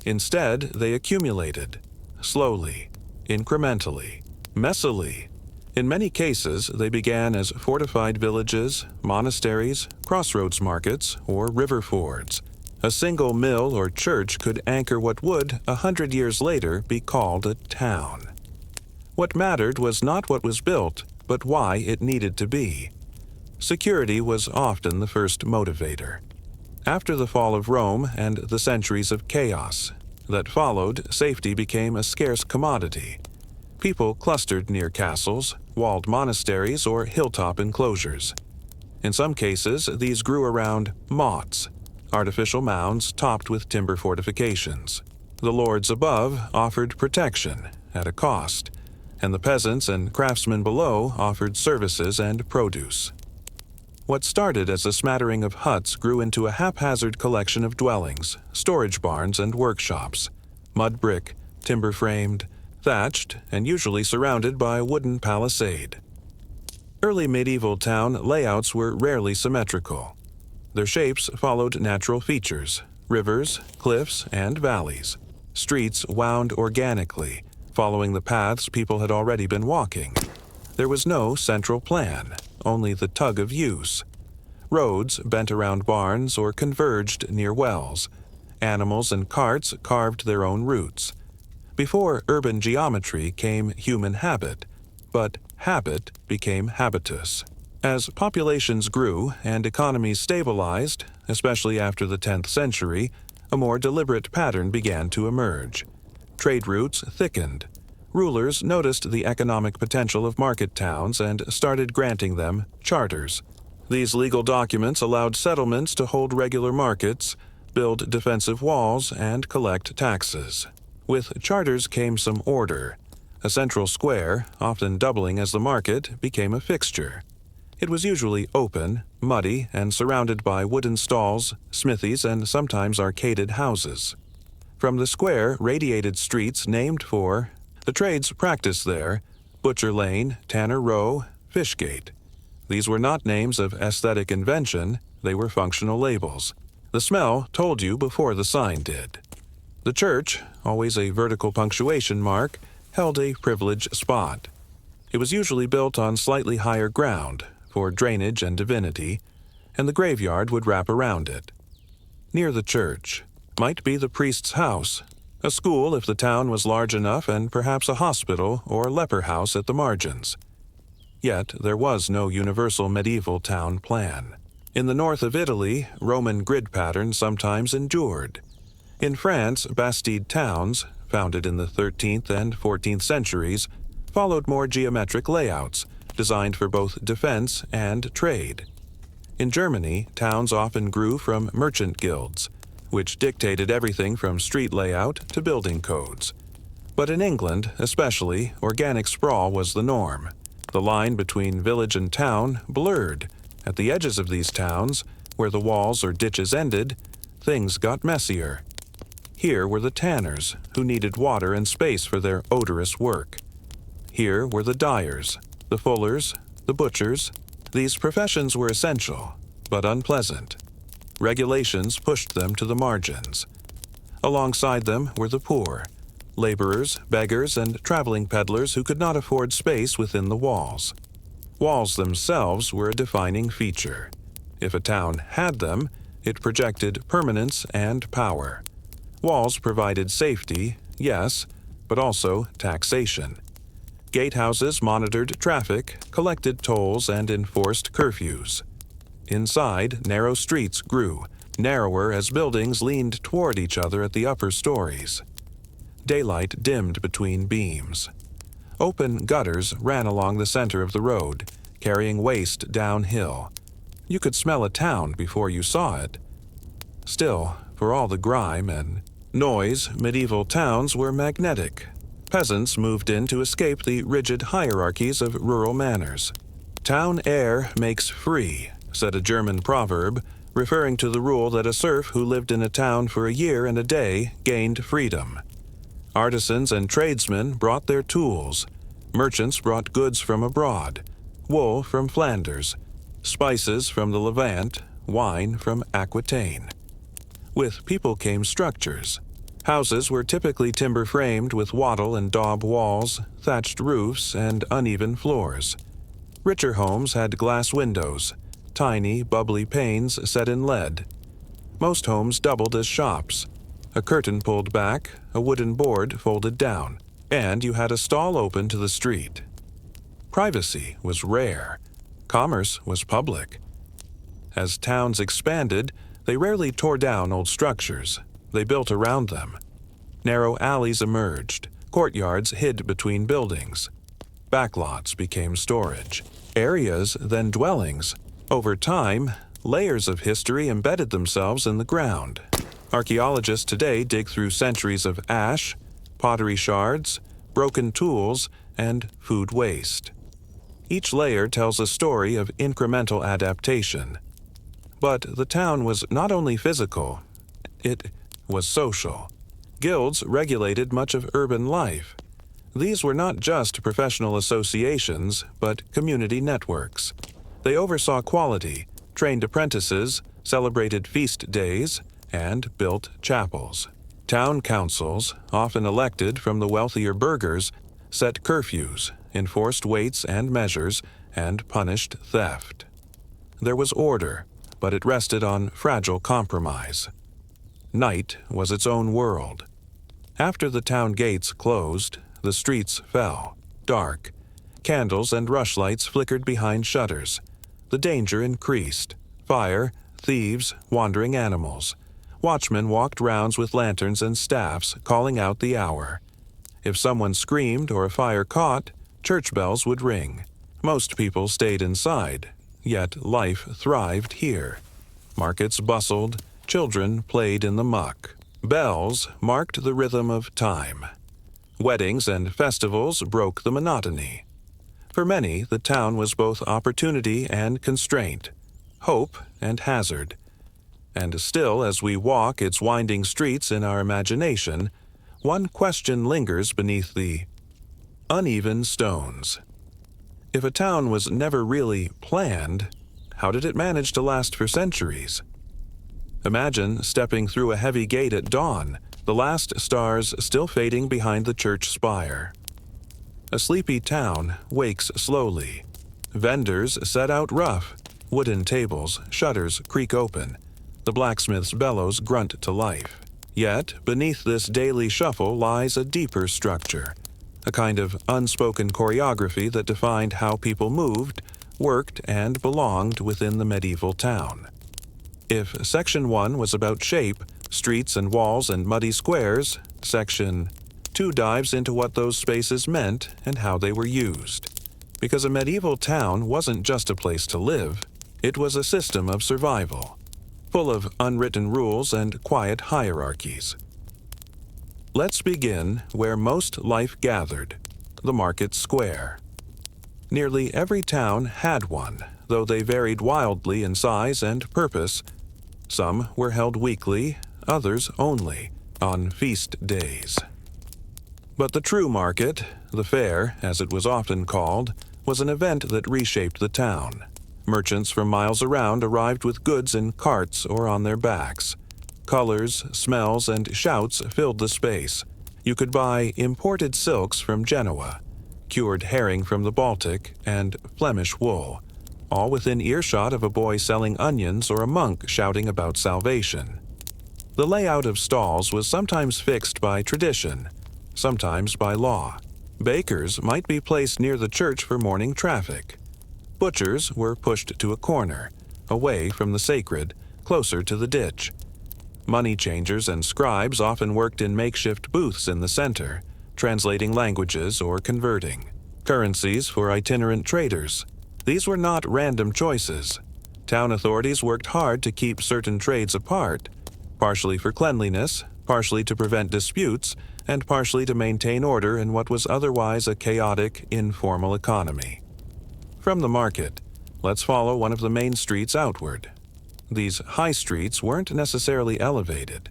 Instead, they accumulated, slowly, incrementally, messily. In many cases, they began as fortified villages, monasteries, crossroads markets, or river fords. A single mill or church could anchor what would, 100 years later, be called a town. What mattered was not what was built, but why it needed to be. Security was often the first motivator. After the fall of Rome and the centuries of chaos that followed, safety became a scarce commodity. People clustered near castles, walled monasteries, or hilltop enclosures. In some cases, these grew around mottes, artificial mounds topped with timber fortifications. The lords above offered protection at a cost, and the peasants and craftsmen below offered services and produce. What started as a smattering of huts grew into a haphazard collection of dwellings, storage barns, and workshops, mud brick, timber-framed, thatched, and usually surrounded by a wooden palisade. Early medieval town layouts were rarely symmetrical. Their shapes followed natural features, rivers, cliffs, and valleys. Streets wound organically, following the paths people had already been walking. There was no central plan, only the tug of use. Roads bent around barns or converged near wells. Animals and carts carved their own routes. Before urban geometry came human habit, but habit became habitus. As populations grew and economies stabilized, especially after the 10th century, a more deliberate pattern began to emerge. Trade routes thickened. Rulers noticed the economic potential of market towns and started granting them charters. These legal documents allowed settlements to hold regular markets, build defensive walls, and collect taxes. With charters came some order. A central square, often doubling as the market, became a fixture. It was usually open, muddy, and surrounded by wooden stalls, smithies, and sometimes arcaded houses. From the square radiated streets named for the trades practiced there: Butcher Lane, Tanner Row, Fishgate. These were not names of aesthetic invention, they were functional labels. The smell told you before the sign did. The church, always a vertical punctuation mark, held a privileged spot. It was usually built on slightly higher ground, for drainage and divinity, and the graveyard would wrap around it. Near the church might be the priest's house, a school if the town was large enough, and perhaps a hospital or leper house at the margins. Yet there was no universal medieval town plan. In the north of Italy, Roman grid patterns sometimes endured. In France, bastide towns, founded in the 13th and 14th centuries, followed more geometric layouts, designed for both defense and trade. In Germany, towns often grew from merchant guilds, which dictated everything from street layout to building codes. But in England, especially, organic sprawl was the norm. The line between village and town blurred. At the edges of these towns, where the walls or ditches ended, things got messier. Here were the tanners, who needed water and space for their odorous work. Here were the dyers, the fullers, the butchers. These professions were essential, but unpleasant. Regulations pushed them to the margins. Alongside them were the poor, laborers, beggars, and traveling peddlers who could not afford space within the walls. Walls themselves were a defining feature. If a town had them, it projected permanence and power. Walls provided safety, yes, but also taxation. Gatehouses monitored traffic, collected tolls, and enforced curfews. Inside, narrow streets grew, narrower as buildings leaned toward each other at the upper stories. Daylight dimmed between beams. Open gutters ran along the center of the road, carrying waste downhill. You could smell a town before you saw it. Still, for all the grime and noise, medieval towns were magnetic. Peasants moved in to escape the rigid hierarchies of rural manners. "Town air makes free," said a German proverb, referring to the rule that a serf who lived in a town for a year and a day gained freedom. Artisans and tradesmen brought their tools. Merchants brought goods from abroad, wool from Flanders, spices from the Levant, wine from Aquitaine. With people came structures. Houses were typically timber-framed with wattle and daub walls, thatched roofs, and uneven floors. Richer homes had glass windows, tiny, bubbly panes set in lead. Most homes doubled as shops. A curtain pulled back, a wooden board folded down, and you had a stall open to the street. Privacy was rare. Commerce was public. As towns expanded, they rarely tore down old structures. They built around them. Narrow alleys emerged. Courtyards hid between buildings. Backlots became storage. Areas, then dwellings. Over time, layers of history embedded themselves in the ground. Archaeologists today dig through centuries of ash, pottery shards, broken tools, and food waste. Each layer tells a story of incremental adaptation. But the town was not only physical, it was social. Guilds regulated much of urban life. These were not just professional associations, but community networks. They oversaw quality, trained apprentices, celebrated feast days, and built chapels. Town councils, often elected from the wealthier burghers, set curfews, enforced weights and measures, and punished theft. There was order, but it rested on fragile compromise. Night was its own world. After the town gates closed, the streets fell, dark. Candles and rushlights flickered behind shutters. The danger increased. Fire, thieves, wandering animals. Watchmen walked rounds with lanterns and staffs, calling out the hour. If someone screamed or a fire caught, church bells would ring. Most people stayed inside, yet life thrived here. Markets bustled, children played in the muck. Bells marked the rhythm of time. Weddings and festivals broke the monotony. For many, the town was both opportunity and constraint, hope and hazard. And still, as we walk its winding streets in our imagination, one question lingers beneath the uneven stones. If a town was never really planned, how did it manage to last for centuries? Imagine stepping through a heavy gate at dawn, the last stars still fading behind the church spire. A sleepy town wakes slowly. Vendors set out rough. Wooden tables, shutters creak open. The blacksmith's bellows grunt to life. Yet, beneath this daily shuffle lies a deeper structure, a kind of unspoken choreography that defined how people moved, worked, and belonged within the medieval town. If Section 1 was about shape, streets and walls and muddy squares, Section 2 dives into what those spaces meant and how they were used. Because a medieval town wasn't just a place to live, it was a system of survival, full of unwritten rules and quiet hierarchies. Let's begin where most life gathered, the market square. Nearly every town had one, though they varied wildly in size and purpose. Some were held weekly, others only, on feast days. But the true market, the fair, as it was often called, was an event that reshaped the town. Merchants from miles around arrived with goods in carts or on their backs. Colors, smells, and shouts filled the space. You could buy imported silks from Genoa, cured herring from the Baltic, and Flemish wool, all within earshot of a boy selling onions or a monk shouting about salvation. The layout of stalls was sometimes fixed by tradition, sometimes by law. Bakers might be placed near the church for morning traffic. Butchers were pushed to a corner, away from the sacred, closer to the ditch. Money changers and scribes often worked in makeshift booths in the center, translating languages or converting. Currencies for itinerant traders. These were not random choices. Town authorities worked hard to keep certain trades apart, partially for cleanliness, partially to prevent disputes and partially to maintain order in what was otherwise a chaotic, informal economy. From the market, let's follow one of the main streets outward. These high streets weren't necessarily elevated.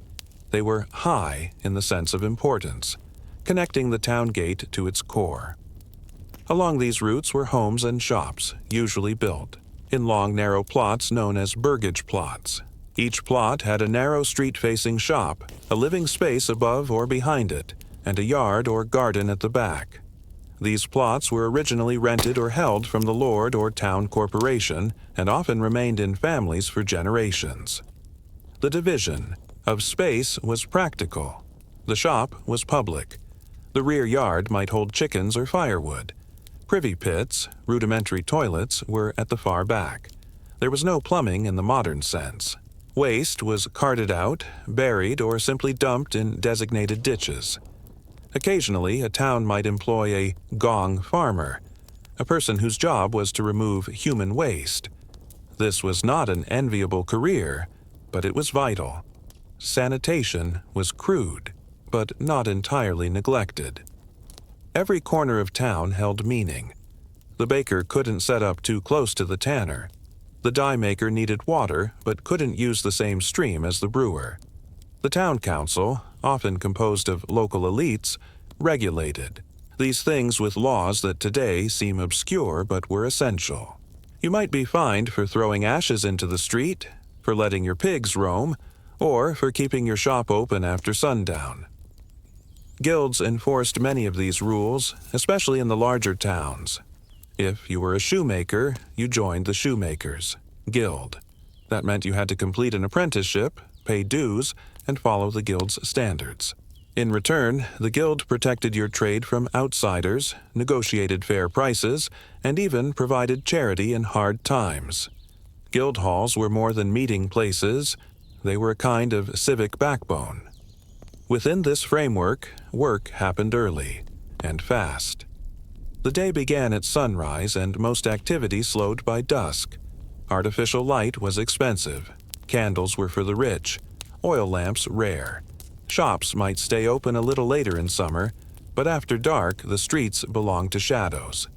They were high in the sense of importance, connecting the town gate to its core. Along these routes were homes and shops, usually built in long, narrow plots known as burgage plots. Each plot had a narrow street-facing shop, a living space above or behind it, and a yard or garden at the back. These plots were originally rented or held from the lord or town corporation and often remained in families for generations. The division of space was practical. The shop was public. The rear yard might hold chickens or firewood. Privy pits, rudimentary toilets, were at the far back. There was no plumbing in the modern sense. Waste was carted out, buried, or simply dumped in designated ditches. Occasionally, a town might employ a gong farmer, a person whose job was to remove human waste. This was not an enviable career, but it was vital. Sanitation was crude, but not entirely neglected. Every corner of town held meaning. The baker couldn't set up too close to the tanner. The dye maker needed water, but couldn't use the same stream as the brewer. The town council, often composed of local elites, regulated these things with laws that today seem obscure but were essential. You might be fined for throwing ashes into the street, for letting your pigs roam, or for keeping your shop open after sundown. Guilds enforced many of these rules, especially in the larger towns. If you were a shoemaker, you joined the Shoemakers Guild. That meant you had to complete an apprenticeship, pay dues, and follow the guild's standards. In return, the guild protected your trade from outsiders, negotiated fair prices, and even provided charity in hard times. Guild halls were more than meeting places. They were a kind of civic backbone. Within this framework, work happened early and fast. The day began at sunrise and most activity slowed by dusk. Artificial light was expensive. Candles were for the rich. Oil lamps rare. Shops might stay open a little later in summer, but after dark the streets belonged to shadows.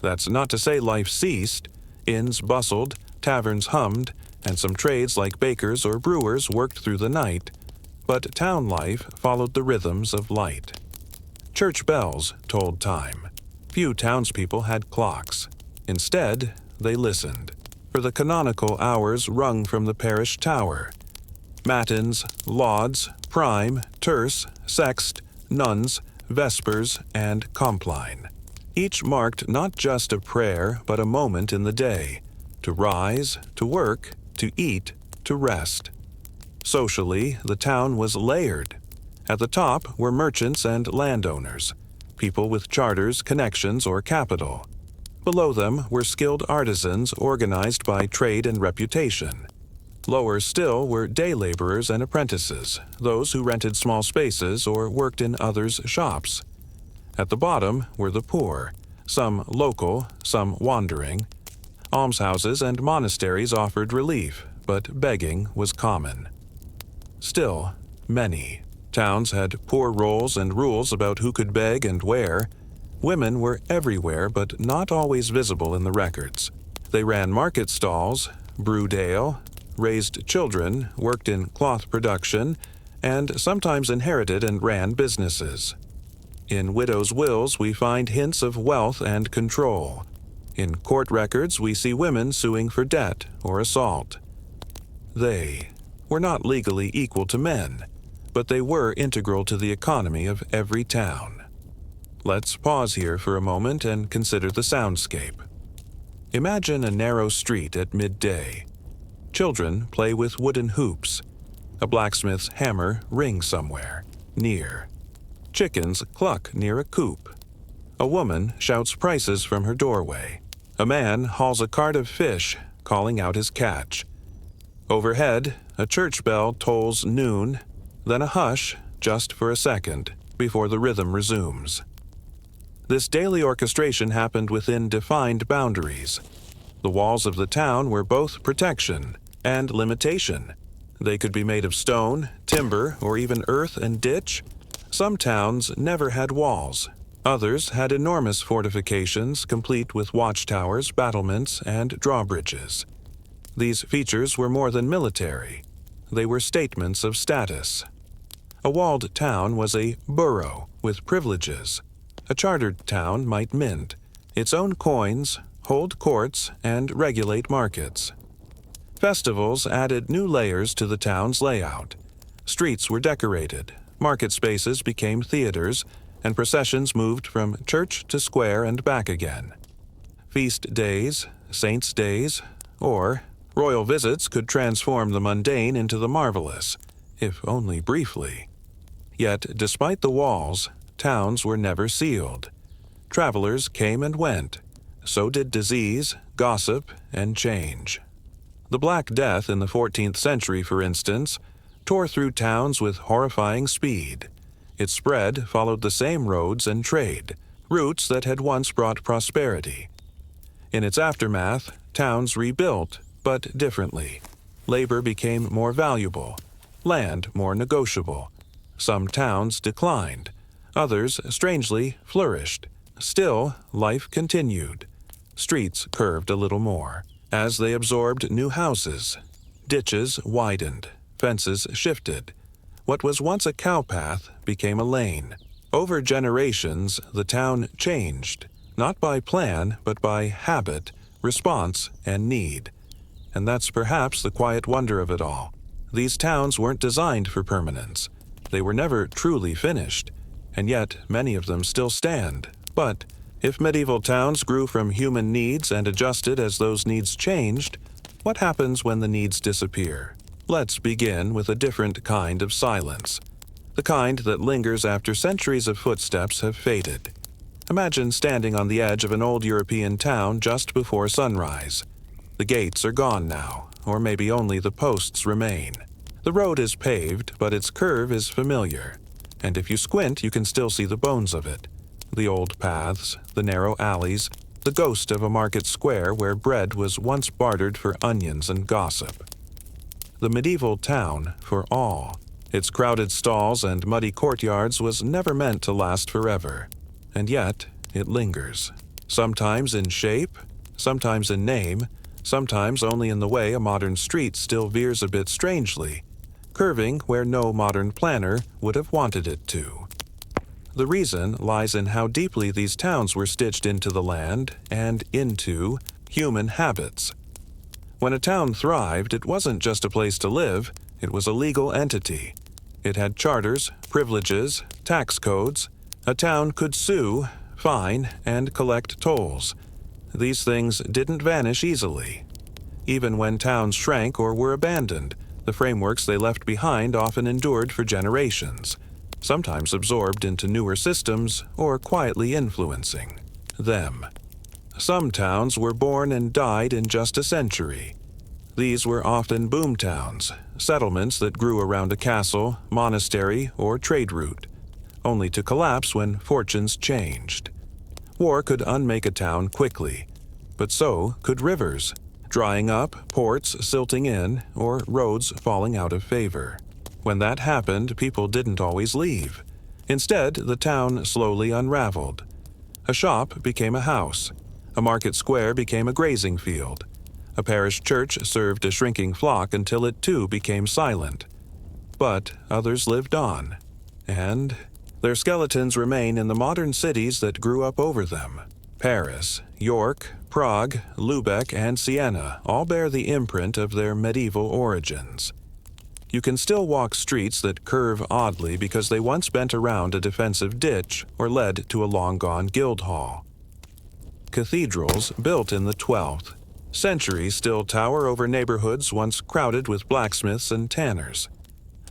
That's not to say life ceased. Inns bustled, taverns hummed, and some trades like bakers or brewers worked through the night. But town life followed the rhythms of light. Church bells told time. Few townspeople had clocks. Instead, they listened, for the canonical hours rung from the parish tower. Matins, lauds, prime, terce, sext, nuns, vespers, and compline. Each marked not just a prayer, but a moment in the day, to rise, to work, to eat, to rest. Socially, the town was layered. At the top were merchants and landowners, people with charters, connections, or capital. Below them were skilled artisans organized by trade and reputation. Lower still were day laborers and apprentices, those who rented small spaces or worked in others' shops. At the bottom were the poor, some local, some wandering. Almshouses and monasteries offered relief, but begging was common. Still, many towns had poor roles and rules about who could beg and where. Women were everywhere, but not always visible in the records. They ran market stalls, brewed ale, raised children, worked in cloth production, and sometimes inherited and ran businesses. In widows' wills we find hints of wealth and control. In court records we see women suing for debt or assault. They were not legally equal to men, but they were integral to the economy of every town. Let's pause here for a moment and consider the soundscape. Imagine a narrow street at midday. Children play with wooden hoops. A blacksmith's hammer rings somewhere, near. Chickens cluck near a coop. A woman shouts prices from her doorway. A man hauls a cart of fish, calling out his catch. Overhead, a church bell tolls noon, then a hush, just for a second, before the rhythm resumes. This daily orchestration happened within defined boundaries. The walls of the town were both protection and limitation. They could be made of stone, timber, or even earth and ditch. Some towns never had walls. Others had enormous fortifications complete with watchtowers, battlements, and drawbridges. These features were more than military. They were statements of status. A walled town was a borough with privileges. A chartered town might mint its own coins, hold courts, and regulate markets. Festivals added new layers to the town's layout. Streets were decorated, market spaces became theaters, and processions moved from church to square and back again. Feast days, saints' days, or royal visits could transform the mundane into the marvelous, if only briefly. Yet, despite the walls, towns were never sealed. Travelers came and went. So did disease, gossip, and change. The Black Death in the 14th century, for instance, tore through towns with horrifying speed. Its spread followed the same roads and trade, routes that had once brought prosperity. In its aftermath, towns rebuilt, but differently. Labor became more valuable, land more negotiable. Some towns declined, others, strangely, flourished. Still, life continued. Streets curved a little more as they absorbed new houses. Ditches widened, fences shifted. What was once a cowpath became a lane. Over generations, the town changed, not by plan, but by habit, response, and need. And that's perhaps the quiet wonder of it all. These towns weren't designed for permanence. They were never truly finished, and yet many of them still stand. But if medieval towns grew from human needs and adjusted as those needs changed, what happens when the needs disappear? Let's begin with a different kind of silence, the kind that lingers after centuries of footsteps have faded. Imagine standing on the edge of an old European town just before sunrise. The gates are gone now, or maybe only the posts remain. The road is paved, but its curve is familiar, and if you squint, you can still see the bones of it. The old paths, the narrow alleys, the ghost of a market square where bread was once bartered for onions and gossip. The medieval town for all. Its crowded stalls and muddy courtyards was never meant to last forever, and yet it lingers. Sometimes in shape, sometimes in name, sometimes only in the way a modern street still veers a bit strangely, curving where no modern planner would have wanted it to. The reason lies in how deeply these towns were stitched into the land and into human habits. When a town thrived, it wasn't just a place to live, it was a legal entity. It had charters, privileges, tax codes. A town could sue, fine, and collect tolls. These things didn't vanish easily. Even when towns shrank or were abandoned, the frameworks they left behind often endured for generations, sometimes absorbed into newer systems or quietly influencing them. Some towns were born and died in just a century. These were often boom towns, settlements that grew around a castle, monastery, or trade route, only to collapse when fortunes changed. War could unmake a town quickly, but so could rivers, drying up, ports silting in, or roads falling out of favor. When that happened, people didn't always leave. Instead, the town slowly unraveled. A shop became a house. A market square became a grazing field. A parish church served a shrinking flock until it too became silent. But others lived on, and their skeletons remain in the modern cities that grew up over them. Paris, York, Prague, Lubeck, and Siena all bear the imprint of their medieval origins. You can still walk streets that curve oddly because they once bent around a defensive ditch or led to a long-gone guild hall. Cathedrals built in the 12th century still tower over neighborhoods once crowded with blacksmiths and tanners.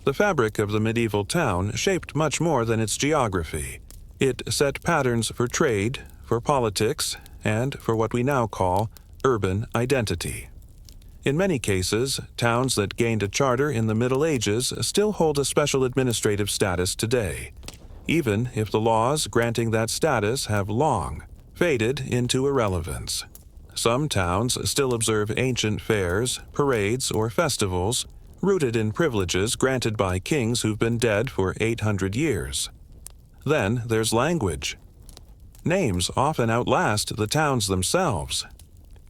The fabric of the medieval town shaped much more than its geography. It set patterns for trade, for politics, and for what we now call urban identity. In many cases, towns that gained a charter in the Middle Ages still hold a special administrative status today, even if the laws granting that status have long faded into irrelevance. Some towns still observe ancient fairs, parades, or festivals, rooted in privileges granted by kings who've been dead for 800 years. Then there's language. Names often outlast the towns themselves.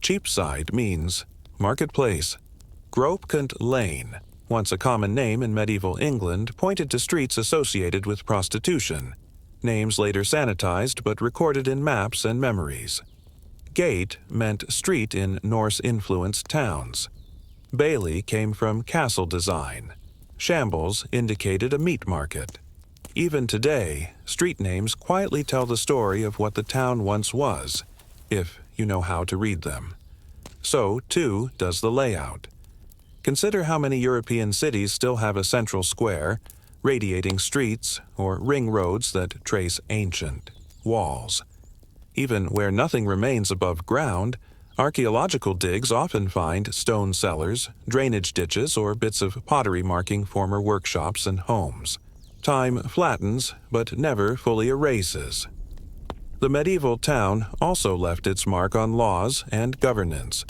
Cheapside means marketplace. Gropekant Lane, once a common name in medieval England, pointed to streets associated with prostitution. Names later sanitized but recorded in maps and memories. Gate meant street in Norse-influenced towns. Bailey came from castle design. Shambles indicated a meat market. Even today, street names quietly tell the story of what the town once was, if you know how to read them. So, too, does the layout. Consider how many European cities still have a central square, radiating streets, or ring roads that trace ancient walls. Even where nothing remains above ground, archaeological digs often find stone cellars, drainage ditches, or bits of pottery marking former workshops and homes. Time flattens, but never fully erases. The medieval town also left its mark on laws and governance.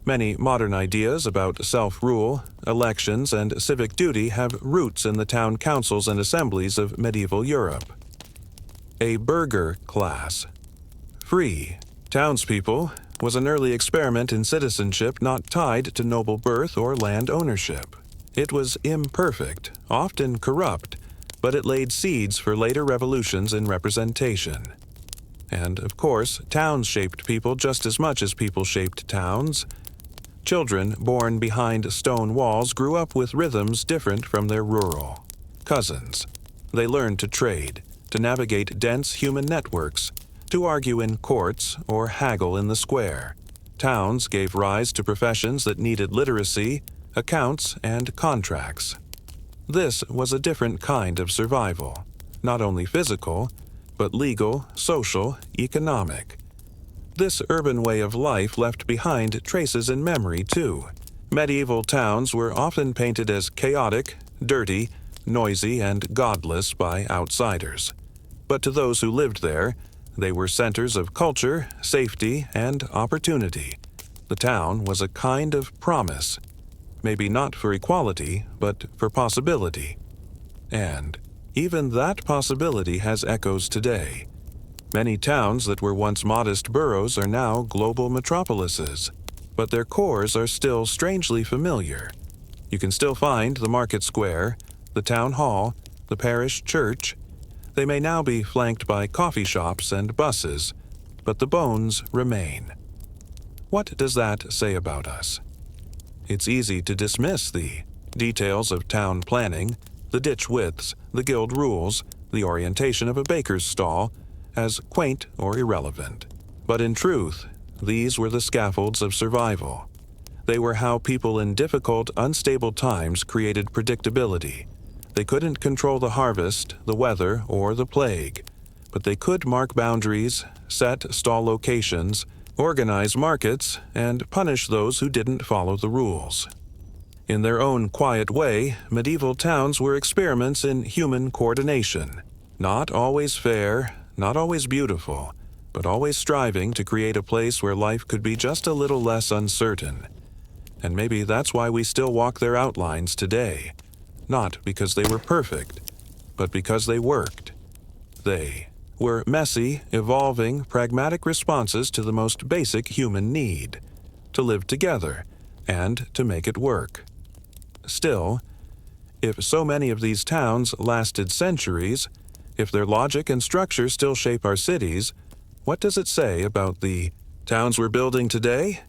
Many modern ideas about self-rule, elections, and civic duty have roots in the town councils and assemblies of medieval Europe. A burgher class. Free townspeople was an early experiment in citizenship not tied to noble birth or land ownership. It was imperfect, often corrupt, but it laid seeds for later revolutions in representation. And, of course, towns shaped people just as much as people shaped towns. Children born behind stone walls grew up with rhythms different from their rural cousins. They learned to trade, to navigate dense human networks, to argue in courts or haggle in the square. Towns gave rise to professions that needed literacy, accounts, and contracts. This was a different kind of survival, not only physical, but legal, social, economic. This urban way of life left behind traces in memory, too. Medieval towns were often painted as chaotic, dirty, noisy, and godless by outsiders. But to those who lived there, they were centers of culture, safety, and opportunity. The town was a kind of promise, maybe not for equality, but for possibility. And even that possibility has echoes today. Many towns that were once modest boroughs are now global metropolises, but their cores are still strangely familiar. You can still find the market square, the town hall, the parish church. They may now be flanked by coffee shops and buses, but the bones remain. What does that say about us? It's easy to dismiss the details of town planning, the ditch widths, the guild rules, the orientation of a baker's stall, as quaint or irrelevant. But in truth, these were the scaffolds of survival. They were how people in difficult, unstable times created predictability. They couldn't control the harvest, the weather, or the plague, but they could mark boundaries, set stall locations, organize markets, and punish those who didn't follow the rules. In their own quiet way, medieval towns were experiments in human coordination. Not always fair, not always beautiful, but always striving to create a place where life could be just a little less uncertain. And maybe that's why we still walk their outlines today. Not because they were perfect, but because they worked. They were messy, evolving, pragmatic responses to the most basic human need, to live together and to make it work. Still, if so many of these towns lasted centuries, if their logic and structure still shape our cities, what does it say about the towns we're building today?